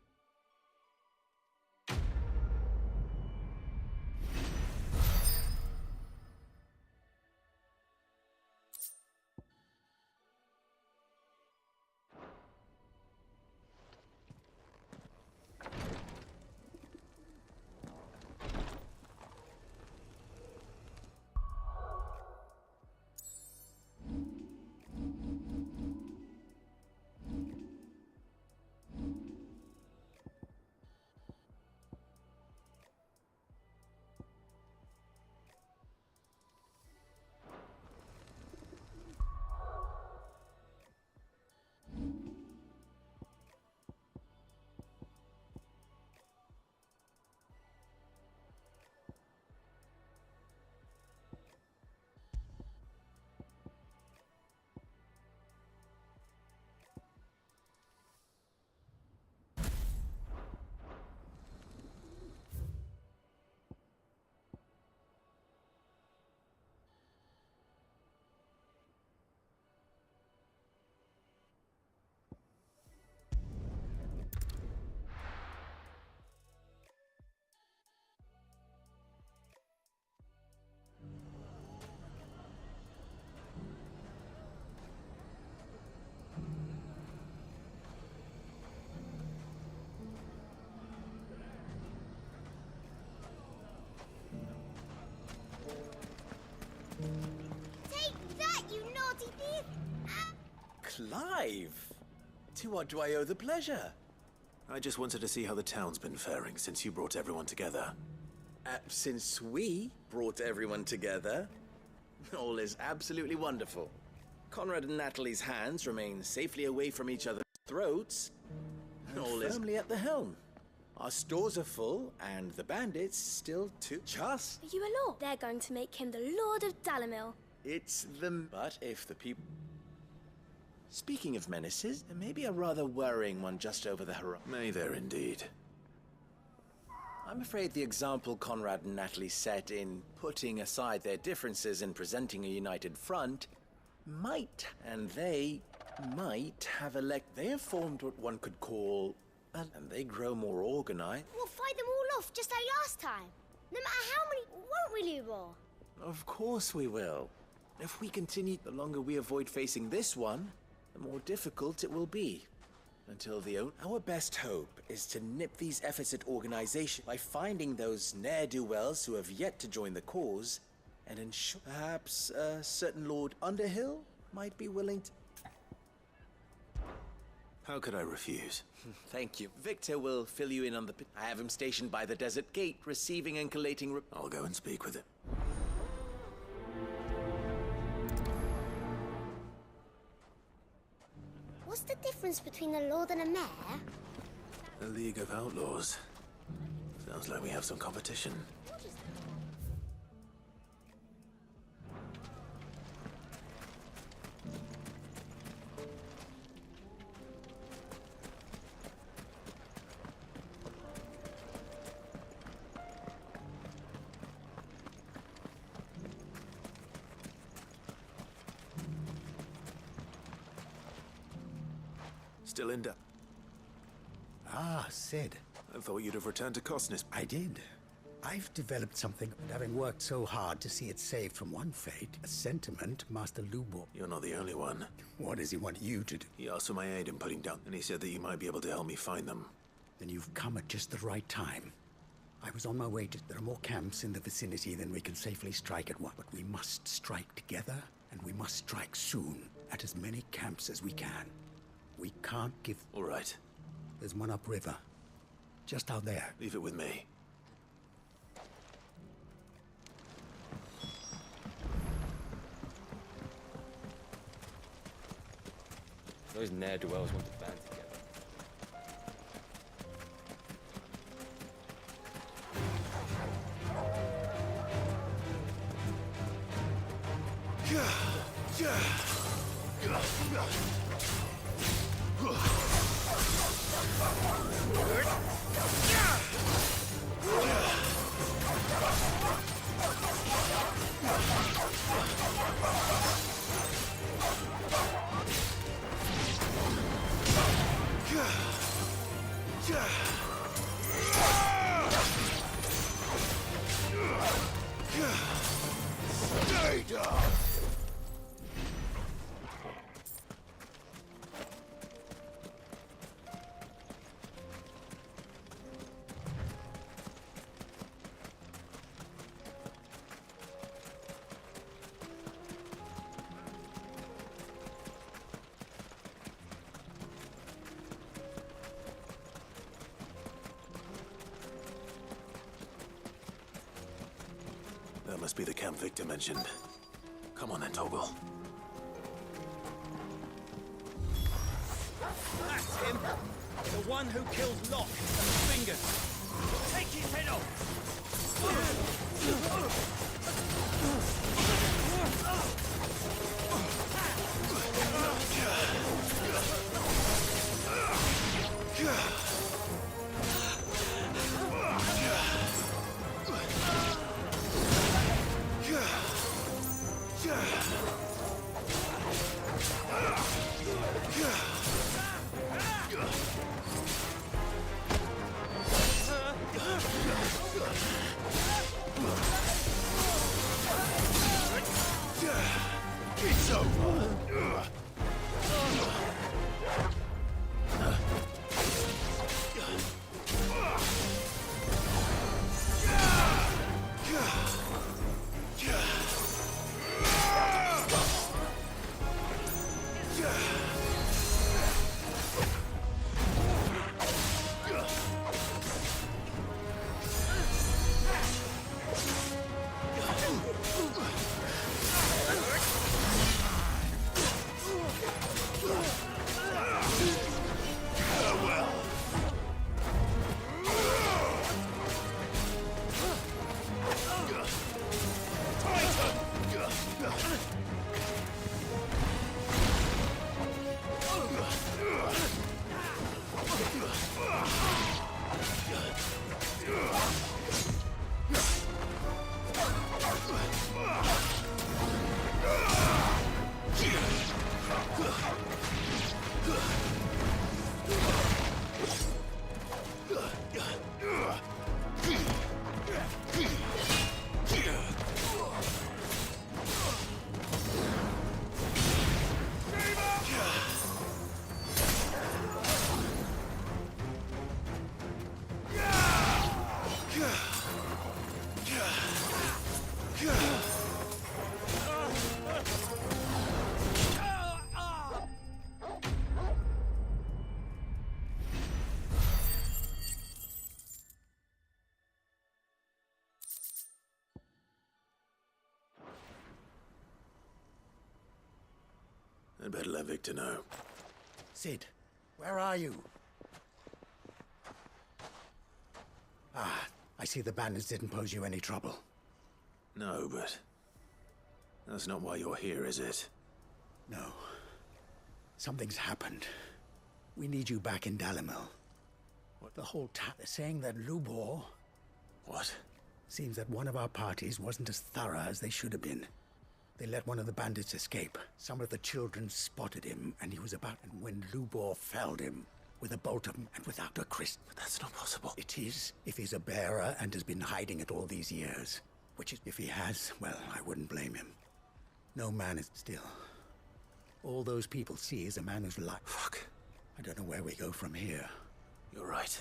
Clive! To what do I owe the pleasure? I just wanted to see how the town's been faring since you brought everyone together. Since we brought everyone together, all is absolutely wonderful. Conrad and Natalie's hands remain safely away from each other's throats, and all is firmly at the helm. Our stores are full, and the bandits still too just. Are you a lord? They're going to make him the Lord of Dalamil. It's the... But if the people... Speaking of menaces, there may be a rather worrying one just over the horizon. May there indeed. I'm afraid the example Conrad and Natalie set in putting aside their differences and presenting a united front might, and they might have They have formed what one could call... and they grow more organized. We'll fight them all off just like last time. No matter how many, won't we, Lubor? Of course we will. If we continue, the longer we avoid facing this one, the more difficult it will be. Until our best hope is to nip these efforts at organization by finding those ne'er-do-wells who have yet to join the cause, and ensure perhaps a certain Lord Underhill might be willing to... How could I refuse? Thank you. Victor will fill you in on I have him stationed by the desert gate, receiving and collating... I'll go and speak with him. What's the difference between a lord and a mayor? The League of Outlaws. Sounds like we have some competition. Still in Ah, Sid. I thought you'd have returned to Cosnes. I did. I've developed something, but having worked so hard to see it saved from one fate, a sentiment Master Lubor. You're not the only one. What does he want you to do? He asked for my aid in putting down, and he said that you might be able to help me find them. Then you've come at just the right time. I was on my way to... There are more camps in the vicinity than we can safely strike at one. But we must strike together, and we must strike soon, at as many camps as we can. We can't give... All right. There's one upriver. Just out there. Leave it with me. Those ne'er-do-wells want to band together. Stay down! That must be the camp Victor mentioned. Come on then, Toggle. That's him! The one who killed Locke and the Fingers! Take his head off! It's over! I'd better let Victor know. Sid, where are you? Ah, I see the bandits didn't pose you any trouble. No, but that's not why you're here, is it? No. Something's happened. We need you back in Dalimil. What the whole they're saying that Lubor... What? Seems that one of our parties wasn't as thorough as they should have been. They let one of the bandits escape. Some of the children spotted him, and he was about... And when Lubor felled him, with a bolt of them and without a crystal... But that's not possible. It is, if he's a bearer and has been hiding it all these years. Which is, if he has, well, I wouldn't blame him. No man is still. All those people see is a man who's alive. Fuck. I don't know where we go from here. You're right.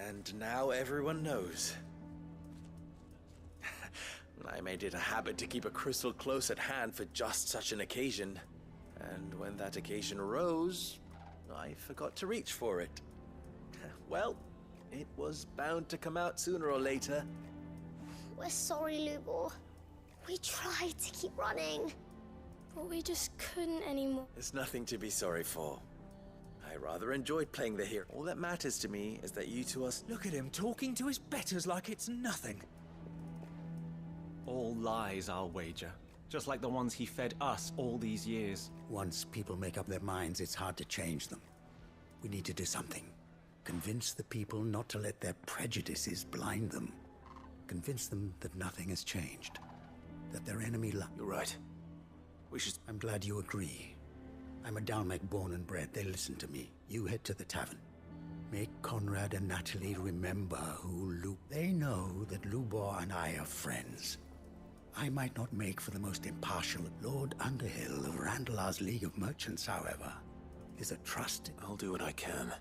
And now everyone knows. I made it a habit to keep a crystal close at hand for just such an occasion. And when that occasion arose, I forgot to reach for it. Well, it was bound to come out sooner or later. We're sorry, Lubor. We tried to keep running, but we just couldn't anymore. There's nothing to be sorry for. I rather enjoyed playing the hero. All that matters to me is that you two are... Look at him talking to his betters like it's nothing. All lies, I'll wager. Just like the ones he fed us all these years. Once people make up their minds, it's hard to change them. We need to do something. Convince the people not to let their prejudices blind them. Convince them that nothing has changed. That their enemy You're right. We should... I'm glad you agree. I'm a Dalmek born and bred. They listen to me. You head to the tavern. Make Conrad and Natalie remember who They know that Lubor and I are friends. I might not make for the most impartial. Lord Underhill of Randalar's League of Merchants, however, is a trusted... I'll do what I can.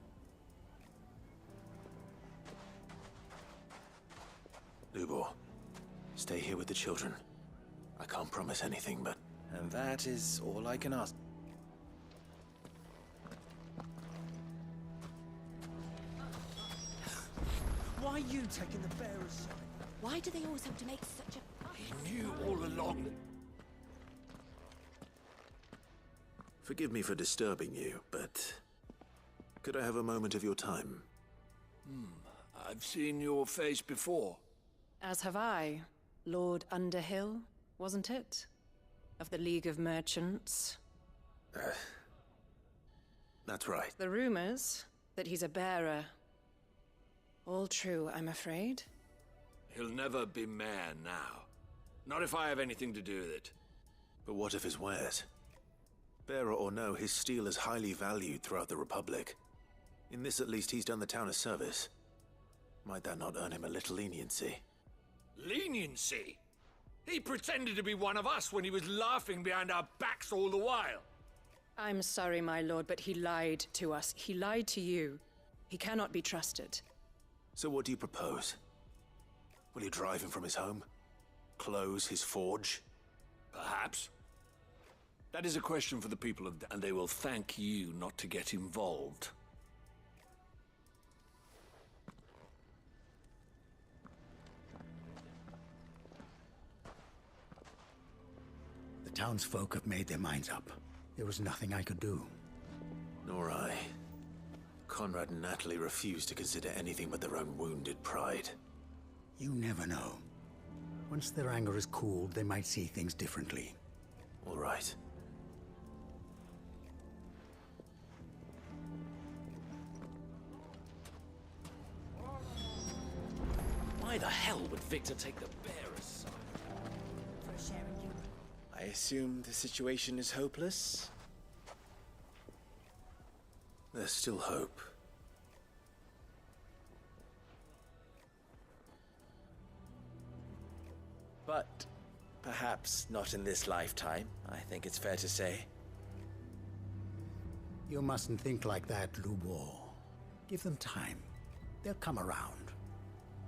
Lubor, stay here with the children. I can't promise anything, but... And that is all I can ask. Why are you taking the bearer's side? Why do they always have to make such a... He knew all along. Forgive me for disturbing you, but... Could I have a moment of your time? I've seen your face before. As have I. Lord Underhill, wasn't it? Of the League of Merchants. That's right. The rumors that he's a bearer. All true, I'm afraid. He'll never be mayor now. Not if I have anything to do with it. But what of his wares? Bearer or no, his steel is highly valued throughout the Republic. In this at least, he's done the town a service. Might that not earn him a little leniency? Leniency? He pretended to be one of us when he was laughing behind our backs all the while. I'm sorry, my lord, but he lied to us. He lied to you. He cannot be trusted. So what do you propose? Will you drive him from his home? Close his forge? Perhaps. That is a question for the people of... And they will thank you not to get involved. The townsfolk have made their minds up. There was nothing I could do. Nor I. Conrad and Natalie refused to consider anything but their own wounded pride. You never know. Once their anger is cooled, they might see things differently. All right. Why the hell would Victor take the bearer's side? For sharing you. I assume the situation is hopeless? There's still hope. But perhaps not in this lifetime, I think it's fair to say. You mustn't think like that, Lubor. Give them time. They'll come around.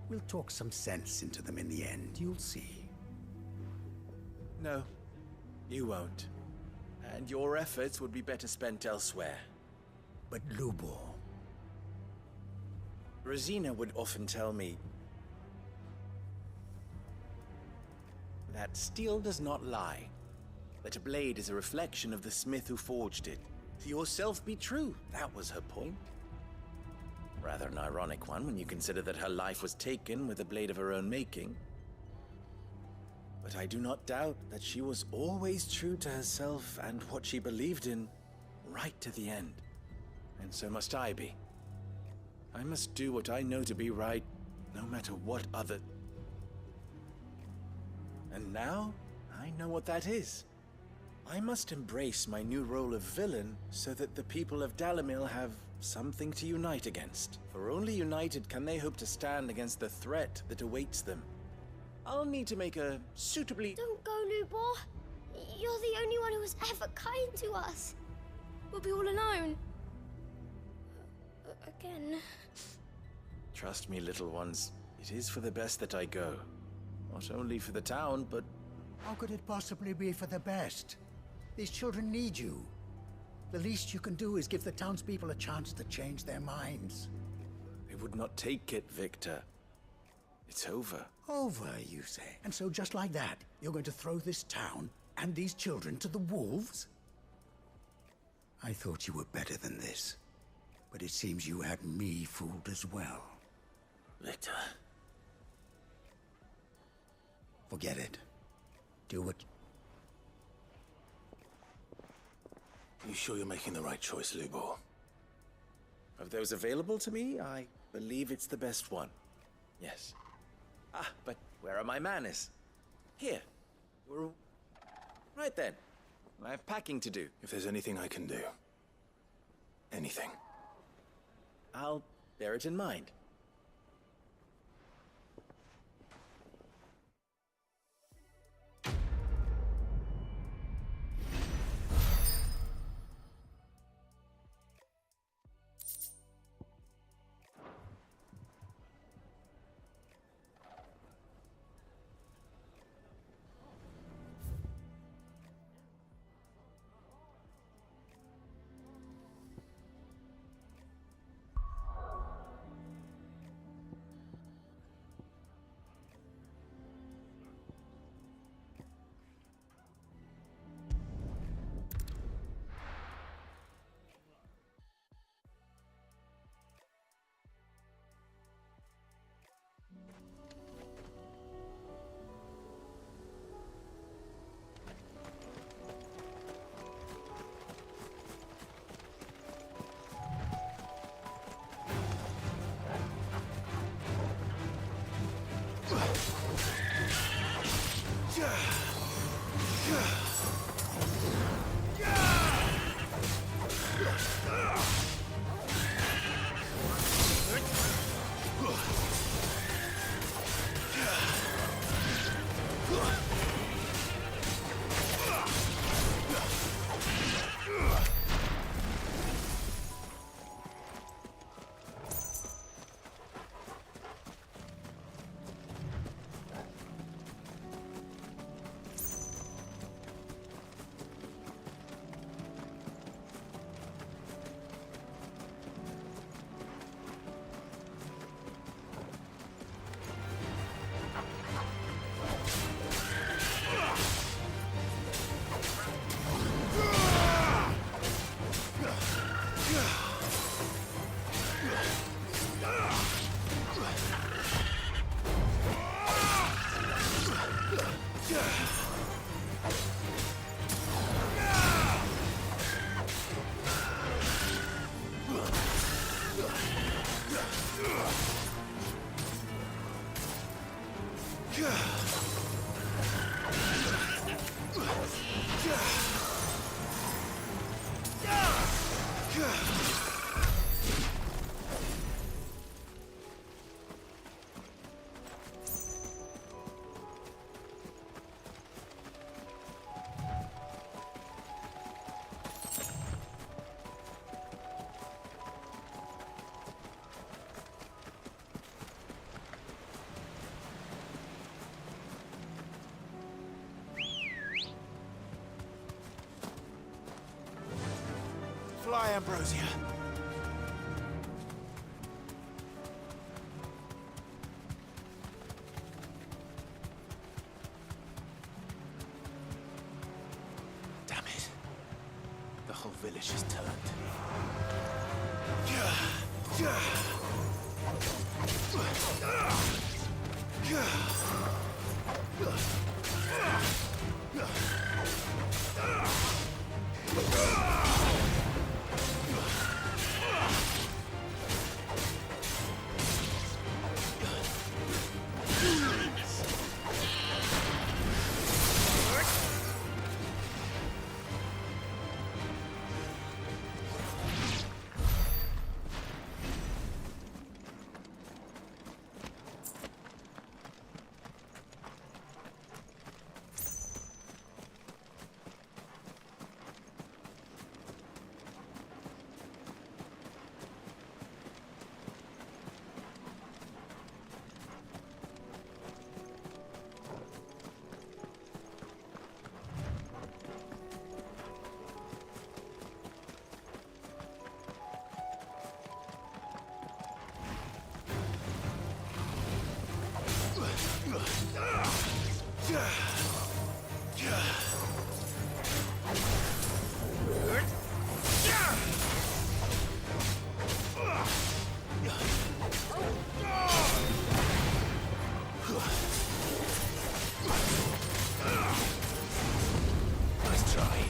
We'll talk some sense into them in the end, you'll see. No, you won't. And your efforts would be better spent elsewhere. But Lubor... Rosina would often tell me that steel does not lie, that a blade is a reflection of the smith who forged it. To yourself be true, that was her point. Rather an ironic one when you consider that her life was taken with a blade of her own making. But I do not doubt that she was always true to herself and what she believed in, right to the end. And so must I be. I must do what I know to be right, no matter what other... And now, I know what that is. I must embrace my new role of villain so that the people of Dalamil have something to unite against. For only united can they hope to stand against the threat that awaits them. I'll need to make a suitably... Don't go, Lubor. You're the only one who was ever kind to us. We'll be all alone. Again. Trust me, little ones. It is for the best that I go. Not only for the town, but... How could it possibly be for the best? These children need you. The least you can do is give the townspeople a chance to change their minds. They would not take it, Victor. It's over. Over, you say? And so just like that, you're going to throw this town and these children to the wolves? I thought you were better than this. But it seems you had me fooled as well. Victor. Forget it. Do what... You sure you're making the right choice, Lubor? Of those available to me, I believe it's the best one. Yes. Ah, but where are my manners? Here. We're... Right then. I have packing to do. If there's anything I can do. Anything. I'll bear it in mind. Goodbye, Ambrosia. Damn it. The whole village has turned. Nice try.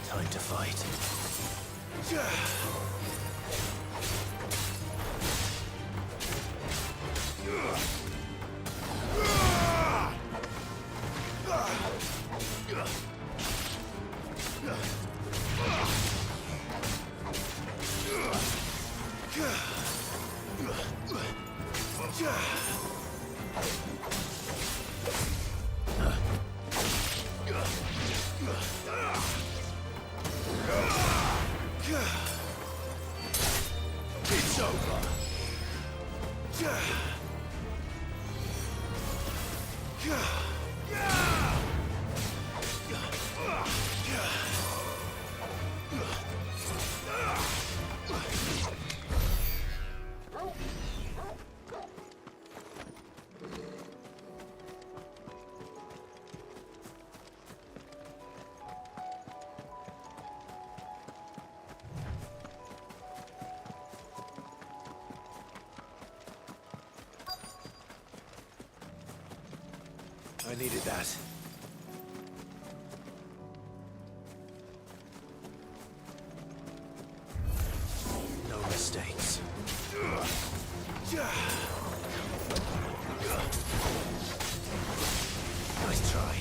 Time to fight. It's over. I needed that. No mistakes. Nice try.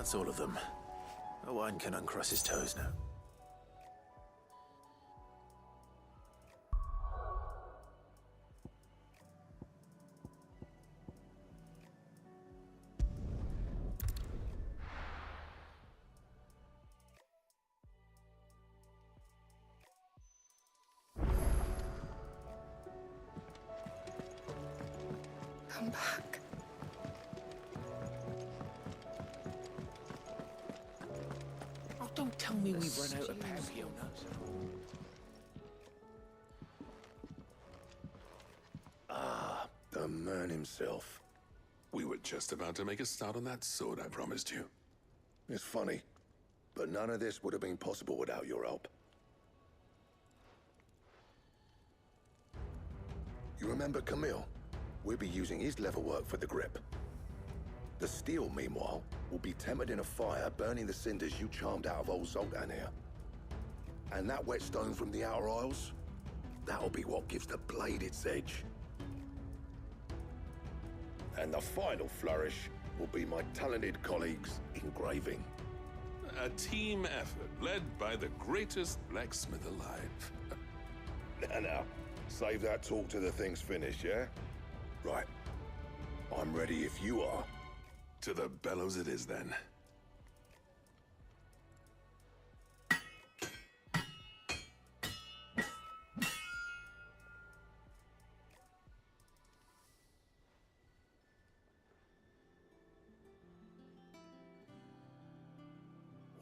That's all of them. Owen can uncross his toes now. Come back. Oh, don't tell me we've run out of Papionas. Ah, the man himself. We were just about to make a start on that sword I promised you. It's funny, but none of this would have been possible without your help. You remember Camille? We'll be using his leather work for the grip. The steel, meanwhile, will be tempered in a fire, burning the cinders you charmed out of old Zoltan here. And that whetstone from the Outer Isles, that'll be what gives the blade its edge. And the final flourish will be my talented colleagues' engraving. A team effort led by the greatest blacksmith alive. Now, save that talk till the thing's finished, yeah? Right. I'm ready if you are. To the bellows it is, then.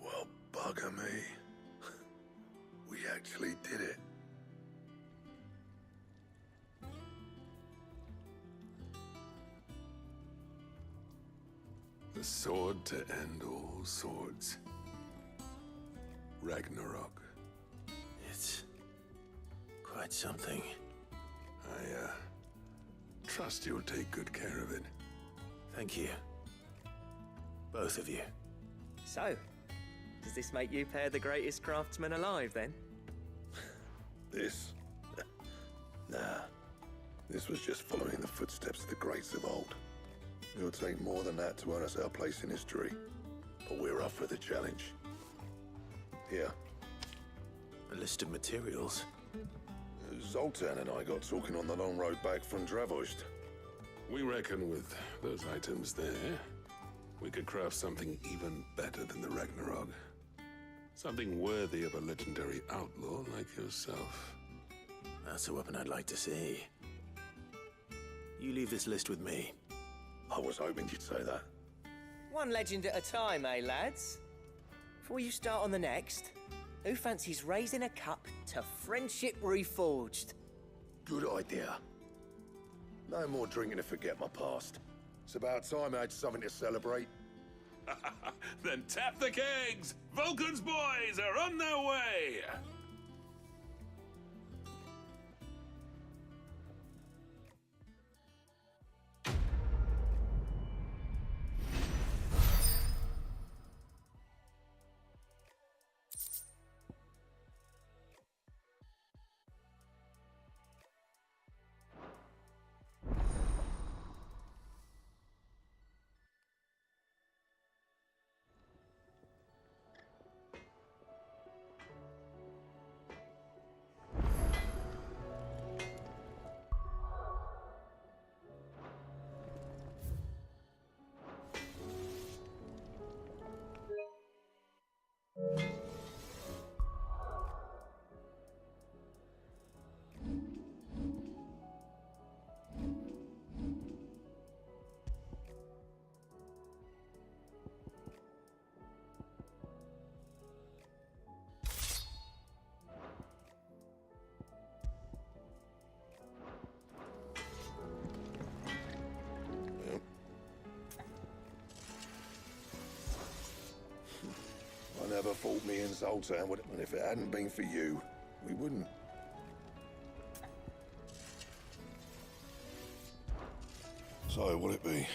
Well, bugger me. We actually did it. The sword to end all swords. Ragnarok. It's quite something. I trust you'll take good care of it. Thank you. Both of you. So, does this make you pair the greatest craftsmen alive, then? This? Nah. This was just following the footsteps of the greats of old. It'll take more than that to earn us our place in history. But we're up for the challenge. Here. A list of materials. Zoltan and I got talking on the long road back from Dravozd. We reckon with those items there, we could craft something even better than the Ragnarok. Something worthy of a legendary outlaw like yourself. That's a weapon I'd like to see. You leave this list with me. I was hoping you'd say that. One legend at a time, eh, lads? Before you start on the next, who fancies raising a cup to friendship reforged? Good idea. No more drinking to forget my past. It's about time I had something to celebrate. Then tap the kegs! Vulcan's boys are on their way! I never thought me and Zoltan would, and if it hadn't been for you, we wouldn't. So, will it be?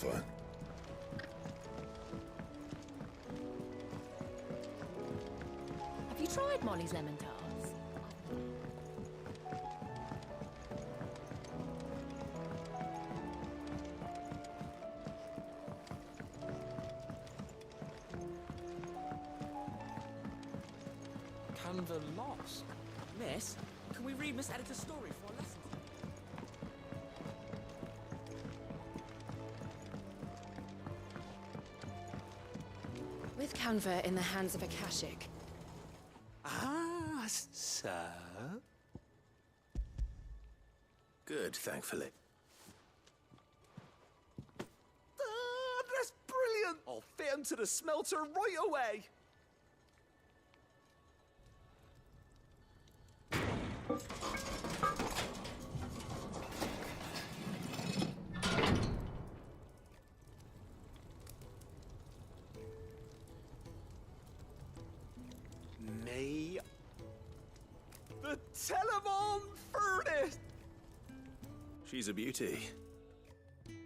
fine. Have you tried Molly's lemon tarts? Canva lost. Miss, can we read Miss Editor's story for our lessons? With Canva in the hands of Akashic, Ah, sir? Good, thankfully. Ah, that's brilliant! I'll fit him to the smelter right away. May the Telemon furnace! She's a beauty.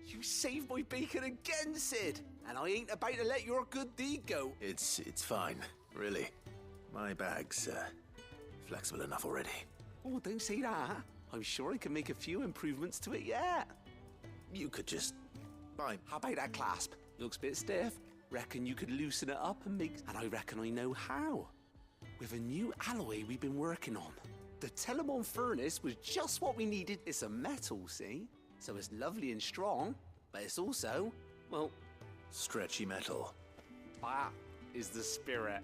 You saved my bacon again, Sid! And I ain't about to let your good deed go. It's fine, really. My bag's flexible enough already. Oh, don't say that. I'm sure I can make a few improvements to it yet. You could just... Fine. How about that clasp? Looks a bit stiff. Reckon you could loosen it up and make... And I reckon I know how. With a new alloy we've been working on. The Telemon furnace was just what we needed. It's a metal, see? So it's lovely and strong, but it's also, well... Stretchy metal. That is the spirit.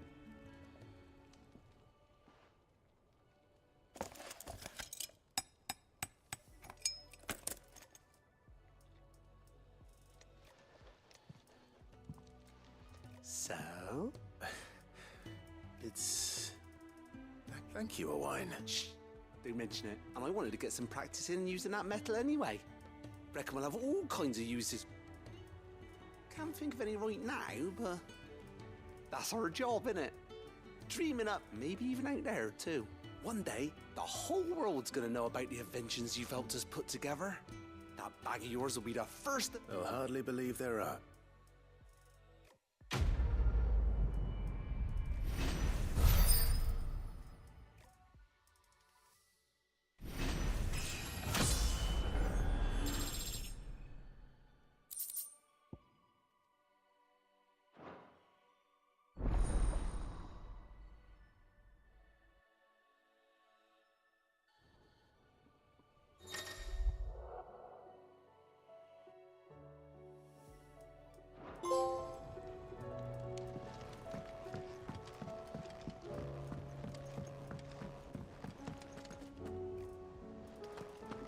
So? It's... Thank you, Owain. Shh, don't mention it. And I wanted to get some practice in using that metal anyway. Reckon we'll have all kinds of uses. Can't think of any right now, but that's our job, innit? Dreaming up, maybe even out there too. One day, the whole world's gonna know about the inventions you've helped us put together. That bag of yours will be the first. They'll hardly believe there are.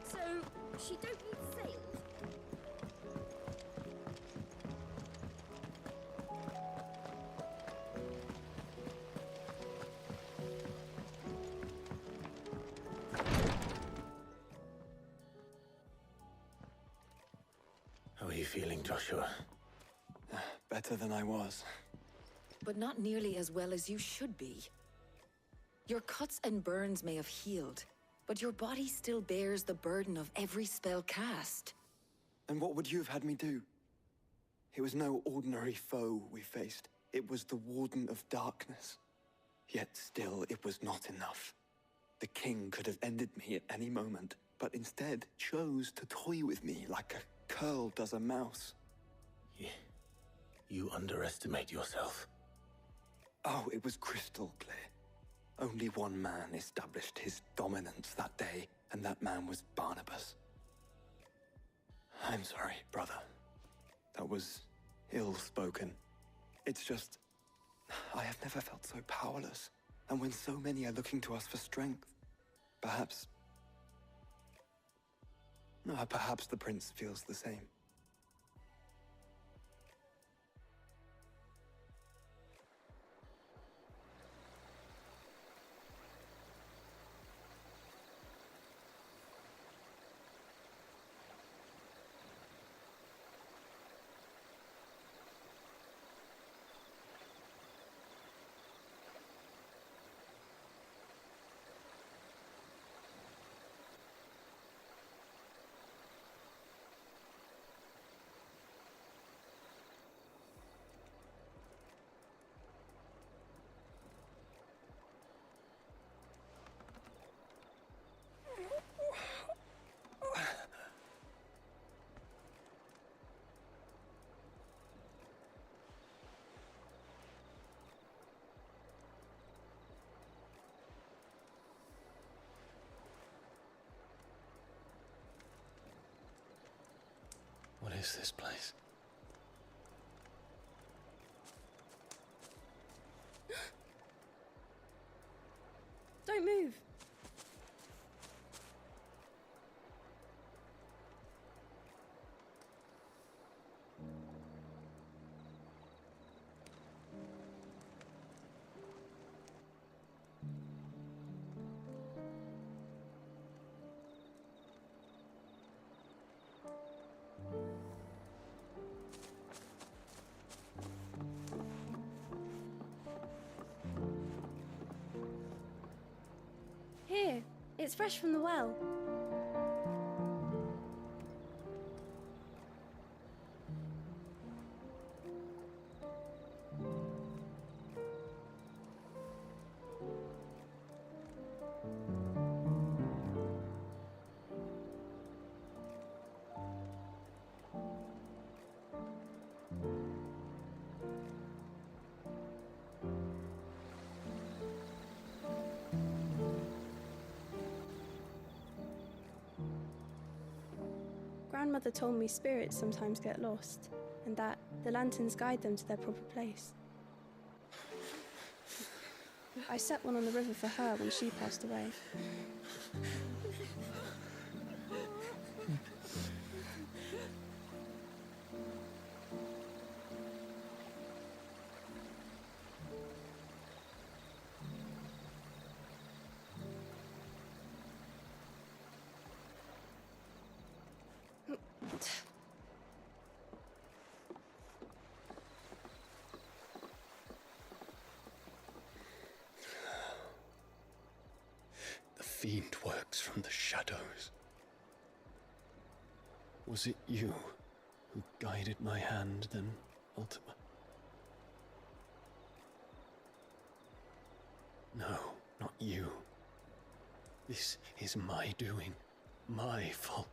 So, she don't need sails? How are you feeling, Joshua? Better than I was. But not nearly as well as you should be. Your cuts and burns may have healed, but your body still bears the burden of every spell cast. And what would you have had me do? It was no ordinary foe we faced. It was the Warden of Darkness. Yet still, it was not enough. The king could have ended me at any moment, but instead chose to toy with me like a curl does a mouse. You underestimate yourself. Oh, it was crystal clear. Only one man established his dominance that day, and that man was Barnabas. I'm sorry, brother. That was ill-spoken. It's just... I have never felt so powerless. And when so many are looking to us for strength, perhaps... perhaps the prince feels the same. is this place? Don't move. Here, it's fresh from the well. Grandmother told me spirits sometimes get lost, and that the lanterns guide them to their proper place. I set one on the river for her when she passed away. The fiend works from the shadows. Was it you who guided my hand, then, Ultima? No, not you. This is my doing, my fault,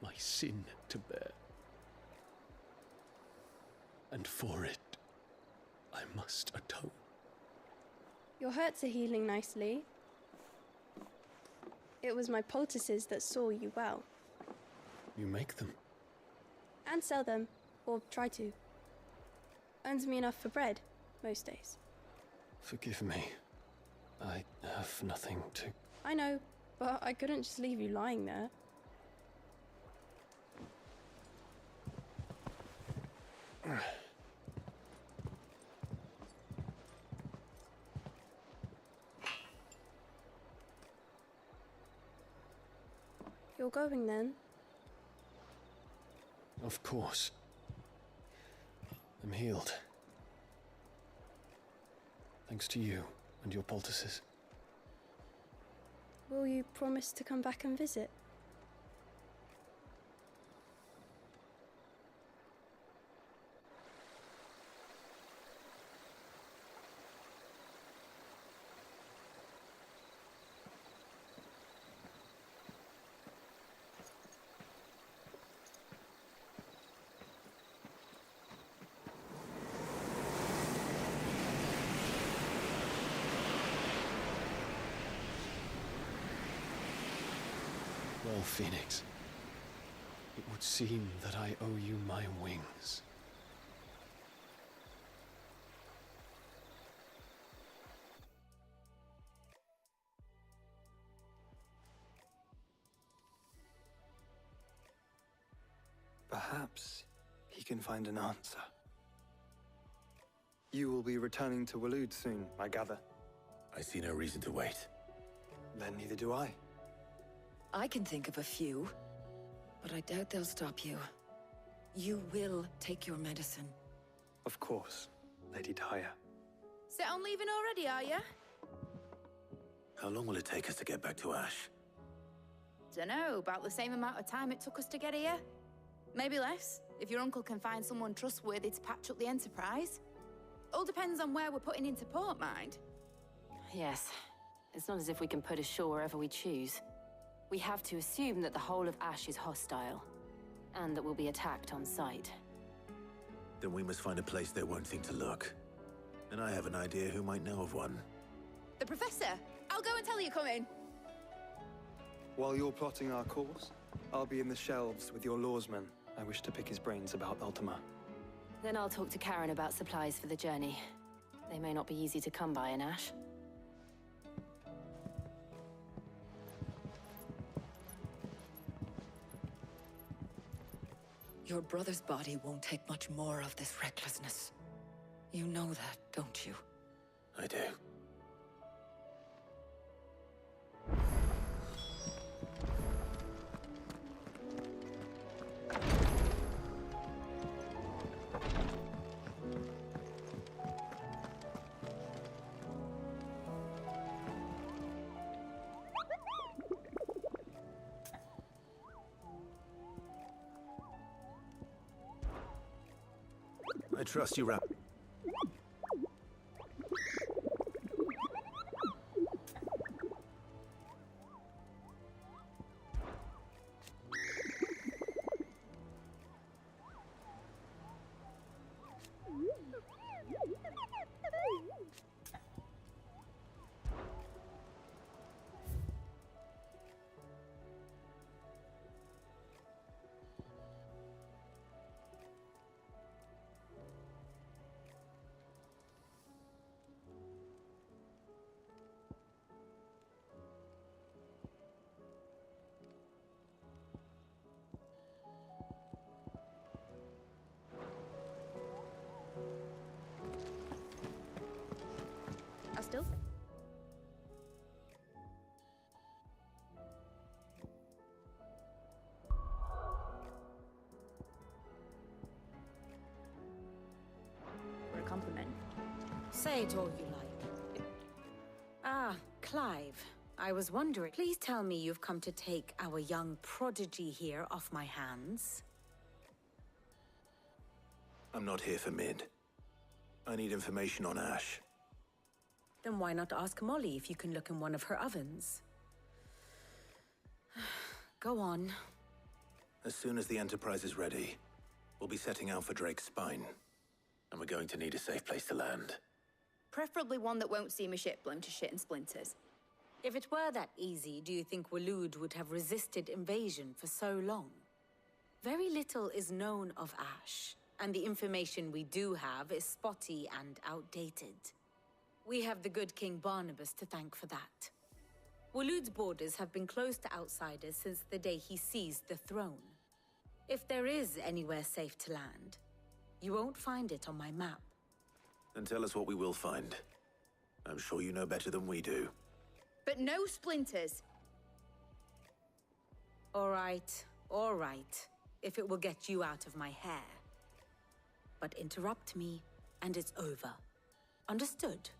my sin to bear. And for it, I must atone. Your hurts are healing nicely. It was my poultices that saw you well. You make them? And sell them, or try to. Earns me enough for bread, most days. Forgive me. I have nothing to... I know, but I couldn't just leave you lying there. You're going then? Of course. I'm healed. Thanks to you and your poultices. Will you promise to come back and visit? Well, Phoenix, it would seem that I owe you my wings. Perhaps he can find an answer. You will be returning to Waloed soon, I gather. I see no reason to wait. Then neither do I. I can think of a few, but I doubt they'll stop you. You will take your medicine. Of course, Lady Daya. Set on leaving already, are you? How long will it take us to get back to Ash? Dunno, about the same amount of time it took us to get here. Maybe less, if your uncle can find someone trustworthy to patch up the Enterprise. All depends on where we're putting into port, mind. Yes. It's not as if we can put ashore wherever we choose. We have to assume that the whole of Ash is hostile, and that we'll be attacked on sight. Then we must find a place they won't think to look. And I have an idea who might know of one. The Professor! I'll go and tell you come in. While you're plotting our course, I'll be in the shelves with your lawsmen. I wish to pick his brains about Ultima. Then I'll talk to Karen about supplies for the journey. They may not be easy to come by in Ash. Your brother's body won't take much more of this recklessness. You know that, don't you? I do. I trust you, Rap. Still? For a compliment. Say it all you like. Ah, Clive. I was wondering. Please tell me you've come to take our young prodigy here off my hands. I'm not here for Mid. I need information on Ash. Then why not ask Molly if you can look in one of her ovens? Go on. As soon as the Enterprise is ready, we'll be setting out for Drake's Spine. And we're going to need a safe place to land. Preferably one that won't see my ship blown to shit and splinters. If it were that easy, do you think Waloed would have resisted invasion for so long? Very little is known of Ash, and the information we do have is spotty and outdated. We have the good King Barnabas to thank for that. Waloed's borders have been closed to outsiders since the day he seized the throne. If there is anywhere safe to land, you won't find it on my map. Then tell us what we will find. I'm sure you know better than we do. But no splinters! All right, if it will get you out of my hair. But interrupt me, and it's over. Understood?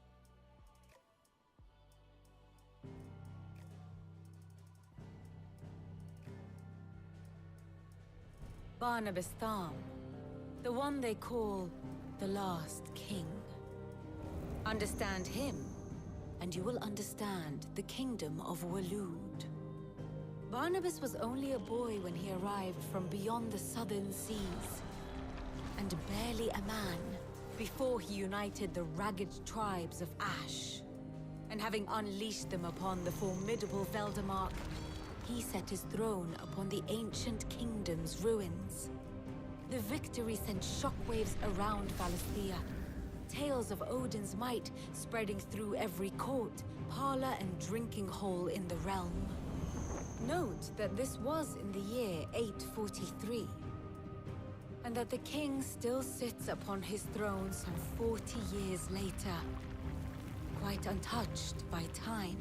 Barnabas Tharm, the one they call the Last King. Understand him, and you will understand the kingdom of Waloed. Barnabas was only a boy when he arrived from beyond the southern seas, and barely a man before he united the ragged tribes of Ash. And having unleashed them upon the formidable Veldamark, he set his throne upon the ancient kingdom's ruins. The victory sent shockwaves around Valisthea, tales of Odin's might spreading through every court, parlor, and drinking hole in the realm. Note that this was in the year 843, and that the king still sits upon his throne some 40 years later, quite untouched by time.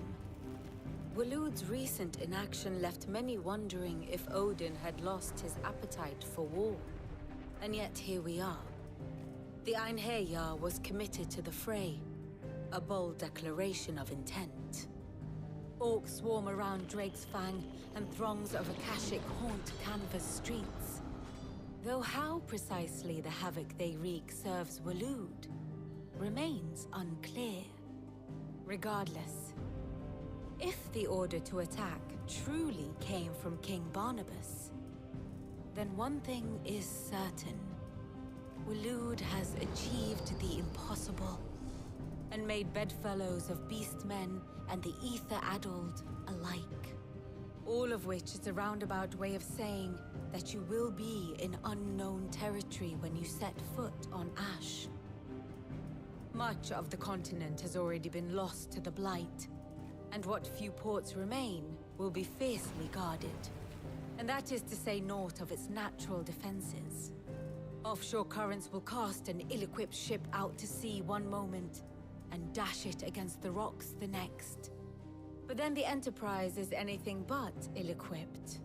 Waloed's recent inaction left many wondering if Odin had lost his appetite for war. And yet here we are. The Einherjar was committed to the fray, a bold declaration of intent. Orcs swarm around Drake's Fang, and throngs of Akashic haunt canvas streets. Though how precisely the havoc they wreak serves Waloed remains unclear. Regardless, if the order to attack truly came from King Barnabas, then one thing is certain. Waloed has achieved the impossible, and made bedfellows of beastmen and the ether-addled alike. All of which is a roundabout way of saying that you will be in unknown territory when you set foot on Ash. Much of the continent has already been lost to the Blight, and what few ports remain will be fiercely guarded. And that is to say naught of its natural defenses. Offshore currents will cast an ill-equipped ship out to sea one moment, and dash it against the rocks the next. But then the Enterprise is anything but ill-equipped.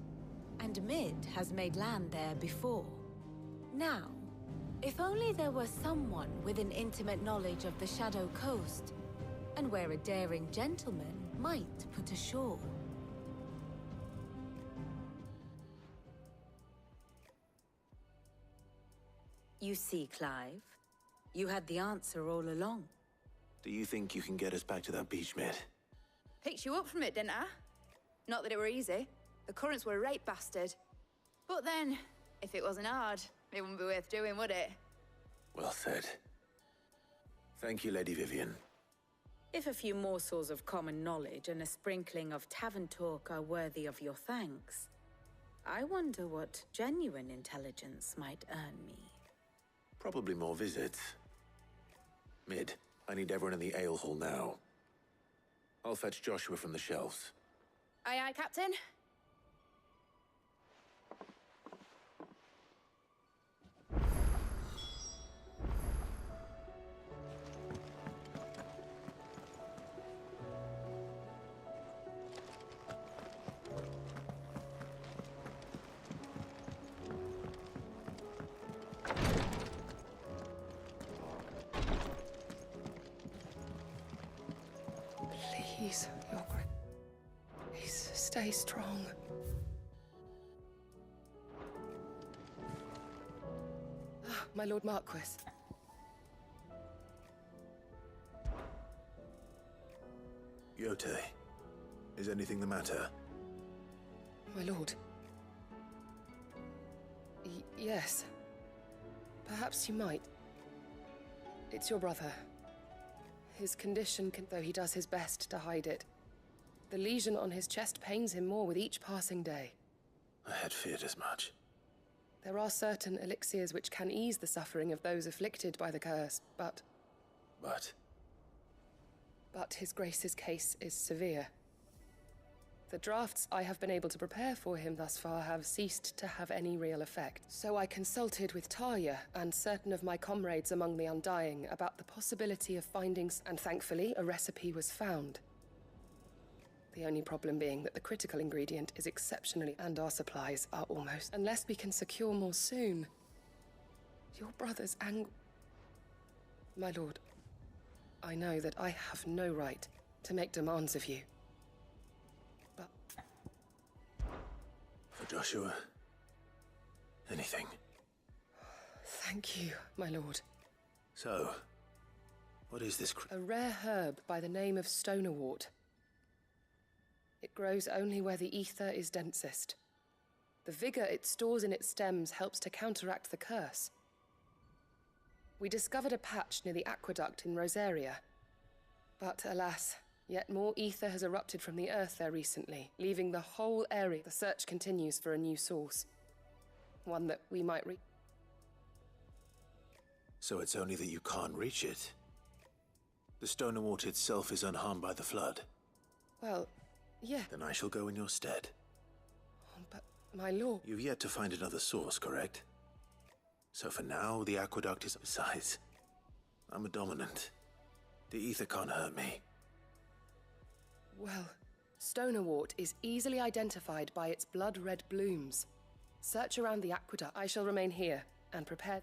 And Mid has made land there before. Now, if only there were someone with an intimate knowledge of the Shadow Coast, and where a daring gentleman might put ashore. You see, Clive, you had the answer all along. Do you think you can get us back to that beach, Mid? Picked you up from it, didn't I? Not that it were easy. The currents were a right bastard. But then, if it wasn't hard, it wouldn't be worth doing, would it? Well said. Thank you, Lady Vivian. If a few morsels of common knowledge and a sprinkling of tavern talk are worthy of your thanks, I wonder what genuine intelligence might earn me. Probably more visits. Mid, I need everyone in the ale hall now. I'll fetch Joshua from the shelves. Aye, aye, Captain. Please, Your Grace. Please, stay strong. Ah, my Lord Marquis. Yote, is anything the matter? My lord. Yes. Perhaps you might. It's your brother. His condition, though he does his best to hide it. The lesion on his chest pains him more with each passing day. I had feared as much. There are certain elixirs which can ease the suffering of those afflicted by the curse, but... But His Grace's case is severe. The drafts I have been able to prepare for him thus far have ceased to have any real effect. So I consulted with Tarja and certain of my comrades among the Undying about the possibility of finding, and thankfully a recipe was found. The only problem being that the critical ingredient is exceptionally, and our supplies are almost. Unless we can secure more soon. Your brother's My lord, I know that I have no right to make demands of you. For Joshua, anything. Thank you, my lord. So, what is this? A rare herb by the name of stonerwort. It grows only where the ether is densest. The vigor it stores in its stems helps to counteract the curse. We discovered a patch near the aqueduct in Rosaria. But alas, yet more ether has erupted from the earth there recently, leaving the whole area. The search continues for a new source. One that we might reach. So it's only that you can't reach it. The stonerwort itself is unharmed by the flood. Well, yeah. Then I shall go in your stead. But, my lord... You've yet to find another source, correct? So for now, the aqueduct is... Besides, I'm a dominant. The ether can't hurt me. Well, stonerwort is easily identified by its blood-red blooms. Search around the aqueduct. I shall remain here and prepare...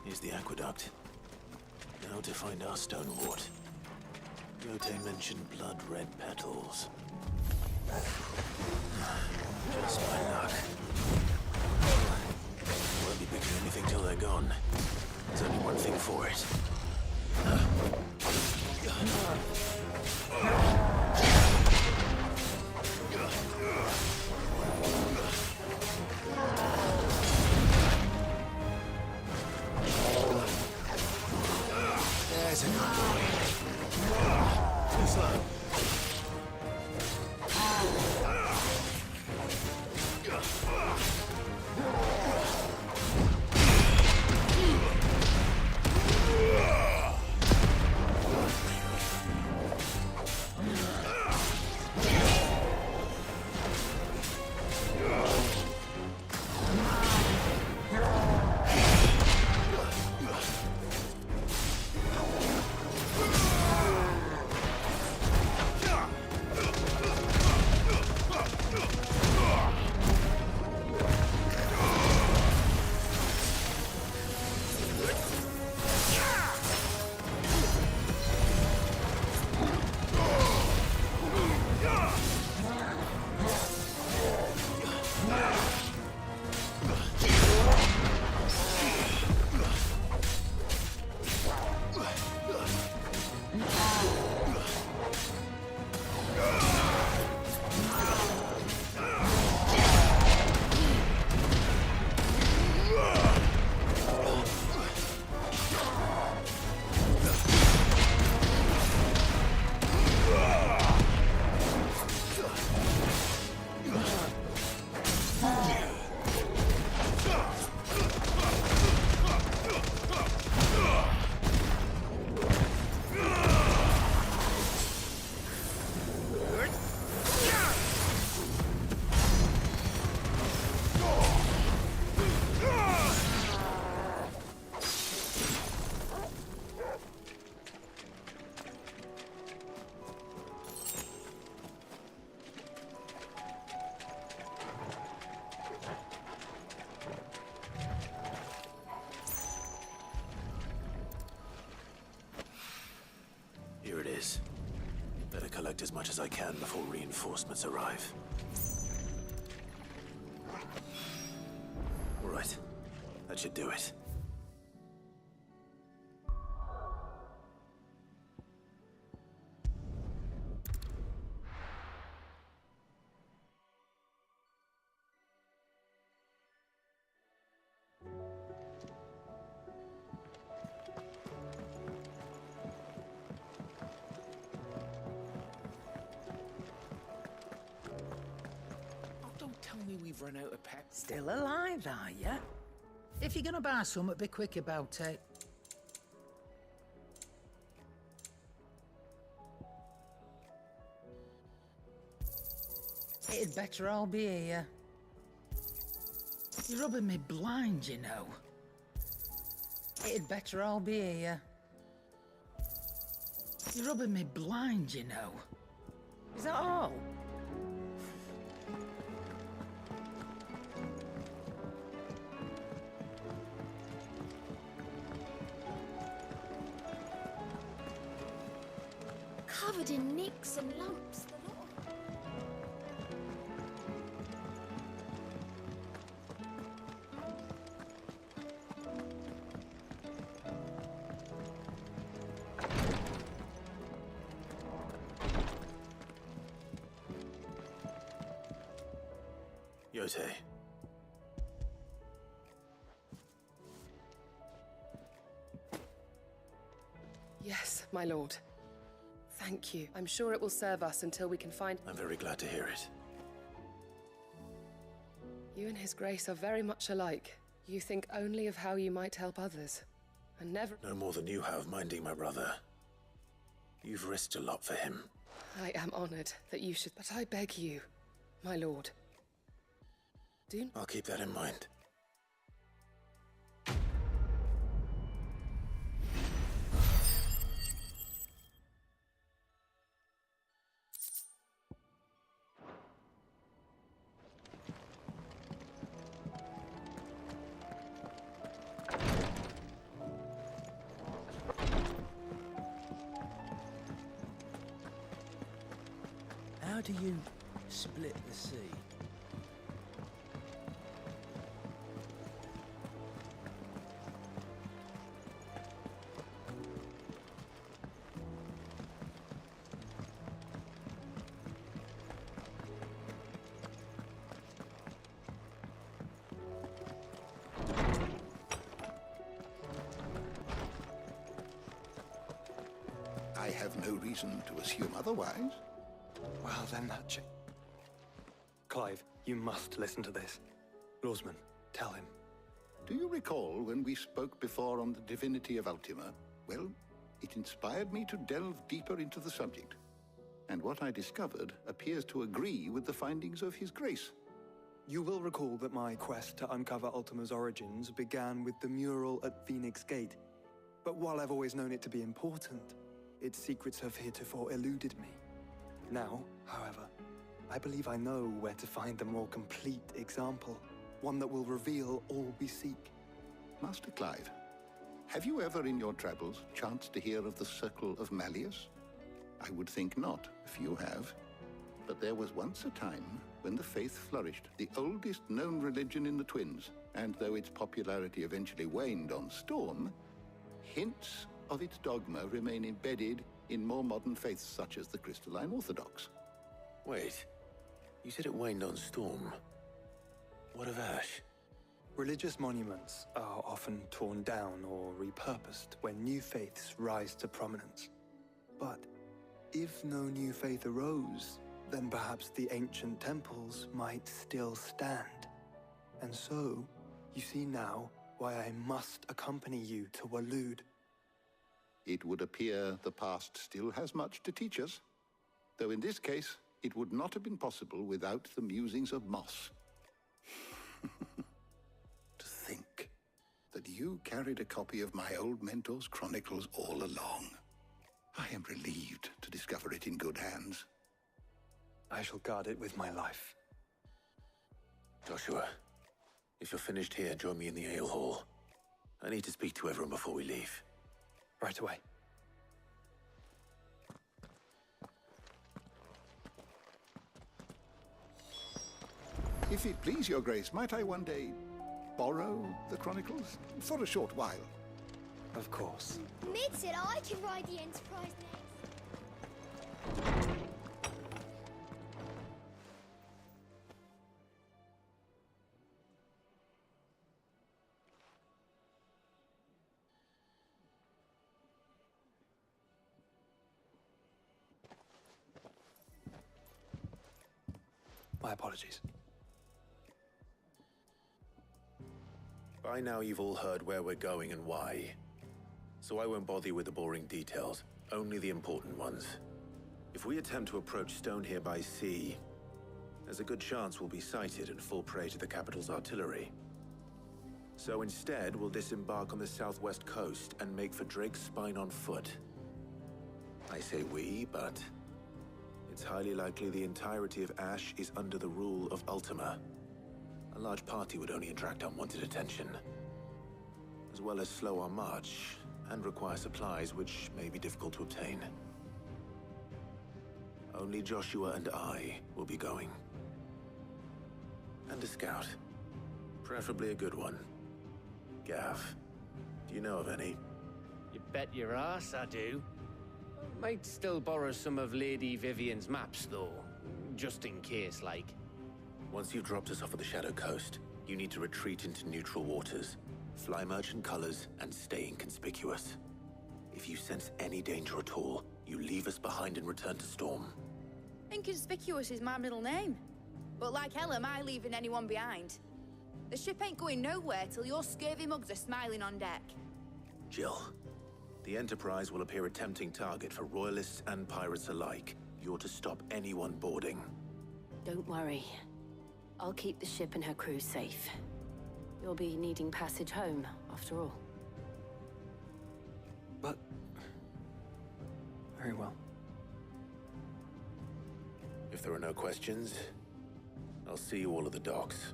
Here's the aqueduct. Now to find our stone wart. Yote mentioned blood-red petals. Just my luck. Won't be picking anything till they're gone. There's only one thing for it. There's a good boy. Too slow. Here it is. Better collect as much as I can before reinforcements arrive. All right. That should do it. Tell me we've run out of pets. Still alive, are ya? If you're gonna buy some, be quick about it. It'd better all be here. You're rubbing me blind, you know. It'd better all be here. You're rubbing me blind, you know. Is that all? Covered in nicks and lumps. Salute. Yes, my lord. Thank you. I'm sure it will serve us until we can find... I'm very glad to hear it. You and His Grace are very much alike. You think only of how you might help others, and never... No more than you have minding my brother. You've risked a lot for him. I am honored that you should... But I beg you, my lord. I'll keep that in mind. How do you split the sea? I have no reason to assume otherwise. Well, then that Clive, you must listen to this. Lawsman, tell him. Do you recall when we spoke before on the divinity of Ultima? Well, it inspired me to delve deeper into the subject. And what I discovered appears to agree with the findings of His Grace. You will recall that my quest to uncover Ultima's origins began with the mural at Phoenix Gate. But while I've always known it to be important, its secrets have heretofore eluded me. Now, however, I believe I know where to find the more complete example, one that will reveal all we seek. Master Clive, have you ever in your travels chanced to hear of the Circle of Malleus? I would think not, if you have. But there was once a time when the faith flourished, the oldest known religion in the Twins, and though its popularity eventually waned on Storm, hints of its dogma remain embedded in more modern faiths such as the Crystalline Orthodox. Wait, you said it waned on Storm. What of Ash? Religious monuments are often torn down or repurposed when new faiths rise to prominence. But if no new faith arose, then perhaps the ancient temples might still stand. And so, you see now why I must accompany you to Waloed. It would appear the past still has much to teach us, though in this case, it would not have been possible without the musings of Moss. To think that you carried a copy of my old mentor's chronicles all along. I am relieved to discover it in good hands. I shall guard it with my life. Joshua, if you're finished here, join me in the ale hall. I need to speak to everyone before we leave. Right away. If it please your grace, might I one day borrow the chronicles? For a short while. Of course. Mid said I can ride the Enterprise next. My apologies. By now you've all heard where we're going and why. So I won't bother you with the boring details, only the important ones. If we attempt to approach Stone here by sea, there's a good chance we'll be sighted and fall prey to the capital's artillery. So instead, we'll disembark on the southwest coast and make for Drake's Spine on foot. I say we, but it's highly likely the entirety of Ash is under the rule of Ultima. A large party would only attract unwanted attention, as well as slow our march and require supplies which may be difficult to obtain. Only Joshua and I will be going. And a scout. Preferably a good one. Gav, do you know of any? You bet your ass I do. Might still borrow some of Lady Vivian's maps, though. Just in case, like. Once you've dropped us off at the Shadow Coast, you need to retreat into neutral waters, fly merchant colors, and stay inconspicuous. If you sense any danger at all, you leave us behind and return to Storm. Inconspicuous is my middle name. But like hell am I leaving anyone behind. The ship ain't going nowhere till your scurvy mugs are smiling on deck. Jill, the Enterprise will appear a tempting target for royalists and pirates alike. You're to stop anyone boarding. Don't worry. I'll keep the ship and her crew safe. You'll be needing passage home, after all. But... very well. If there are no questions, I'll see you all at the docks.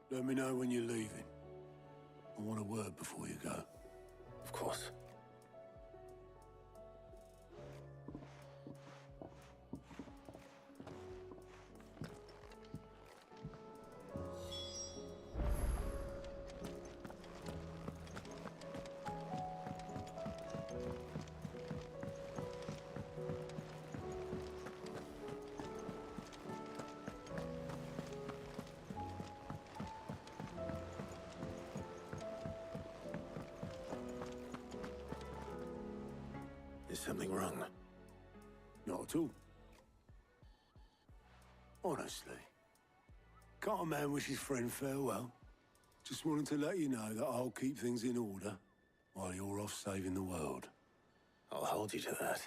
Let me know when you're leaving. I want a word before you go. Of course. Is something wrong? Not at all. Honestly. Can't a man wish his friend farewell? Just wanted to let you know that I'll keep things in order while you're off saving the world. I'll hold you to that.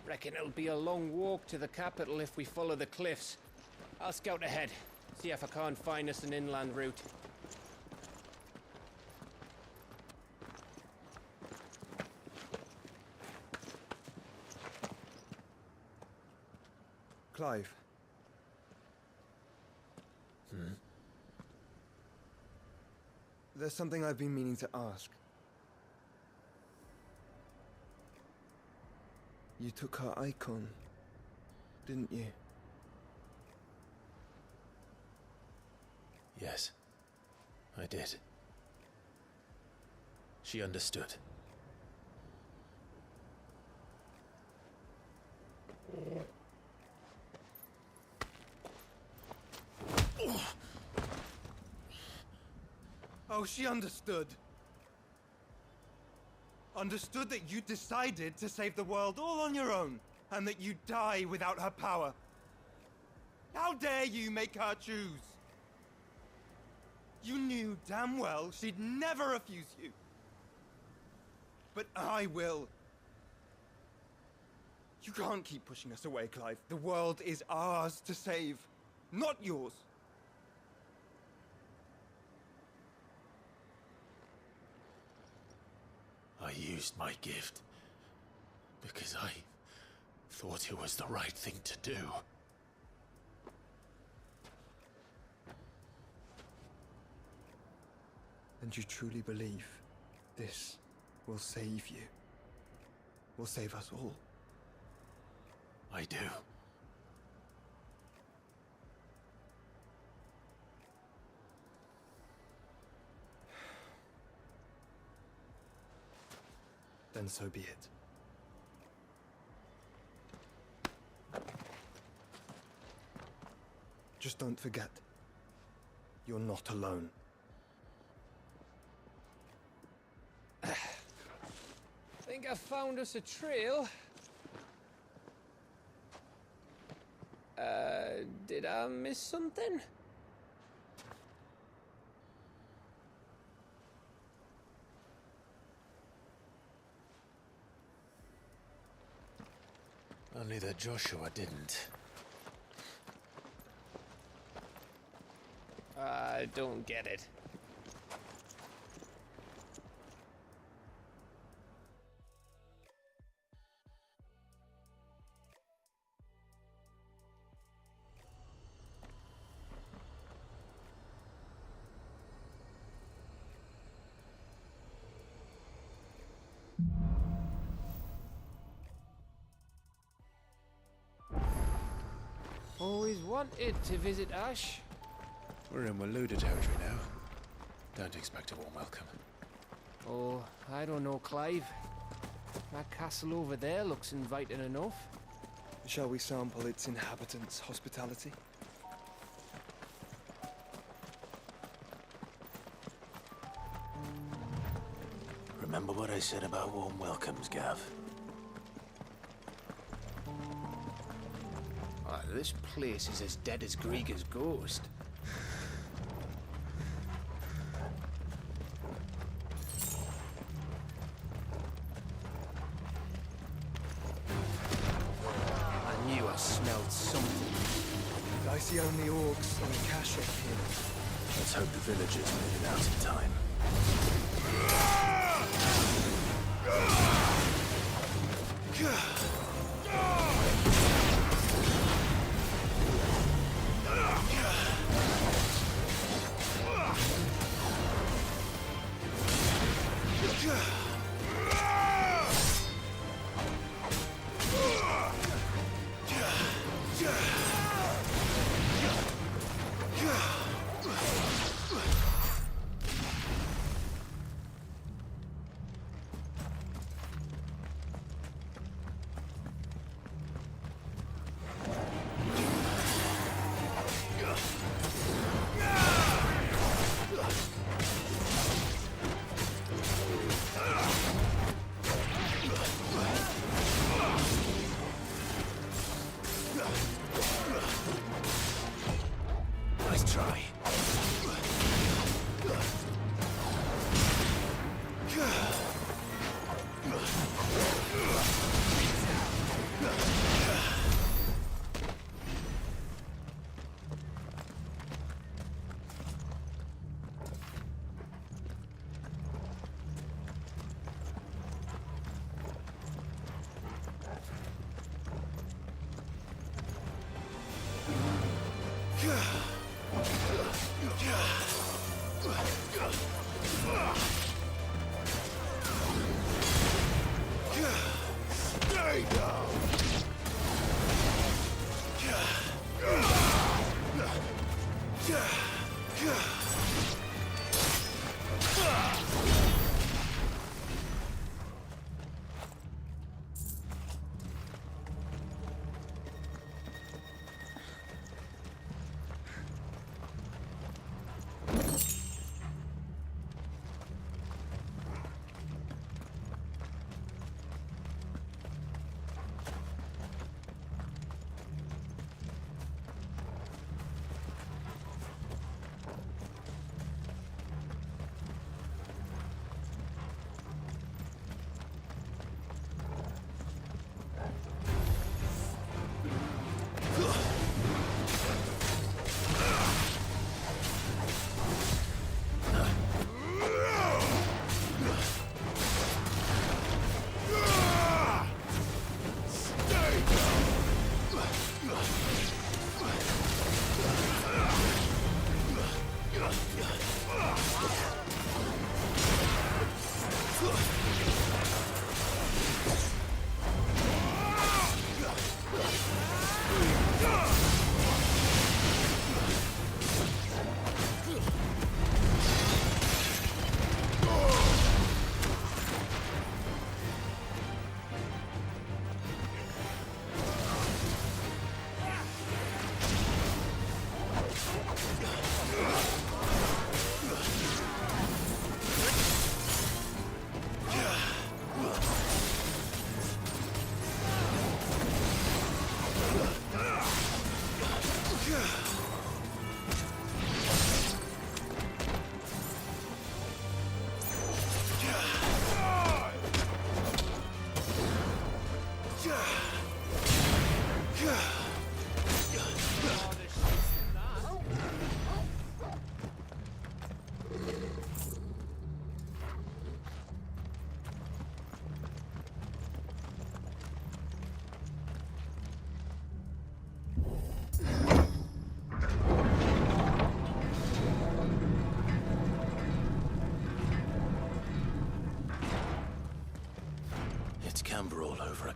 Reckon it'll be a long walk to the capital if we follow the cliffs. I'll scout ahead, see if I can't find us an inland route. Clive. There's something I've been meaning to ask. You took her icon, didn't you? Yes, I did. She understood. Oh, she understood. Understood that you decided to save the world all on your own, and that you'd die without her power. How dare you make her choose? You knew damn well she'd never refuse you. But I will. You can't keep pushing us away, Clive. The world is ours to save, not yours. I used my gift because I thought it was the right thing to do. And you truly believe this will save you? Will save us all? I do. Then so be it. Just don't forget, you're not alone. Think I found us a trail. Did I miss something? Only that Joshua didn't. I don't get it. Always wanted to visit Ash. We're in Waluda territory now. Don't expect a warm welcome. Oh, I don't know, Clive. That castle over there looks inviting enough. Shall we sample its inhabitants' hospitality? Remember what I said about warm welcomes, Gav? Oh, this place is as dead as Greagor's ghost. I knew I smelled something. I see only orcs and Kashyyyk here. Let's hope the villagers made it out in time. Nice try. Stay down!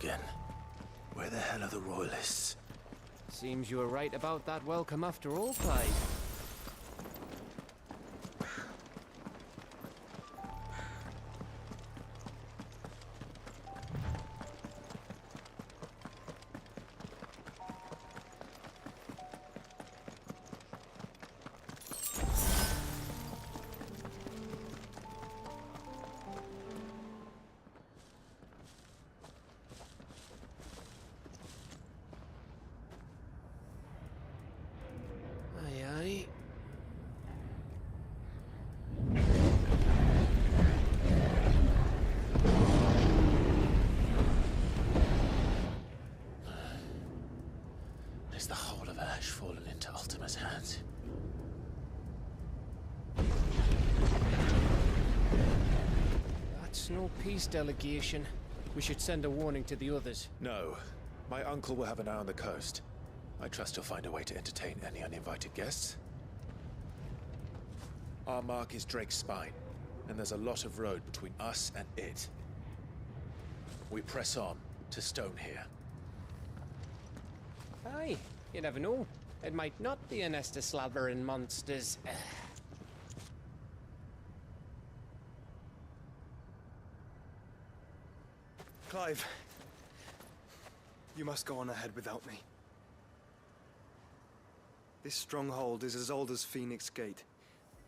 again. Where the hell are the royalists? Seems you were right about that welcome after all, Clive. Is the whole of Ash fallen into Ultima's hands? That's no peace delegation. We should send a warning to the others. No. My uncle will have an eye on the coast. I trust he'll find a way to entertain any uninvited guests. Our mark is Drake's Spine, and there's a lot of road between us and it. We press on to Stone here. Aye, you never know. It might not be a nest of slavering monsters. Clive, you must go on ahead without me. This stronghold is as old as Phoenix Gate,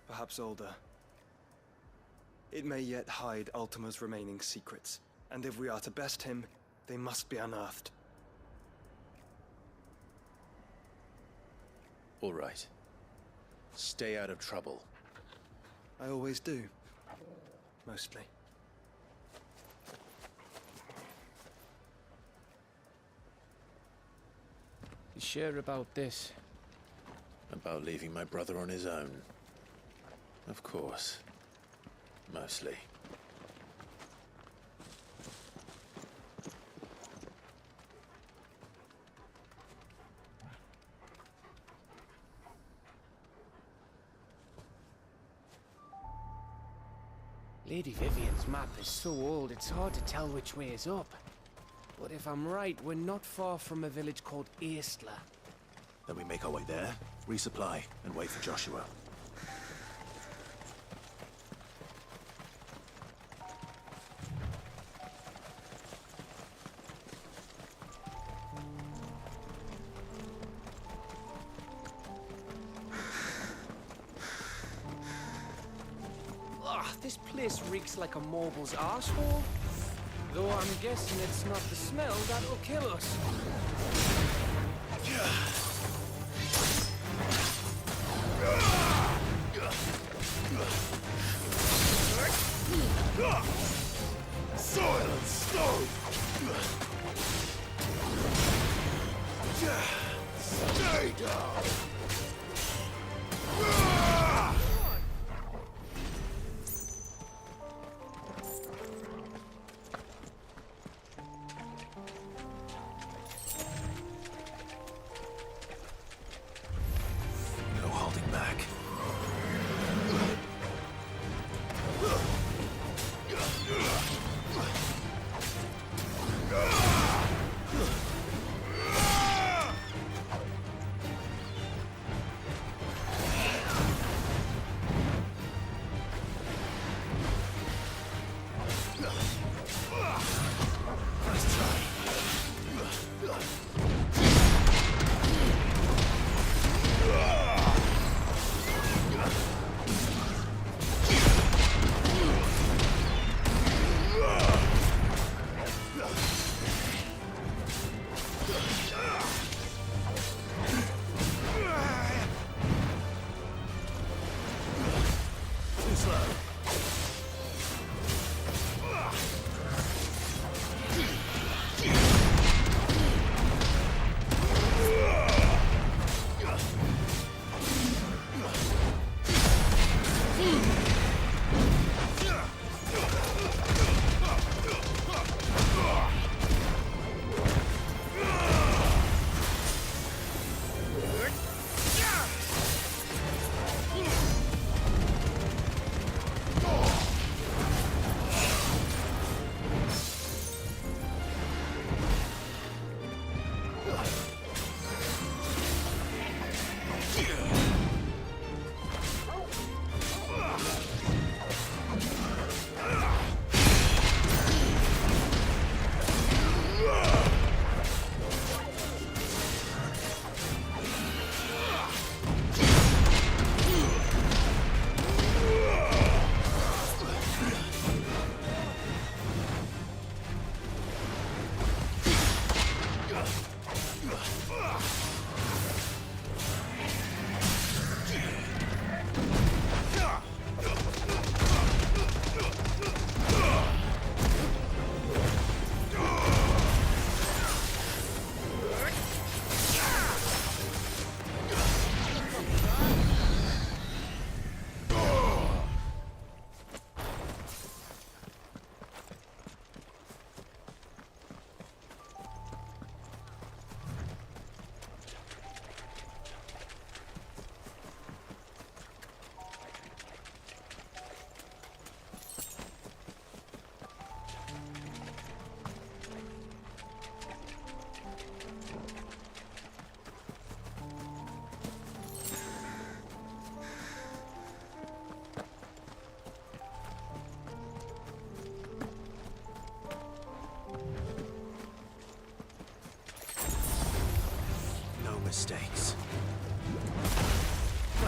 perhaps older. It may yet hide Ultima's remaining secrets, and if we are to best him, they must be unearthed. All right. Stay out of trouble. I always do. Mostly. You sure about this? About leaving my brother on his own? Of course. Mostly. Lady Vivian's map is so old, it's hard to tell which way is up. But if I'm right, we're not far from a village called Eastla. Then we make our way there, resupply, and wait for Joshua. This place reeks like a mobile's arsehole. Though I'm guessing it's not the smell that'll kill us. Silence, stone! Stay down! No holding back.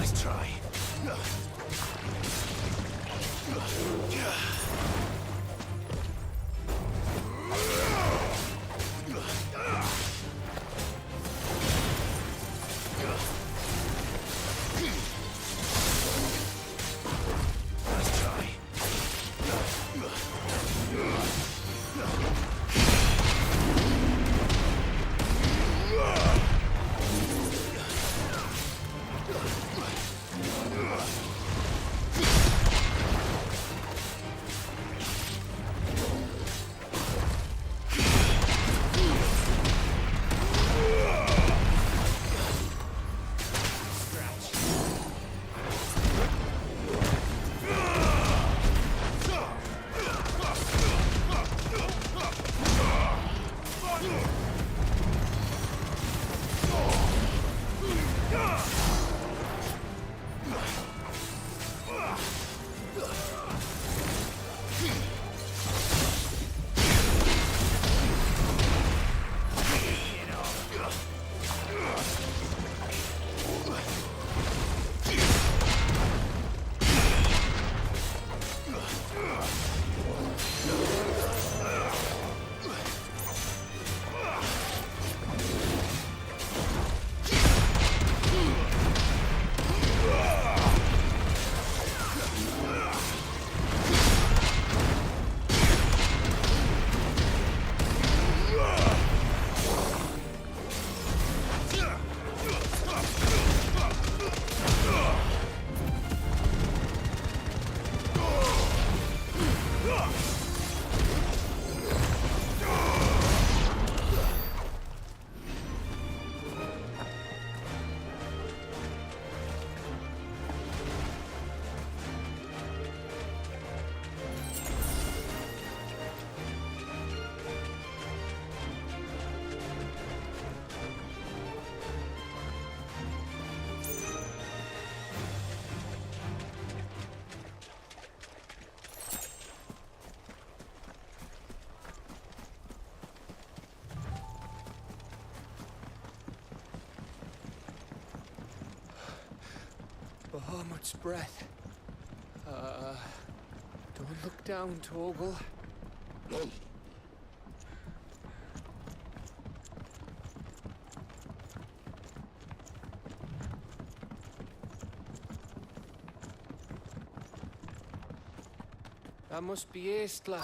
Nice try. Bahamut's breath. Don't look down, Torgal. That must be Estla.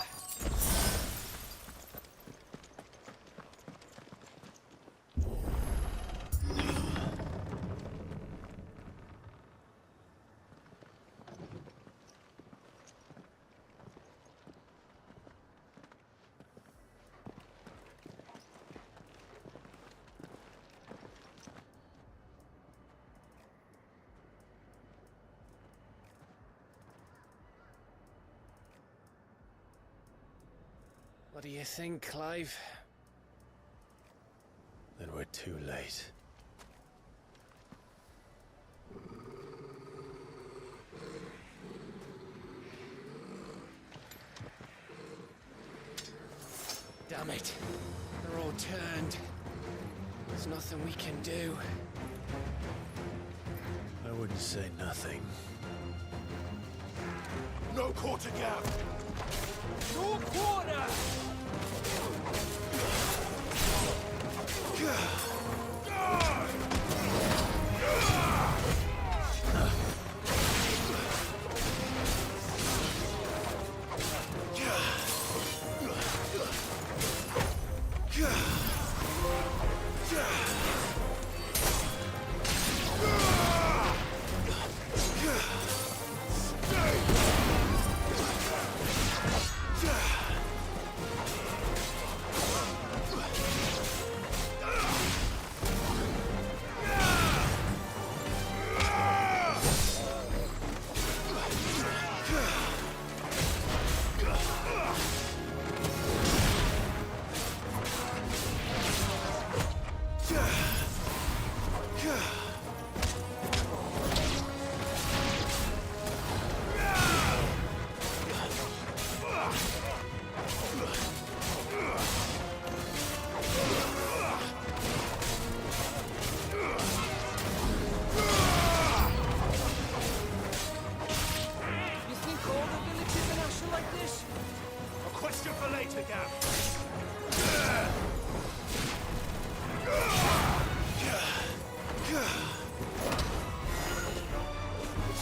What do you think, Clive? Then we're too late. Damn it. They're all turned. There's nothing we can do. I wouldn't say nothing. No quarter gap! No quarter!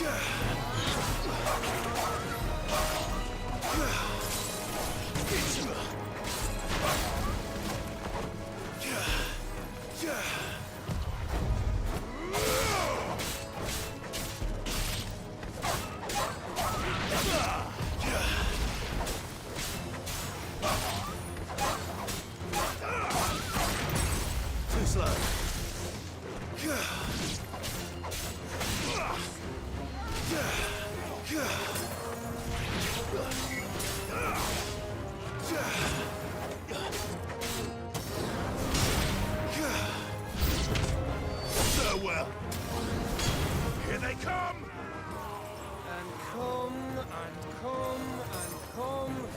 Too slow. Farewell. Here they come! And come, and come, and come.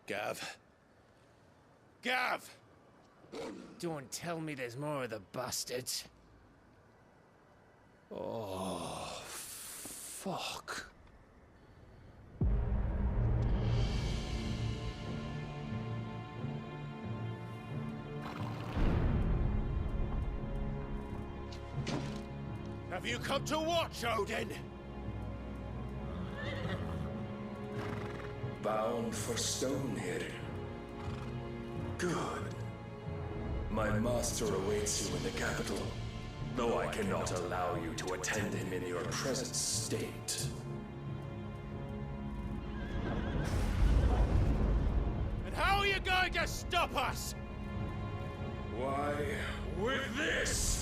Gav. Gav! Don't tell me there's more of the bastards. Oh, fuck. Have you come to watch, Odin? Bound for Stonehill. Good. My master awaits you in the capital, though I cannot allow you to attend him in your present state. And how are you going to stop us? Why, with this!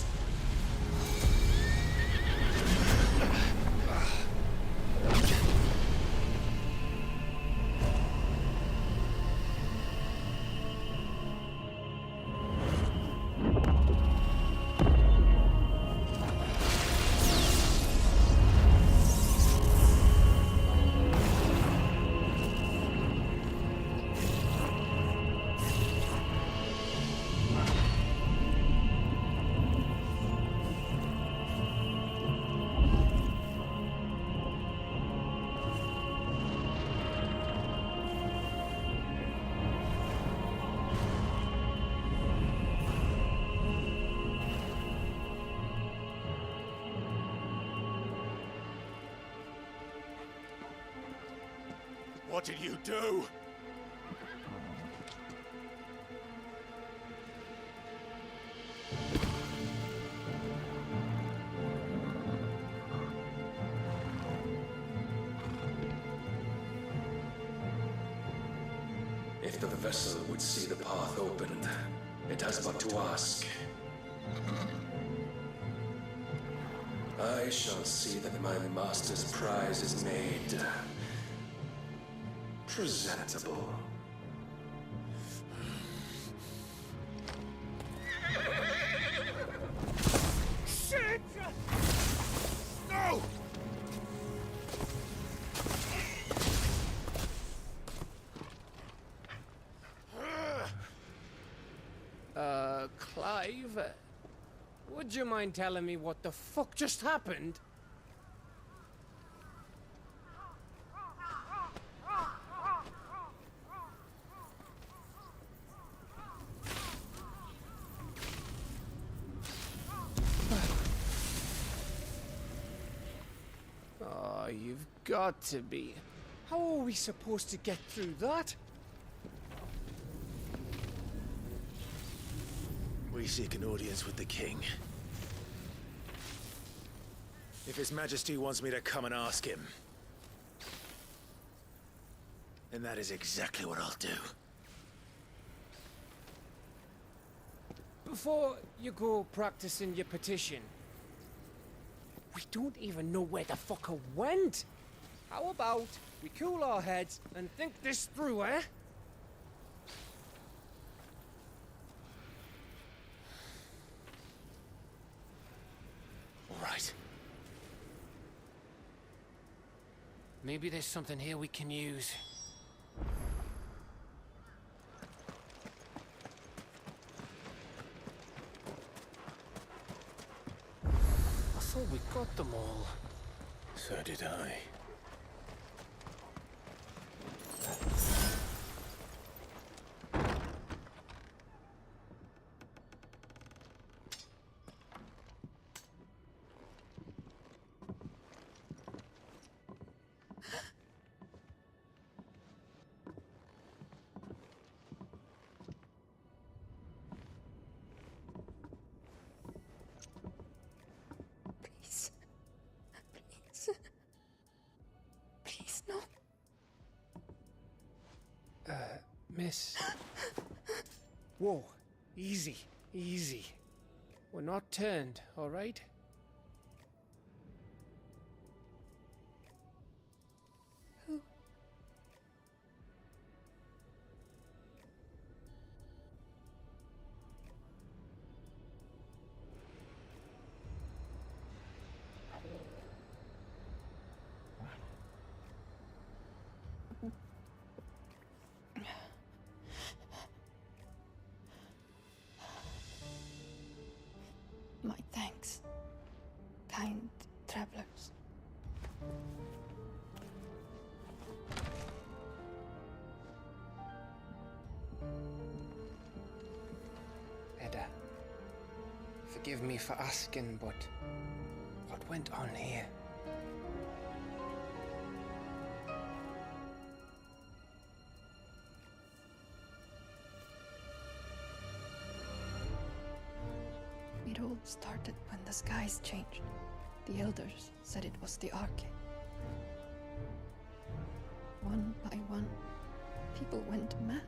What did you do? If the vessel would see the path opened, it has but to ask. I shall see that my master's prize is made presentable. Shit! No! Clive? Would you mind telling me what the fuck just happened? Oh, you've got to be. How are we supposed to get through that? We seek an audience with the king. If His Majesty wants me to come and ask him, then that is exactly what I'll do. Before you go practicing your petition, we don't even know where the fucker went. How about we cool our heads and think this through, eh? All right. Maybe there's something here we can use. I thought we got them all. So did I. Please. Please. Please, no. Miss. Whoa. Easy. Easy. We're not turned, all right? Who? forgive me for asking, but what went on here? It all started when the skies changed. The elders said it was the Arche. One by one, people went mad.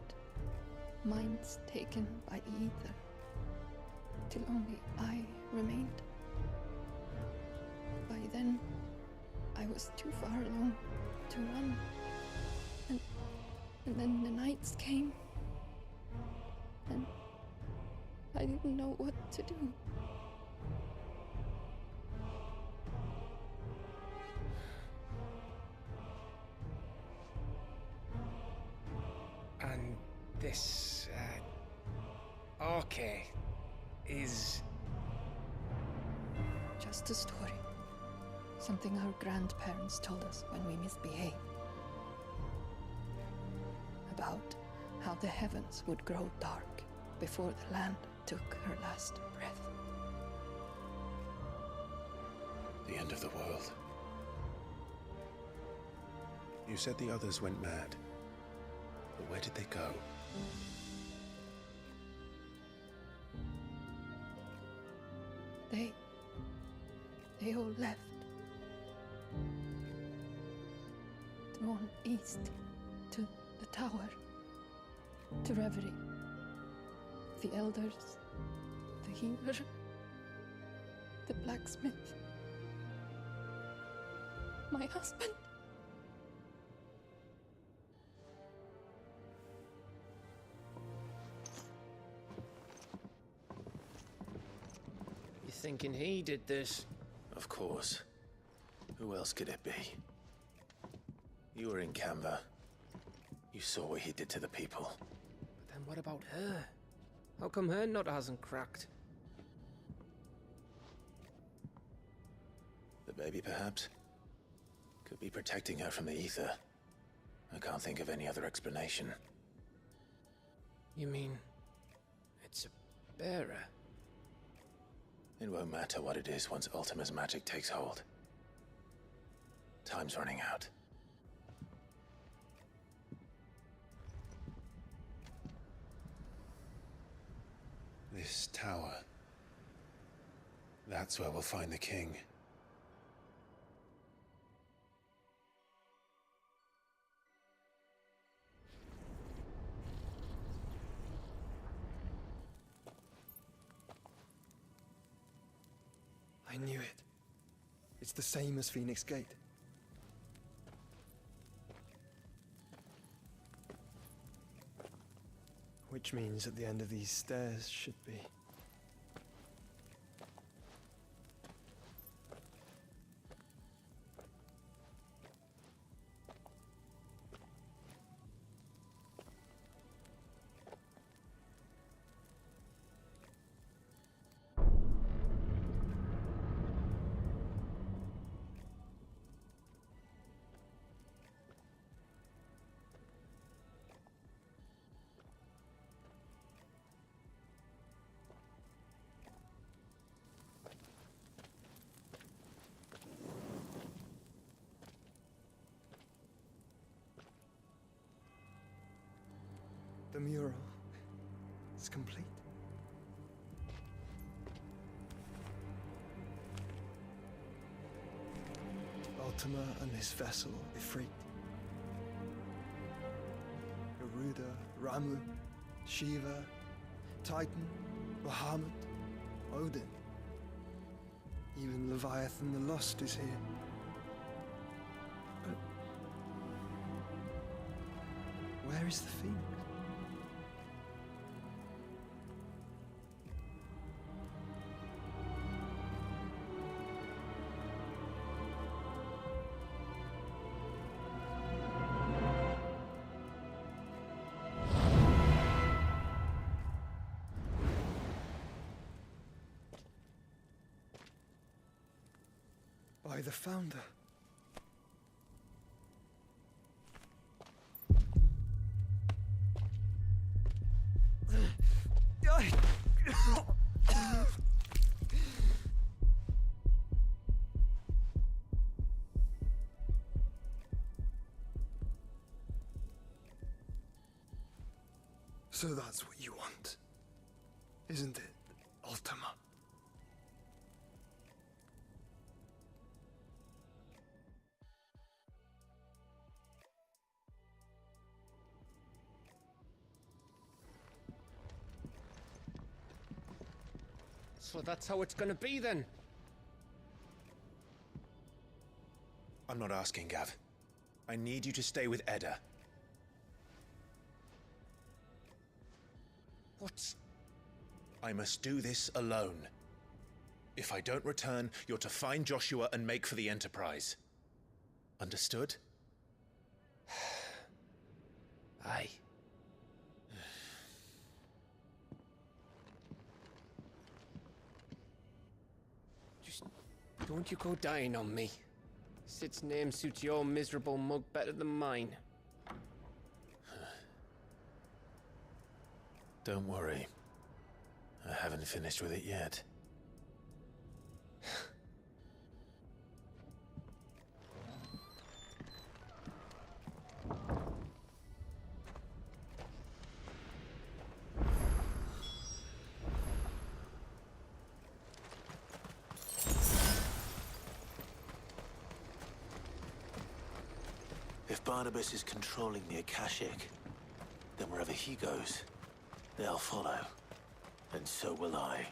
Minds taken by the ether. Till only I remained. By then, I was too far along to run. And then the nights came. And I didn't know what to do. And this, Arche is... Just a story. Something our grandparents told us when we misbehaved. About how the heavens would grow dark before the land took her last breath. The end of the world. You said the others went mad. But where did they go? They all left. Drawn east to the tower, to Reverie. The elders, the healer, the blacksmith, my husband. You thinking he did this? Of course. Who else could it be? You were in Canva. You saw what he did to the people. But then what about her? How come her nut hasn't cracked? The baby, perhaps? Could be protecting her from the ether. I can't think of any other explanation. You mean... it's a bearer? It won't matter what it is once Ultima's magic takes hold. Time's running out. This tower. That's where we'll find the king. I knew it. It's the same as Phoenix Gate. Which means at the end of these stairs should be... The mural is complete. Ultima and his vessel, Ifrit. Garuda, Ramu, Shiva, Titan, Bahamut, Odin. Even Leviathan the Lost is here. But where is the Phoenix? By the Founder. So that's what you want, isn't it, Ultima? So that's how it's gonna be then? I'm not asking, Gav. I need you to stay with Edda. What? I must do this alone. If I don't return, you're to find Joshua and make for the Enterprise. Understood? Aye. Just don't you go dying on me. Sid's name suits your miserable mug better than mine. Don't worry. I haven't finished with it yet. If Barnabas is controlling the Akashic, then wherever he goes, they'll follow. And so will I.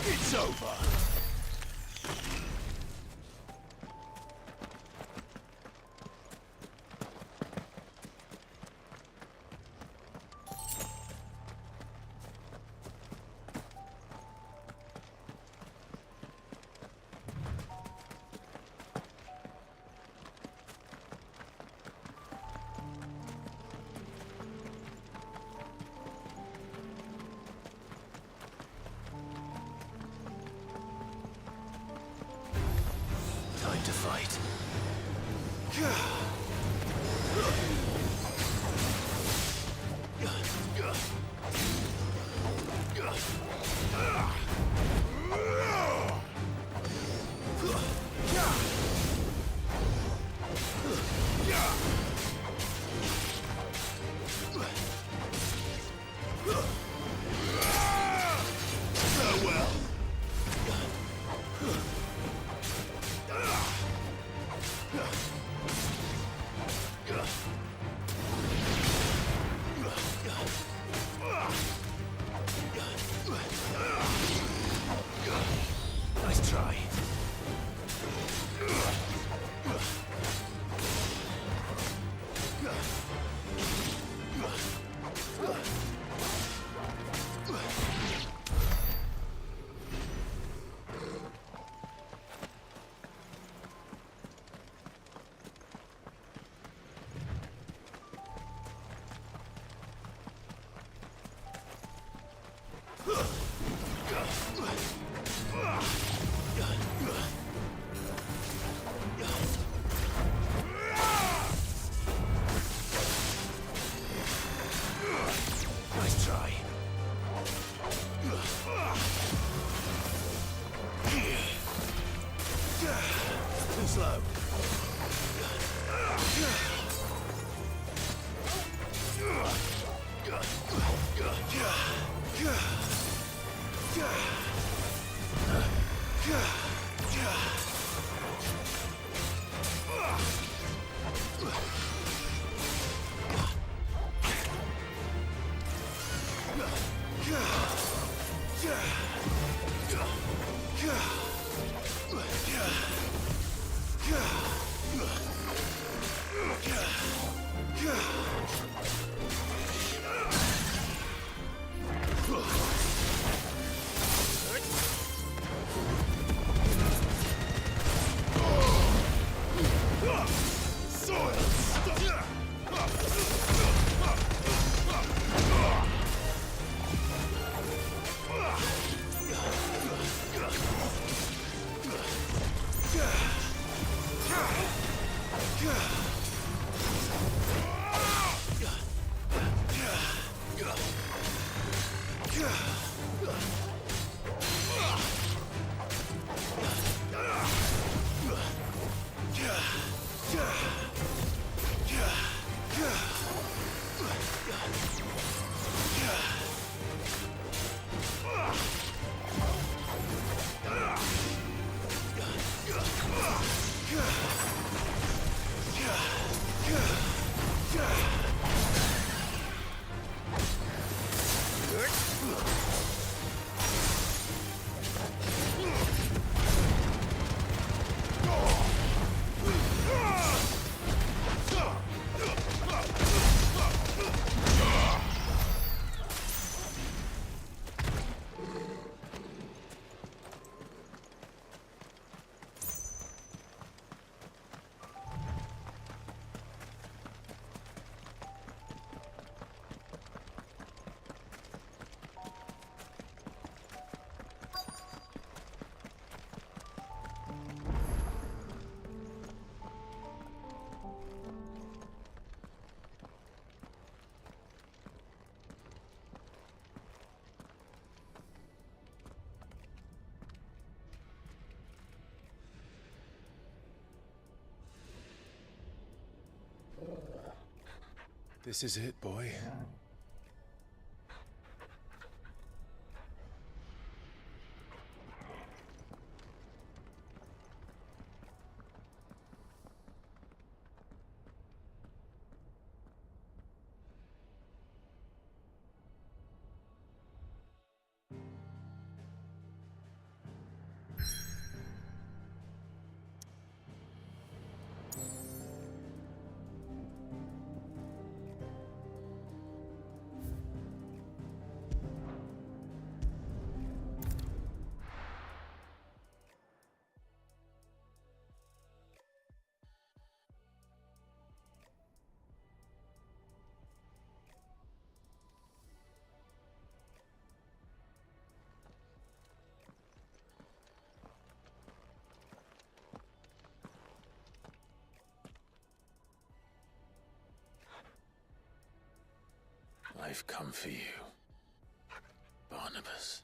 It's over. Time to fight. Farewell. Nice try. Too slow. This is it, boy. I've come for you, Barnabas.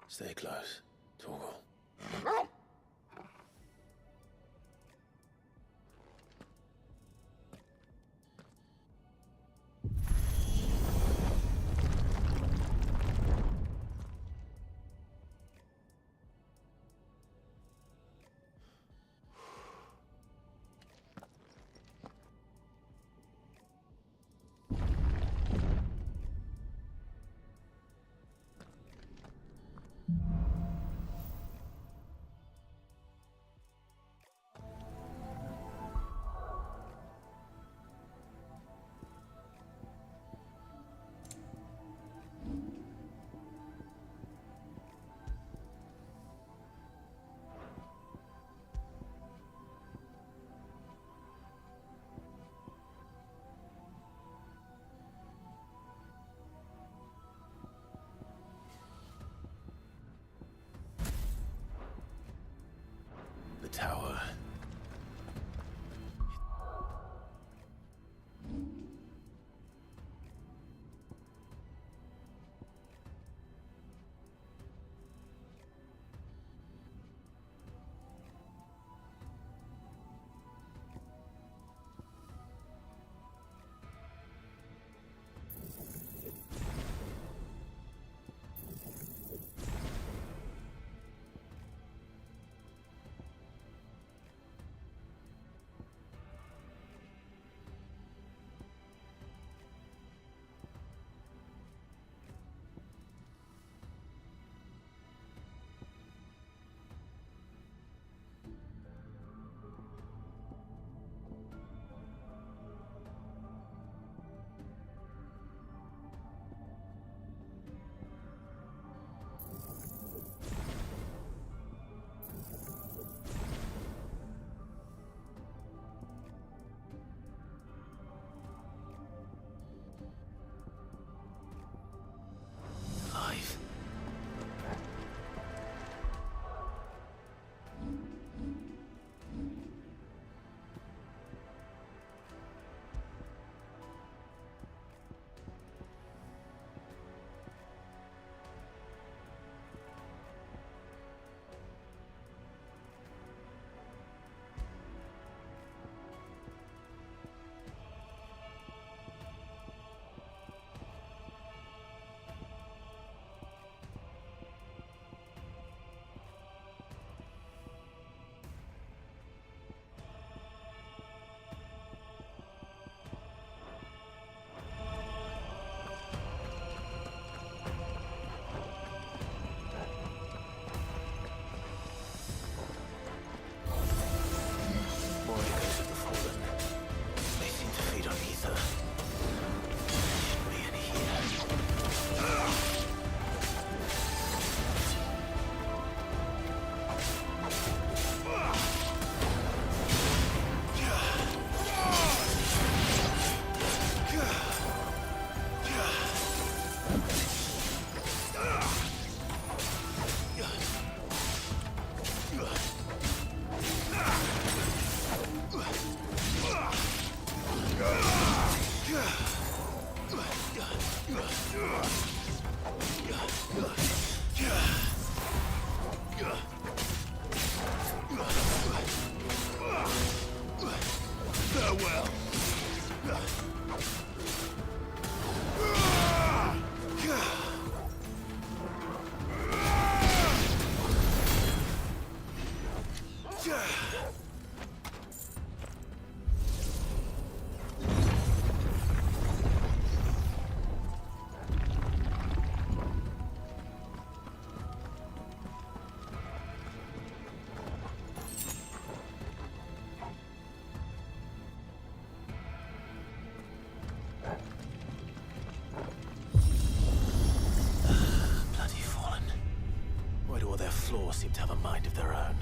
Stay close, Torgal. tower. Alive. More echoes of the fallen. They seem to feed on ether. Shouldn't be any here. Farewell. Bloody fallen. Why do all their flaws seem to have a mind of their own?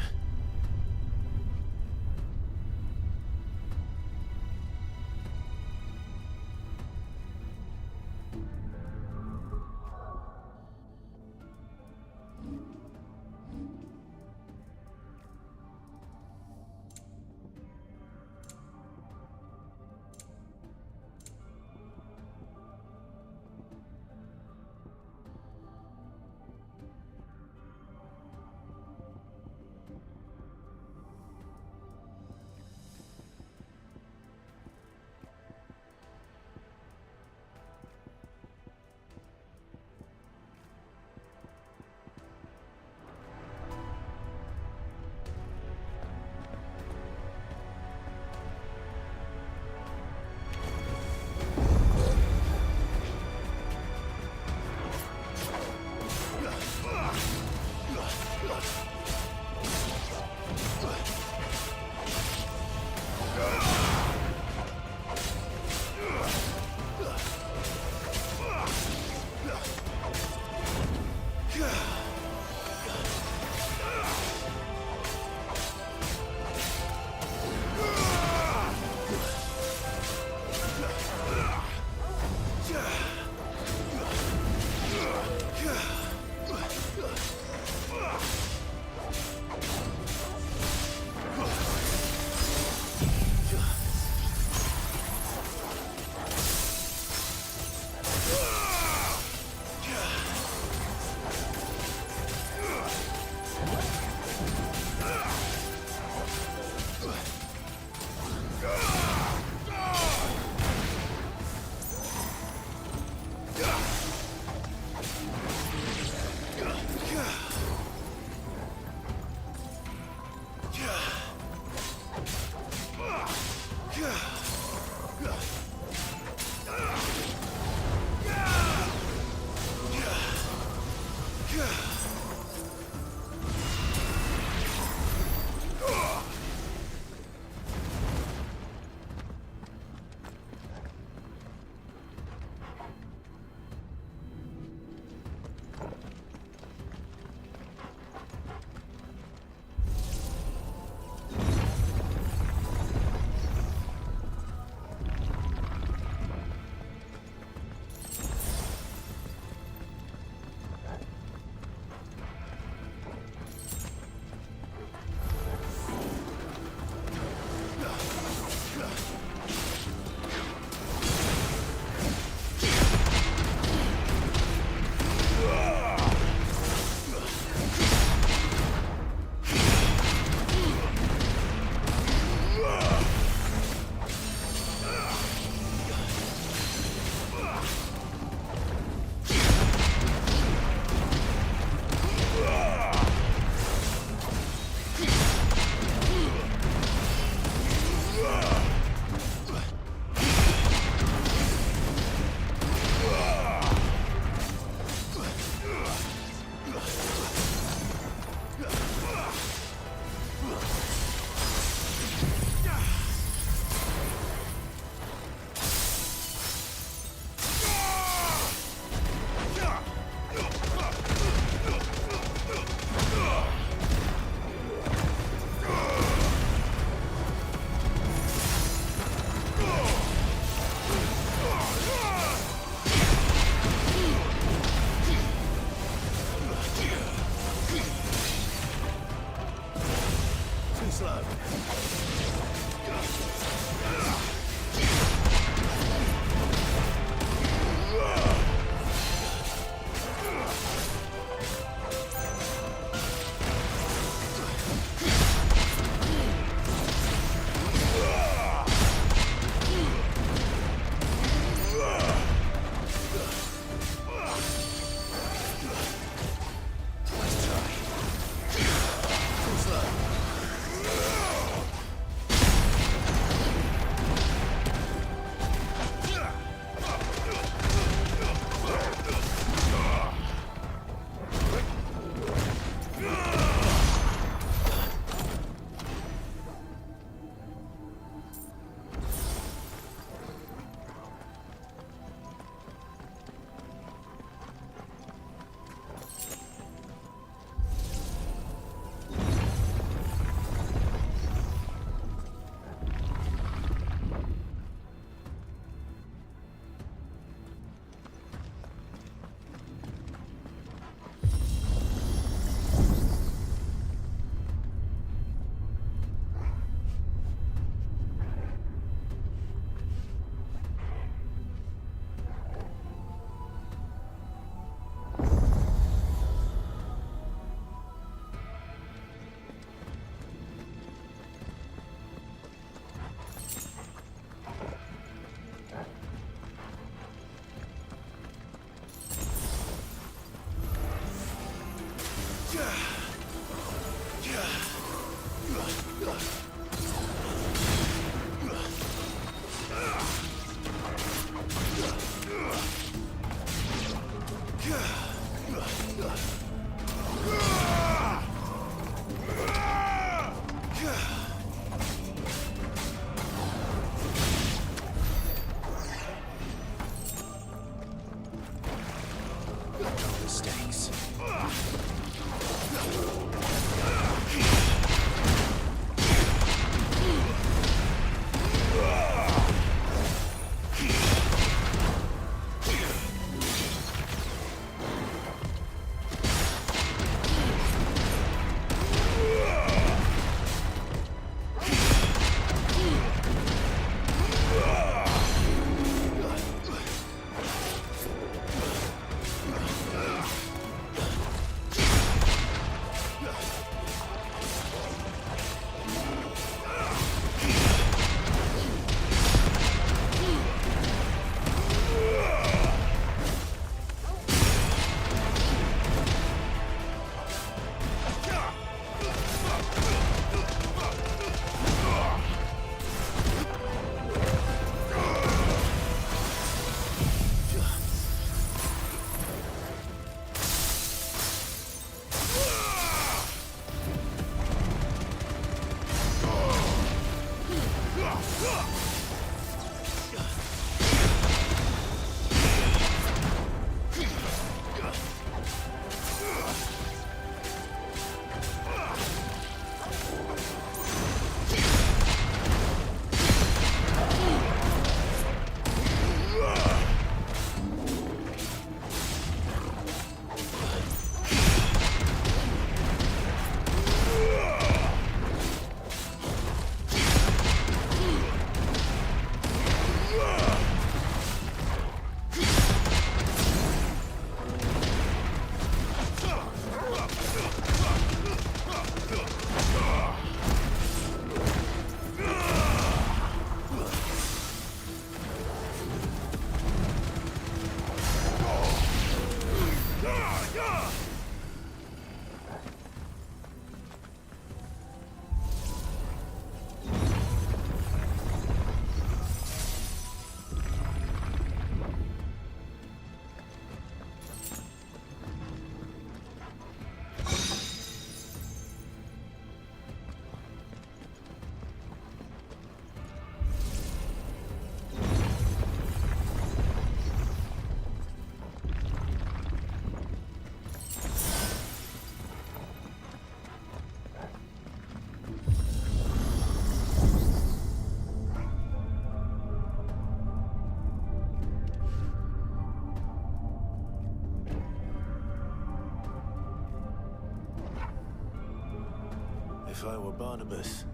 If I were Barnabas,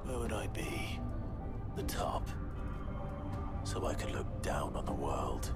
where would I be? The top. So I could look down on the world.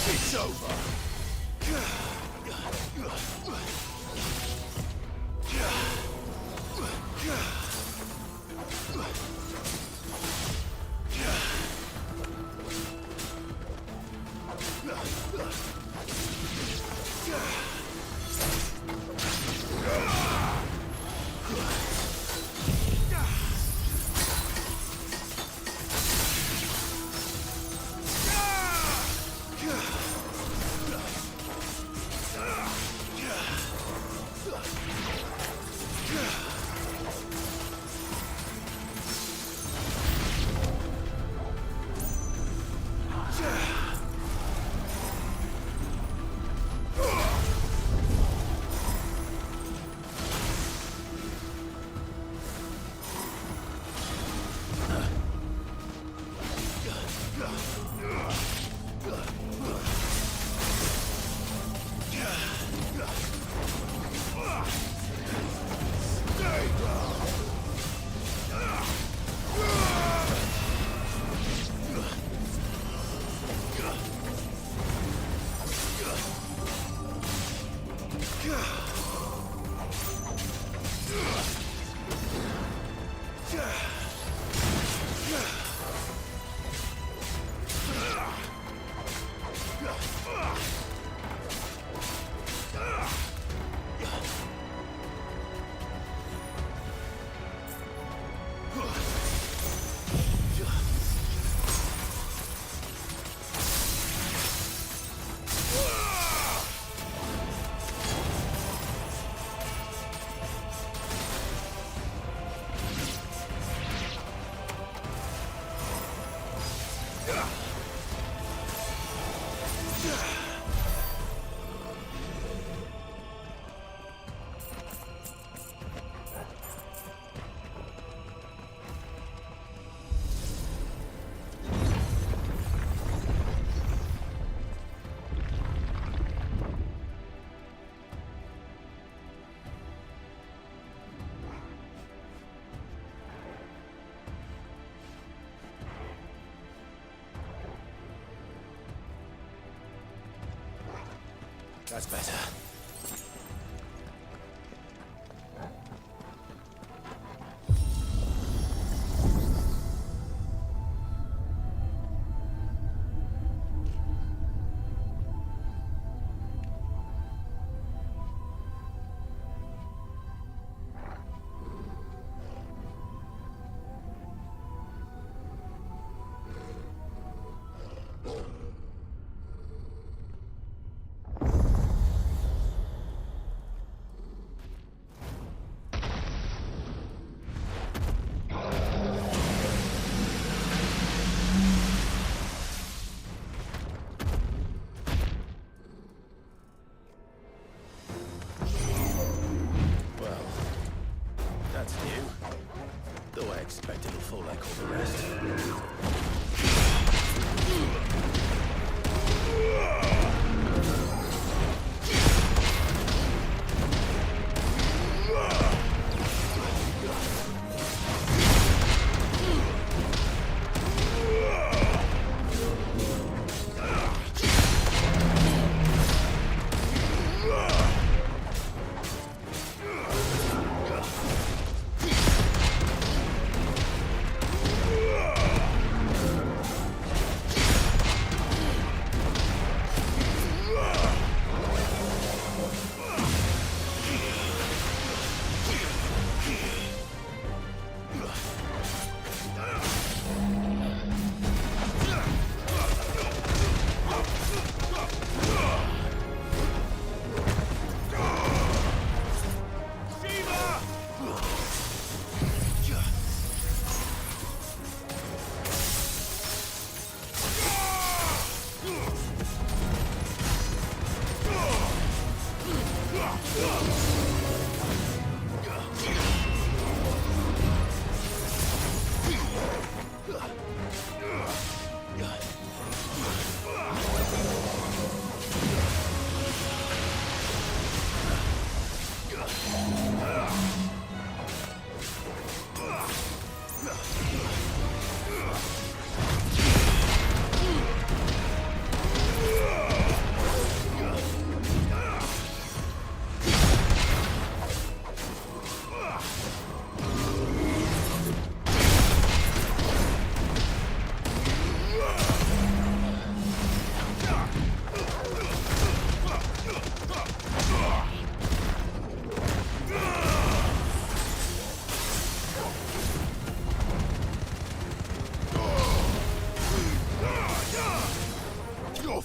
It's over. That's better.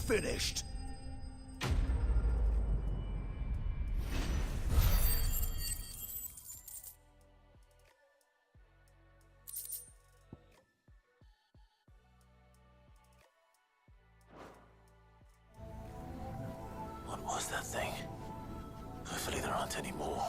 Finished. What was that thing? Hopefully there aren't any more.